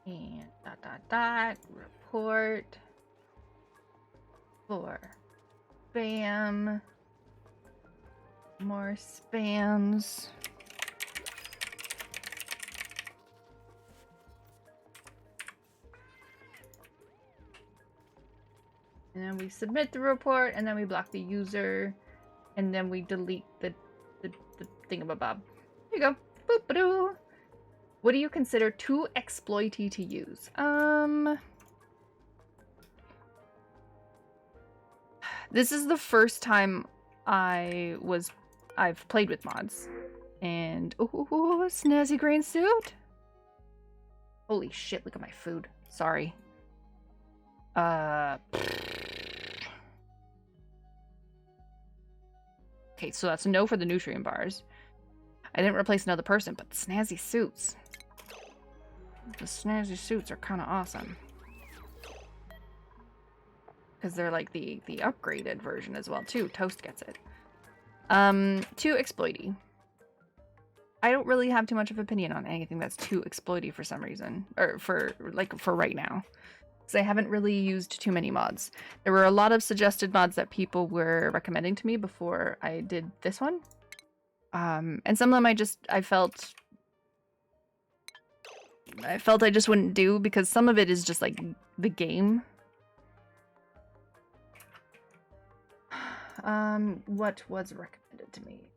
And ... report. 4. Spam. More spams. And then we submit the report, and then we block the user, and then we delete the thingamabob. There you go. Boop-a-doo. What do you consider too exploity to use? This is the first time I've played with mods. And ooh, snazzy green suit. Holy shit, look at my food. Sorry. Okay, so that's a no for the nutrient bars. I didn't replace another person, but the snazzy suits. The snazzy suits are kind of awesome. Because they're like the upgraded version as well, too. Toast gets it. Too exploity. I don't really have too much of an opinion on anything that's too exploity for some reason. Or for right now. Because I haven't really used too many mods. There were a lot of suggested mods that people were recommending to me before I did this one. And some of them I felt I just wouldn't do because some of it is just like the game. What was recommended to me?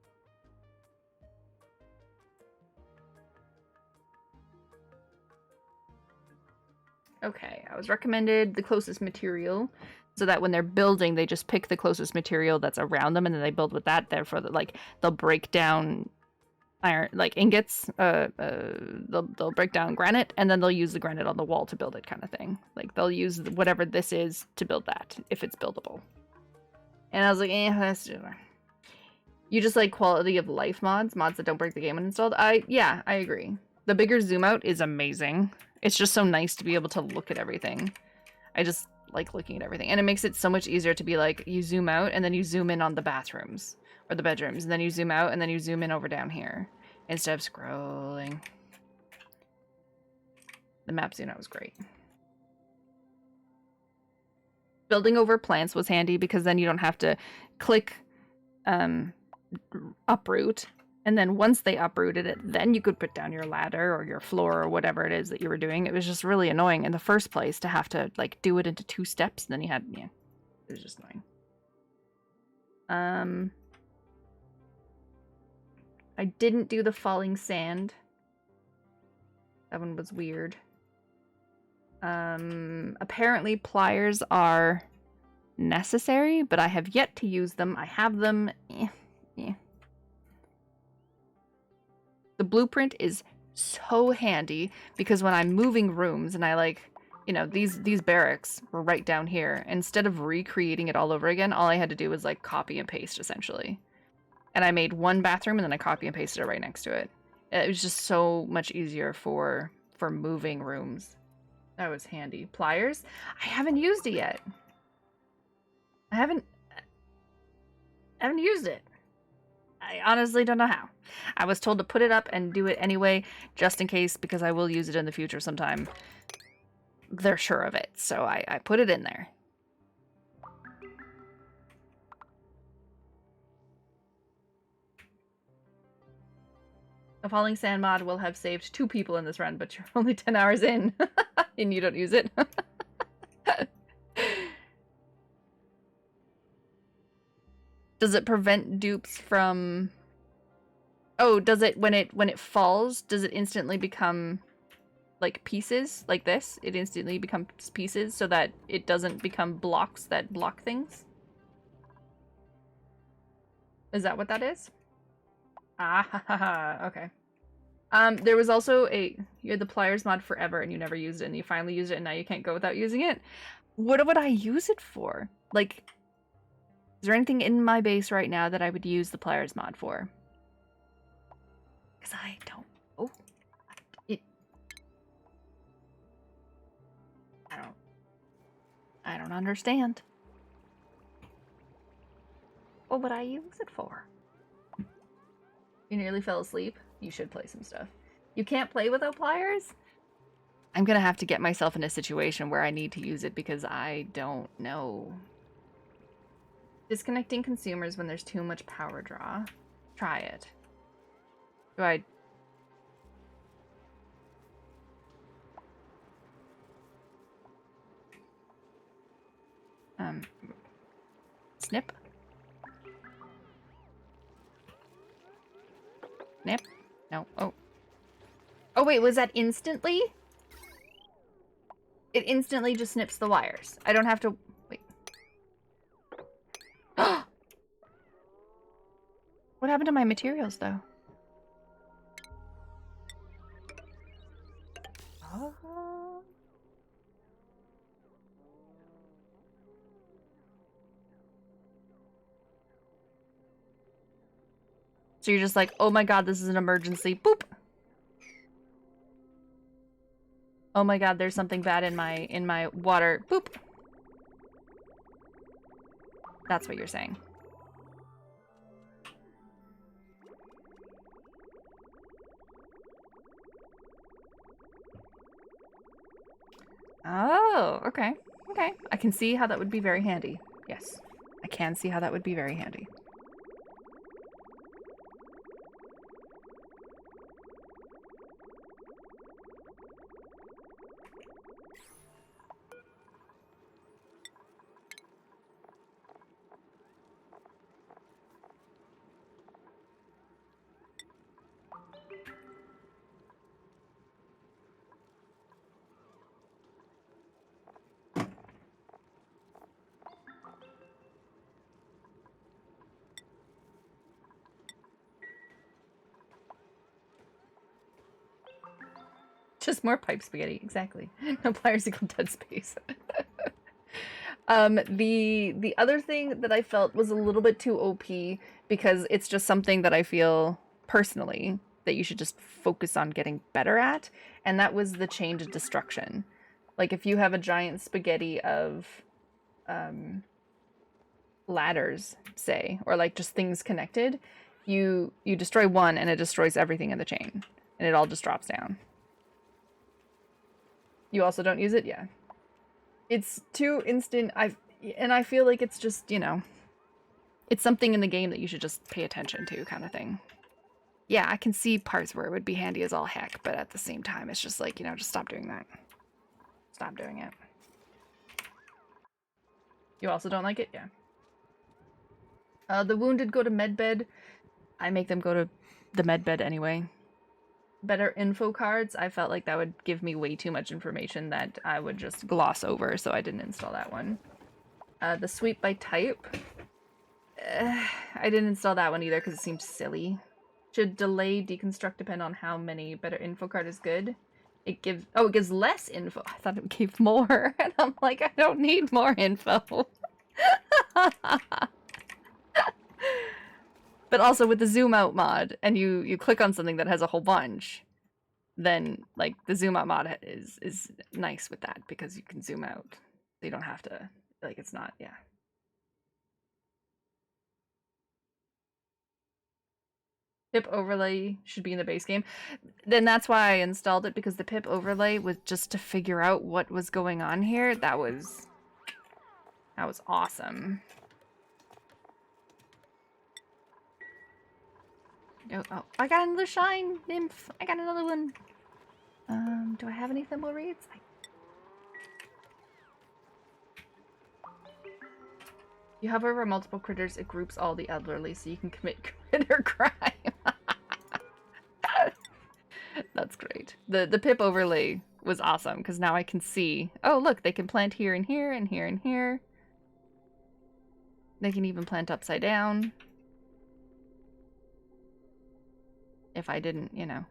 Okay, I was recommended the closest material so that when they're building, they just pick the closest material that's around them and then they build with that. Therefore, like they'll break down iron, like ingots. They'll break down granite and then they'll use the granite on the wall to build it, kind of thing. Like they'll use whatever this is to build that if it's buildable. And I was like, that's just... You just like quality of life mods that don't break the game when installed. Yeah, I agree. The bigger zoom out is amazing. It's just so nice to be able to look at everything. I just like looking at everything. And it makes it so much easier to be like, you zoom out and then you zoom in on the bathrooms or the bedrooms. And then you zoom out and then you zoom in over down here instead of scrolling. The map zoom out was great. Building over plants was handy because then you don't have to click uproot. And then once they uprooted it, then you could put down your ladder or your floor or whatever it is that you were doing. It was just really annoying in the first place to have to like do it into 2 steps. And then you had, yeah, it was just annoying. I didn't do the falling sand. That one was weird. Apparently pliers are necessary, but I have yet to use them. I have them. Yeah. The blueprint is so handy because when I'm moving rooms and I like you know, these barracks were right down here. Instead of recreating it all over again, all I had to do was like copy and paste essentially. And I made one bathroom and then I copy and pasted it right next to it. It was just so much easier for moving rooms. That was handy. Pliers? I haven't used it yet. I haven't used it. I honestly don't know how. I was told to put it up and do it anyway, just in case, because I will use it in the future sometime. They're sure of it, so I put it in there. A falling sand mod will have saved 2 people in this run, but you're only 10 hours in, and you don't use it. Does it prevent dupes from... Oh, does it, when it falls, does it instantly become, like, pieces? Like this? It instantly becomes pieces so that it doesn't become blocks that block things? Is that what that is? Ah, okay. There was also you had the pliers mod forever and you never used it, and you finally used it and now you can't go without using it. What would I use it for? Like, is there anything in my base right now that I would use the pliers mod for? Because I don't know. I don't understand. What would I use it for? You nearly fell asleep? You should play some stuff. You can't play without pliers? I'm gonna have to get myself in a situation where I need to use it because I don't know. Disconnecting consumers when there's too much power draw. Try it. Do I... Snip? Snip? No. Oh. Oh wait, was that instantly? It instantly just snips the wires. I don't have to... Wait. What happened to my materials, though? Oh. So you're just like, oh my god, this is an emergency. Boop! Oh my god, there's something bad in my water. Boop! That's what you're saying. Oh, okay. Okay. I can see how that would be very handy. Yes. I can see how that would be very handy. Just more pipe spaghetti, exactly. No pliers equal dead space. The other thing that I felt was a little bit too OP, because it's just something that I feel personally that you should just focus on getting better at, and that was the chain to destruction. Like, if you have a giant spaghetti of ladders, say, or like just things connected, you destroy one and it destroys everything in the chain, and it all just drops down. You also don't use it? Yeah. It's too instant. And I feel like it's just, you know, it's something in the game that you should just pay attention to, kind of thing. Yeah, I can see parts where it would be handy as all heck, but at the same time, it's just like, you know, just stop doing that. Stop doing it. You also don't like it? Yeah. The wounded go to medbed. I make them go to the medbed anyway. Better info cards. I felt like that would give me way too much information that I would just gloss over, so I didn't install that one. The sweep by type. I didn't install that one either because it seems silly. Should delay deconstruct depend on how many? Better info card is good. It gives less info. I thought it gave more. And I'm like, I don't need more info. But also with the zoom out mod, and you click on something that has a whole bunch, then like the zoom out mod is nice with that because you can zoom out. So you don't have to, like, it's not, yeah. Pip overlay should be in the base game. Then that's why I installed it, because the pip overlay was just to figure out what was going on here. That was awesome. Oh, I got another shine nymph. I got another one. Do I have any thimble reeds? You hover over multiple critters, it groups all the elderly, so you can commit critter crime. That's great. The pip overlay was awesome, because now I can see, oh look, they can plant here and here and here and here. They can even plant upside down. If I didn't, you know,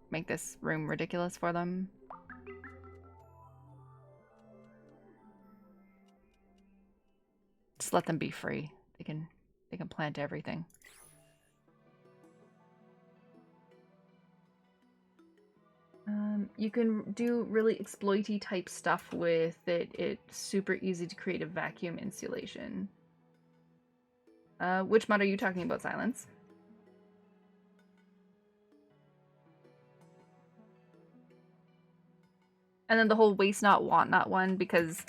make this room ridiculous for them. Just let them be free. They can plant everything. You can do really exploity type stuff with it. It's super easy to create a vacuum insulation. Which mod are you talking about, Silence? And then the whole waste not, want not one, because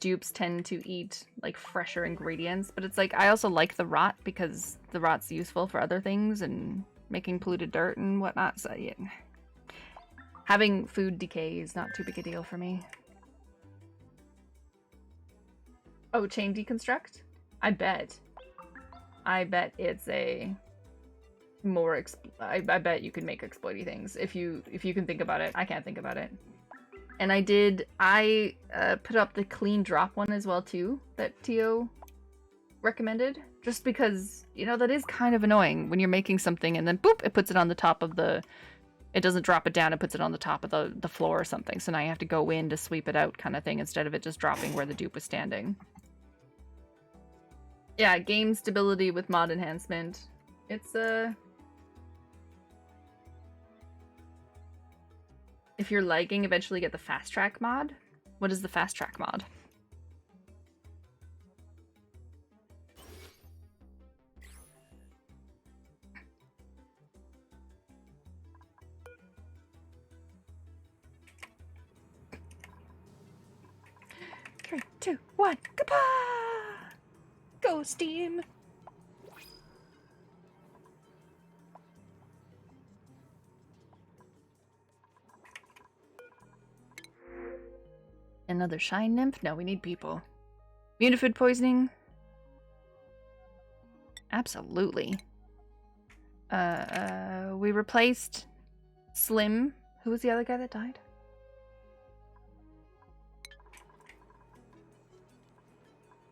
dupes tend to eat like fresher ingredients, but it's like I also like the rot because the rot's useful for other things and making polluted dirt and whatnot. So yeah, having food decay is not too big a deal for me. Oh, chain deconstruct? I bet it's a more I bet you can make exploity things if you can think about it. I can't think about it. And I put up the clean drop one as well too, that Tio recommended. Just because, you know, that is kind of annoying when you're making something and then boop, it puts it on the top of the... It doesn't drop it down, it puts it on the top of the floor or something. So now you have to go in to sweep it out kind of thing instead of it just dropping where the dupe was standing. Yeah, game stability with mod enhancement. It's if you're lagging, eventually get the fast track mod. What is the fast track mod? Three, two, one, kapah! Go, Steam! Another shine nymph? No, we need people. Immune to food poisoning? Absolutely. We replaced Slim. Who was the other guy that died?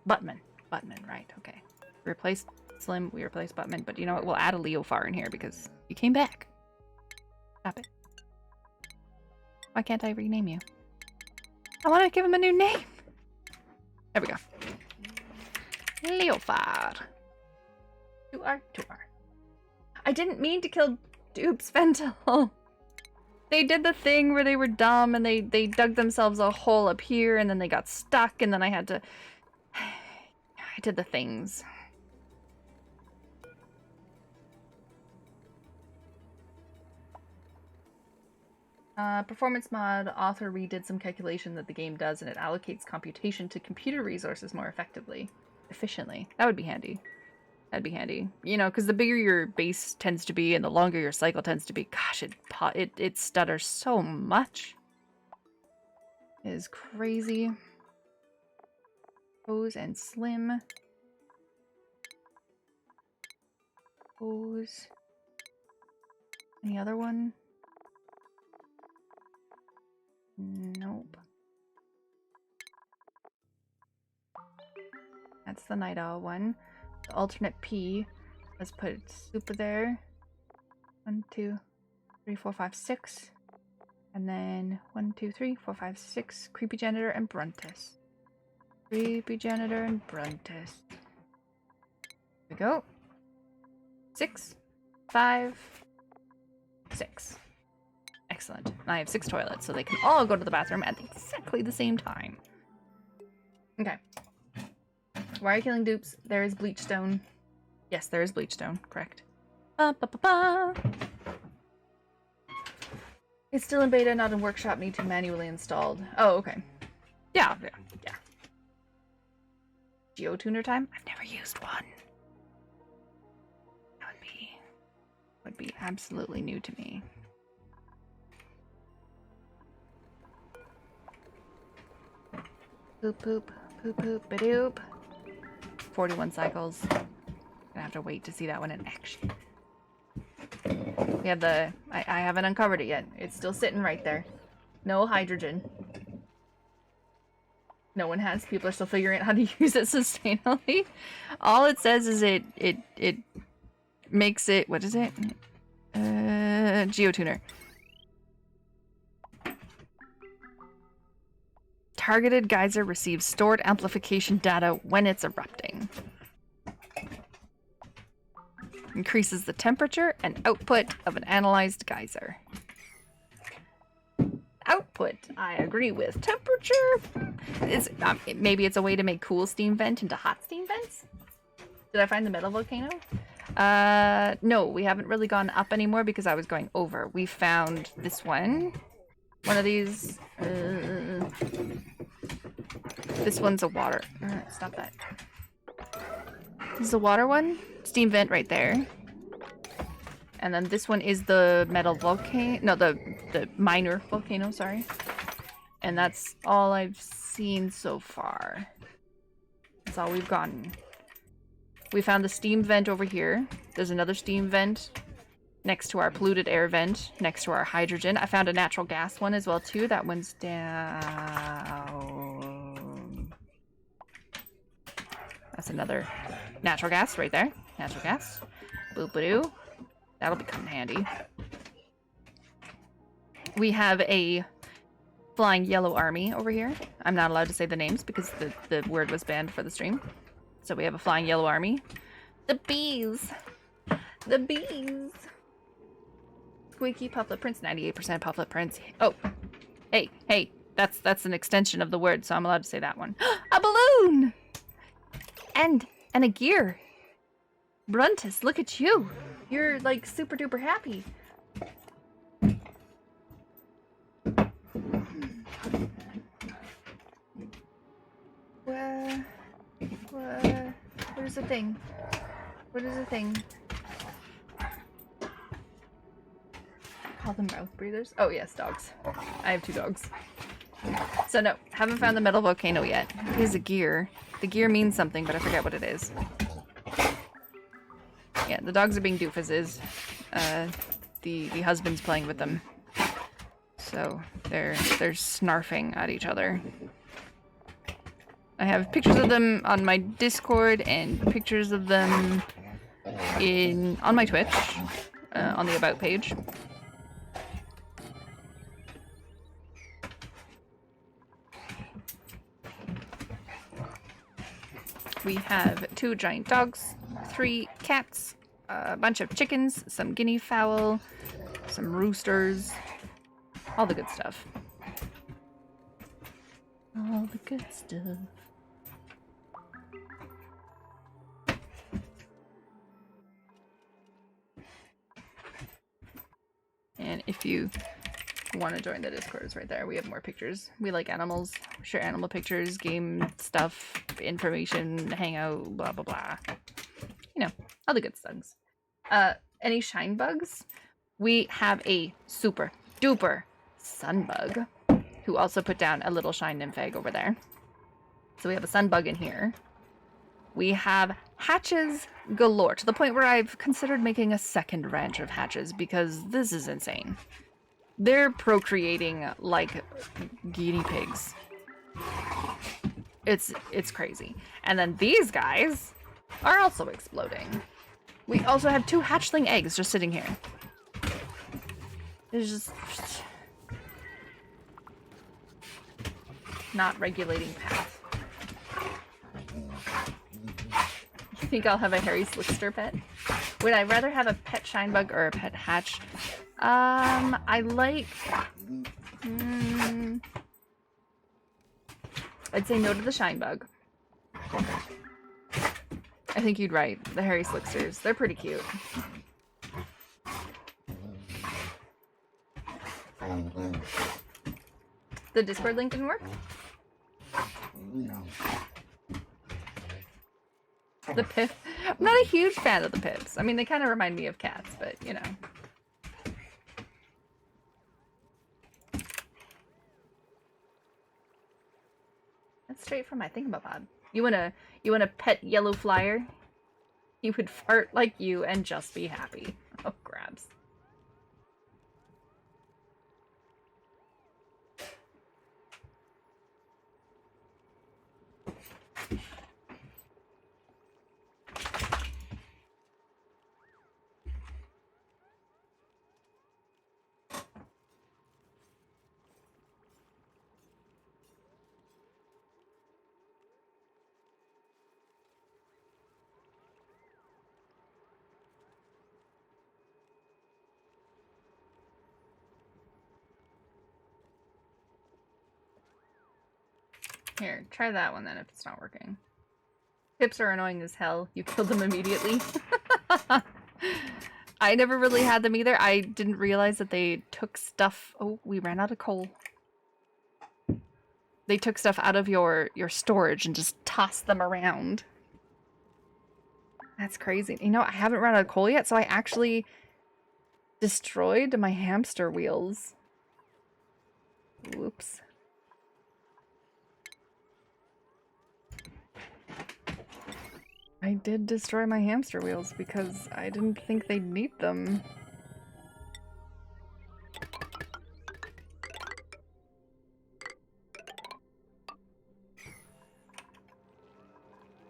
Buttman. Buttman, right, okay. We replaced Slim, we replaced Buttman, but you know what? We'll add a Leofar in here because you came back. Stop it. Why can't I rename you? I want to give him a new name. There we go. Leofar. 2R. I didn't mean to kill Dupes Ventil. They did the thing where they were dumb and they dug themselves a hole up here and then they got stuck and then I had to... I did the things. Performance mod, author redid some calculation that the game does and it allocates computation to computer resources more efficiently. That would be handy. That'd be handy. You know, because the bigger your base tends to be and the longer your cycle tends to be, gosh, it stutters so much. It is crazy. Pose and Slim. Pose. Any other one? Nope. That's the Night Owl one. The alternate P. Let's put Super there. 1, 2, 3, 4, 5, 6. And then 1, 2, 3, 4, 5, 6. Creepy Janitor and Bruntus. Creepy Janitor and Bruntus. Here we go. 6, 5, 6. Excellent. And I have 6 toilets, so they can all go to the bathroom at exactly the same time. Okay. Why are you killing dupes? There is bleachstone. Yes, there is bleachstone. Correct. Ba, ba, ba, ba. It's still in beta, not in workshop. Need to manually installed. Oh, okay. Yeah. Geotuner time? I've never used one. That would be absolutely new to me. Poop, poop, poop, poop, ba-doop. 41 cycles. Gonna have to wait to see that one in action. We have the... I haven't uncovered it yet. It's still sitting right there. No hydrogen. No one has. People are still figuring out how to use it sustainably. All it says is it makes it... What is it? Geotuner. Targeted geyser receives stored amplification data when it's erupting. Increases the temperature and output of an analyzed geyser. Output, I agree with. Temperature? Maybe it's a way to make cool steam vent into hot steam vents? Did I find the metal volcano? No, we haven't really gone up anymore because I was going over. We found this one. One of these. This one's a water. Stop that. This is a water one. Steam vent right there. And then this one is the metal volcano. No, the minor volcano, sorry. And that's all I've seen so far. That's all we've gotten. We found the steam vent over here. There's another steam vent next to our polluted air vent, next to our hydrogen. I found a natural gas one as well too. That one's down. That's another natural gas right there. Natural gas. Boop-a-doo. That'll become handy. We have a flying yellow army over here. I'm not allowed to say the names because the word was banned for the stream. So we have a flying yellow army. The bees! The bees! Squeaky Pufflet Prince, 98% Pufflet Prince. Oh, hey, that's an extension of the word, so I'm allowed to say that one. A balloon! And a gear. Bruntus, look at you. You're like super duper happy. Where's the thing? What is the thing? Call them mouth breathers? Oh yes, dogs. I have 2 dogs. So no, haven't found the metal volcano yet. It is a gear. The gear means something, but I forget what it is. Yeah, the dogs are being doofuses. The husband's playing with them. So they're snarfing at each other. I have pictures of them on my Discord and pictures of them on my Twitch, on the About page. We have 2 giant dogs, 3 cats, a bunch of chickens, some guinea fowl, some roosters, all the good stuff. All the good stuff. And if you want to join the Discord, it's right there. We have more pictures. We like animals. We share animal pictures, game stuff, information, hangout, blah, blah, blah. You know, all the good things. Any shine bugs? We have a super duper sunbug who also put down a little shine nymph egg over there. So we have a sunbug in here. We have hatches galore, to the point where I've considered making a second ranch of hatches because this is insane. They're procreating like guinea pigs. It's crazy. And then these guys are also exploding. We also have 2 hatchling eggs just sitting here. It's just not regulating path. You think I'll have a hairy slickster pet? Would I rather have a pet shinebug or a pet hatch? I like... I'd say no to the shinebug. I think you'd right. The hairy slicksters. They're pretty cute. The Discord link didn't work? The pip. I'm not a huge fan of the pips. I mean, they kind of remind me of cats, but you know. That's straight from my thingamabob. You want a pet yellow flyer? He would fart like you and just be happy. Oh, grabs. Here, try that one then if it's not working. Pips are annoying as hell. You killed them immediately. I never really had them either. I didn't realize that they took stuff... Oh, we ran out of coal. They took stuff out of your storage and just tossed them around. That's crazy. You know, I haven't run out of coal yet, so I actually destroyed my hamster wheels. Whoops. I did destroy my hamster wheels because I didn't think they'd need them.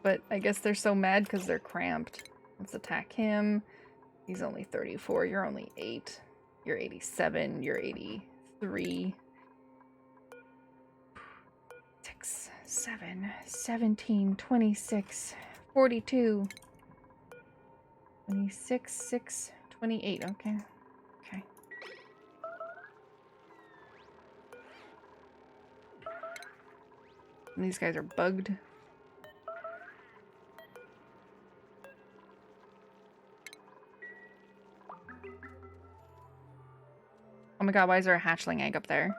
But I guess they're so mad because they're cramped. Let's attack him. He's only 34. You're only 8. You're 87. You're 83. 6, 7, 17, 26, 42. 26, 6, 28. Okay. Okay. And these guys are bugged. Oh my god, why is there a hatchling egg up there?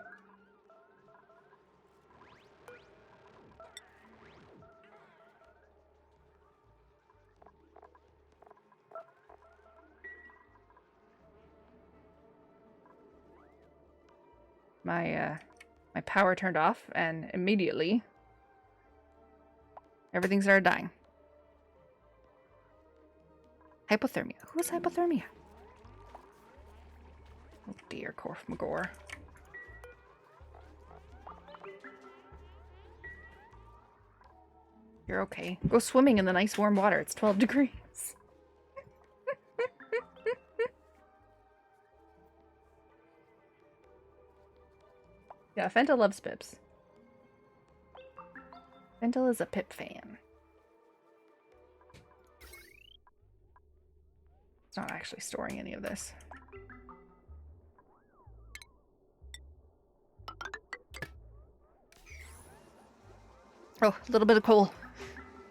My power turned off and immediately everything started dying. Hypothermia. Who's hypothermia? Oh dear, Corf Magor. You're okay. Go swimming in the nice warm water. It's 12 degrees. Yeah, Fenta loves pips. Fenta is a pip fan. It's not actually storing any of this. Oh, a little bit of coal.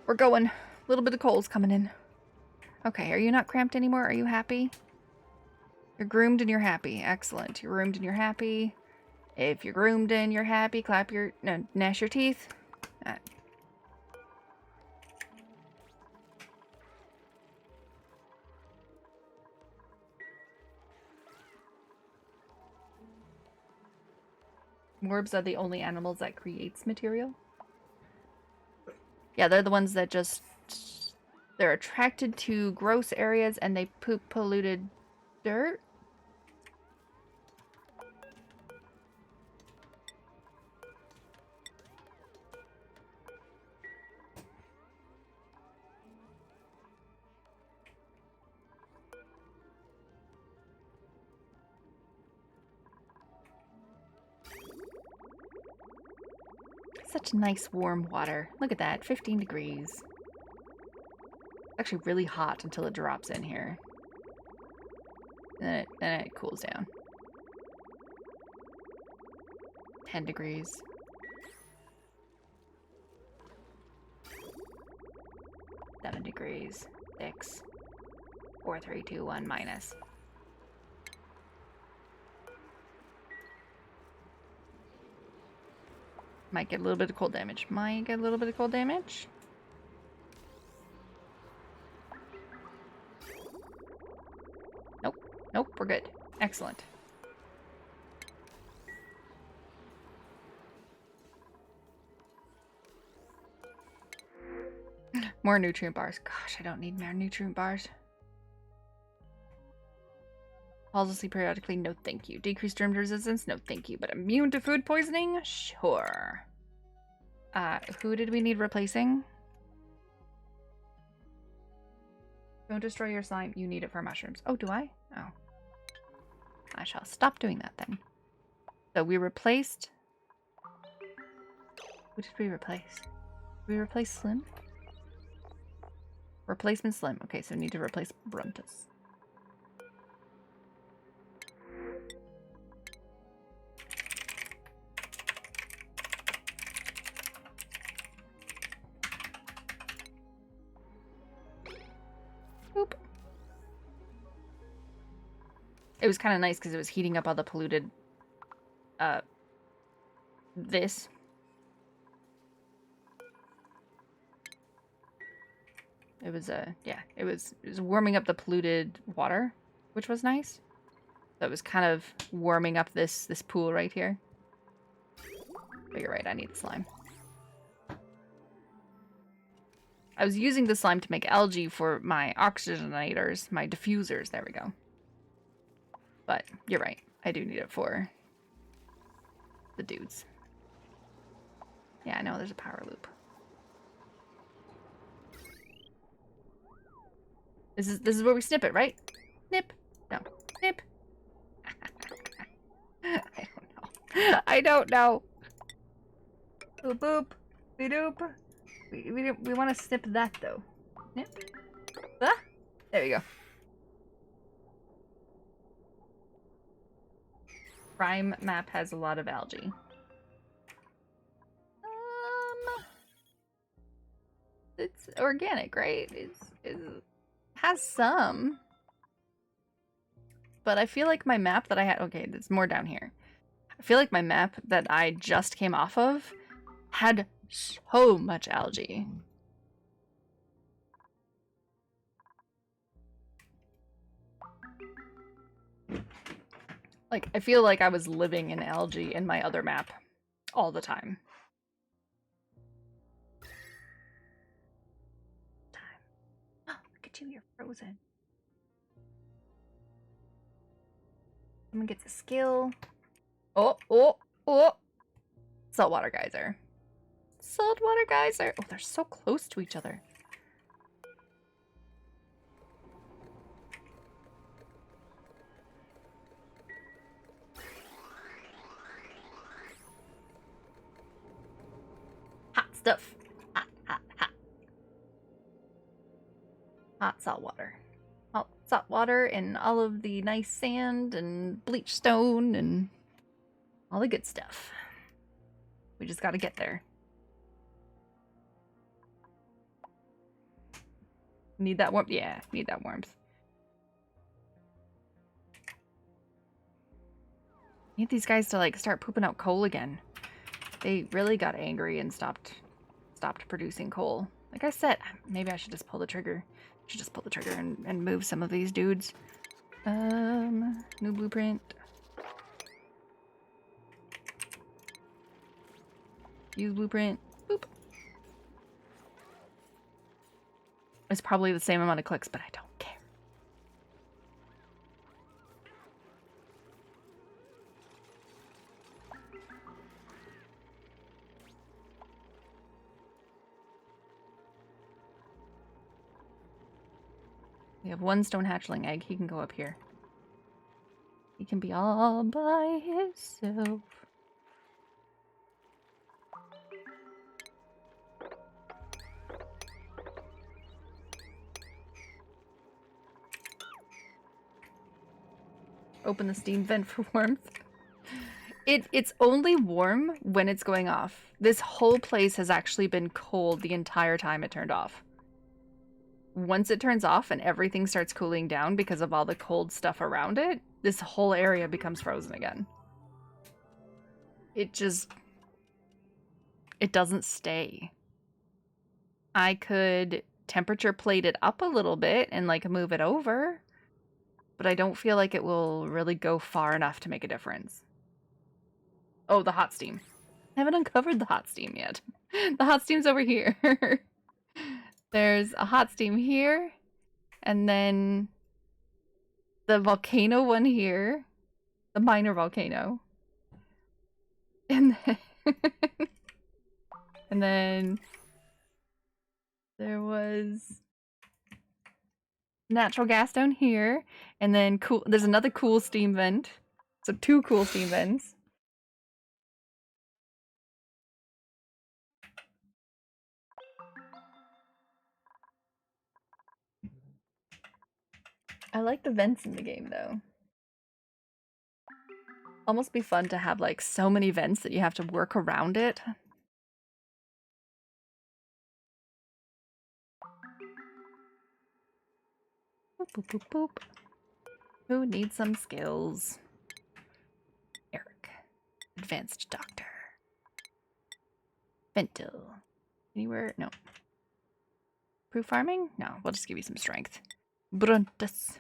We're going. A little bit of coal's coming in. Okay, are you not cramped anymore? Are you happy? You're groomed and you're happy. Excellent. You're groomed and you're happy. If you're groomed and you're happy, clap your... No, gnash your teeth. Morbs are the only animals that creates material. Yeah, they're the ones that just... They're attracted to gross areas and they poop polluted dirt. Such nice warm water. Look at that, 15 degrees. It's actually really hot until it drops in here. And then it cools down. 10 degrees. Seven degrees. 6. 4, 3, 2, 1, minus. Might get a little bit of cold damage. Might get a little bit of cold damage. Nope. Nope, we're good. Excellent. More nutrient bars. Gosh, I don't need more nutrient bars. Falls asleep periodically. No, thank you. Decreased germ resistance. No, thank you. But immune to food poisoning? Sure. Who did we need replacing? Don't destroy your slime. You need it for mushrooms. Oh, do I? Oh. I shall stop doing that then. So we replaced... Who did we replace? Did we replace Slim? Replacement Slim. Okay, so need to replace Bruntus. Boop. It was kind of nice because it was heating up all the polluted, this. It was, yeah, it was warming up the polluted water, which was nice. So it was kind of warming up this pool right here. But you're right, I need the slime. I was using the slime to make algae for my oxygenators, my diffusers, there we go. But you're right, I do need it for the dudes. Yeah, I know there's a power loop. This is where we snip it, right? Snip. No. Snip. I don't know. Boop boop. Be doop. We want to snip that though. Snip. Ah! There you go. Rime map has a lot of algae. It's organic, right? It's has some. But I feel like my map that I had... Okay, there's more down here. I feel like my map that I just came off of had so much algae. Like, I feel like I was living in algae in my other map all the time. Oh, look at you, you're frozen. Someone gets a skill. Oh, oh, oh! Saltwater geyser. Saltwater geyser. Oh, they're so close to each other. Hot stuff. Hot, hot, hot. Hot salt water. Hot salt water and all of the nice sand and bleach stone and all the good stuff. We just gotta get there. Need that warmth? Yeah, need that warmth. Need these guys to like start pooping out coal again. They really got angry and stopped producing coal. Like I said, maybe I should just pull the trigger. Should just pull the trigger and move some of these dudes. New blueprint. Use blueprint. Boop. It's probably the same amount of clicks, but I don't care. We have one stone hatchling egg. He can go up here. He can be all by himself. Open the steam vent for warmth. It's only warm when it's going off. This whole place has actually been cold the entire time it turned off. Once it turns off and everything starts cooling down because of all the cold stuff around it, this whole area becomes frozen again. It doesn't stay. I could temperature plate it up a little bit and like move it over, but I don't feel like it will really go far enough to make a difference. Oh, the hot steam. I haven't uncovered the hot steam yet. The hot steam's over here. There's a hot steam here, and then the volcano one here, the minor volcano. And then, and then there was natural gas down here, and then there's another cool steam vent. So 2 cool steam vents. I like the vents in the game, though. Almost be fun to have, like, so many vents that you have to work around it. Boop, boop, boop, boop. Who needs some skills? Eric. Advanced doctor. Ventil. Anywhere? No. Proof farming? No, we'll just give you some strength. Bruntus.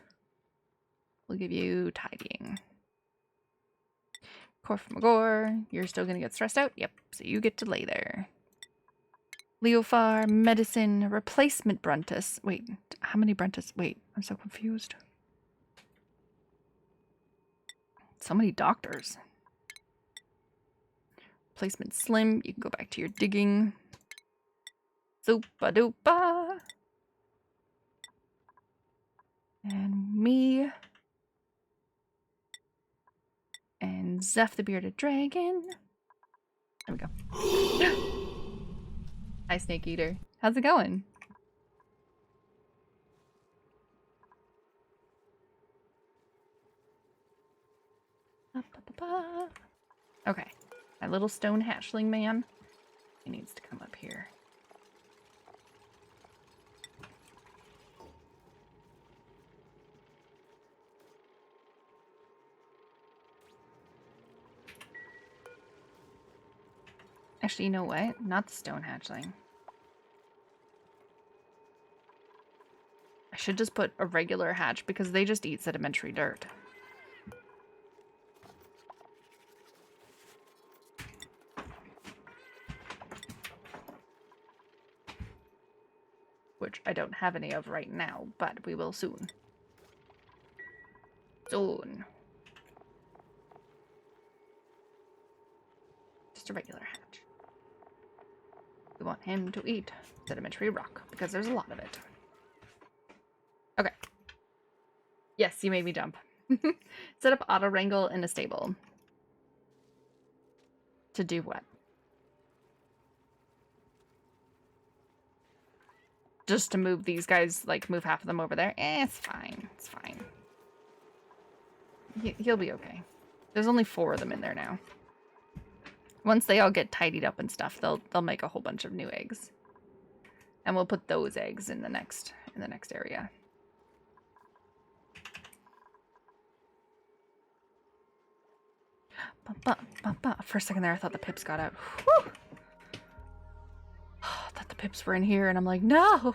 We'll give you tidying. Core from Magor. You're still gonna get stressed out? Yep, so you get to lay there. Leofar, medicine, replacement Bruntus. Wait, how many Bruntus? Wait, I'm so confused. So many doctors. Replacement slim. You can go back to your digging. Zoopa doopa. And me. And Zeph the Bearded Dragon. There we go. Hi, Snake Eater. How's it going? Okay. My little stone hatchling man. He needs to come up here. Actually, you know what? Not the stone hatchling. I should just put a regular hatch because they just eat sedimentary dirt. Which I don't have any of right now, but we will soon. Soon. Just a regular hatch. We want him to eat sedimentary rock because there's a lot of it. Okay. Yes, you made me jump. Set up auto wrangle in a stable. To do what? Just to move these guys, like move half of them over there? It's fine. It's fine. He'll be okay. There's only 4 of them in there now. Once they all get tidied up and stuff, they'll make a whole bunch of new eggs. And we'll put those eggs in the next area. For a second there, I thought the pips got out. Whew! I thought the pips were in here, and I'm like, no!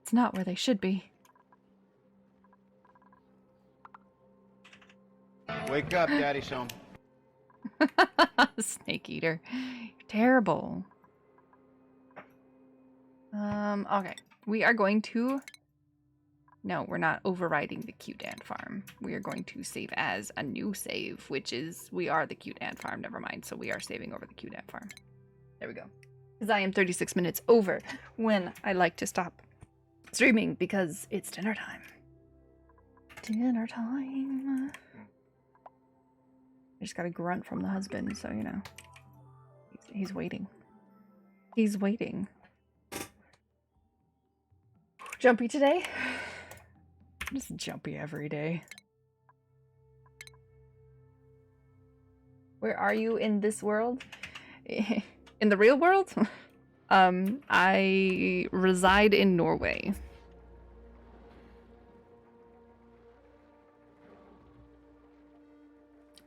It's not where they should be. Wake up, Daddy Shom. Snake Eater. You're terrible. Okay. We are going to... No, we're not overriding the cute ant farm. We are going to save as a new save, which is... We are the cute ant farm, never mind. So we are saving over the cute ant farm. There we go. Because I am 36 minutes over when I like to stop streaming because it's dinner time. Dinner time. I just got a grunt from the husband, so you know. He's waiting. He's waiting. Jumpy today? I'm just jumpy every day. Where are you in this world? In the real world? I reside in Norway.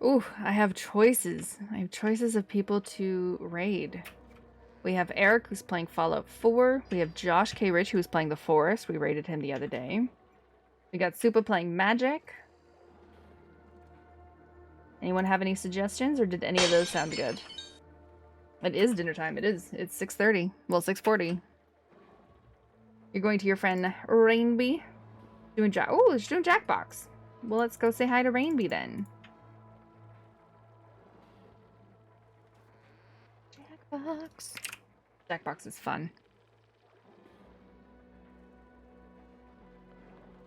Ooh, I have choices. I have choices of people to raid. We have Eric, who's playing Fallout 4. We have Josh K. Rich, who's playing The Forest. We raided him the other day. We got Supa playing Magic. Anyone have any suggestions, or did any of those sound good? It is dinner time. It is. It's 6:30. Well, 6:40. You're going to your friend Rainby? Doing Jack. Oh, she's doing Jackbox. Well, let's go say hi to Rainby then. Jackbox. Jackbox is fun.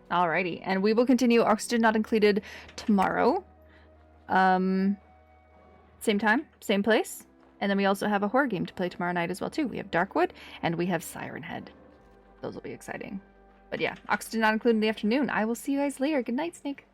Alrighty, and we will continue Oxygen Not Included tomorrow. Same time, same place. And then we also have a horror game to play tomorrow night as well, too. We have Darkwood, and we have Siren Head. Those will be exciting. But yeah, Oxygen Not Included in the afternoon. I will see you guys later. Good night, Snake.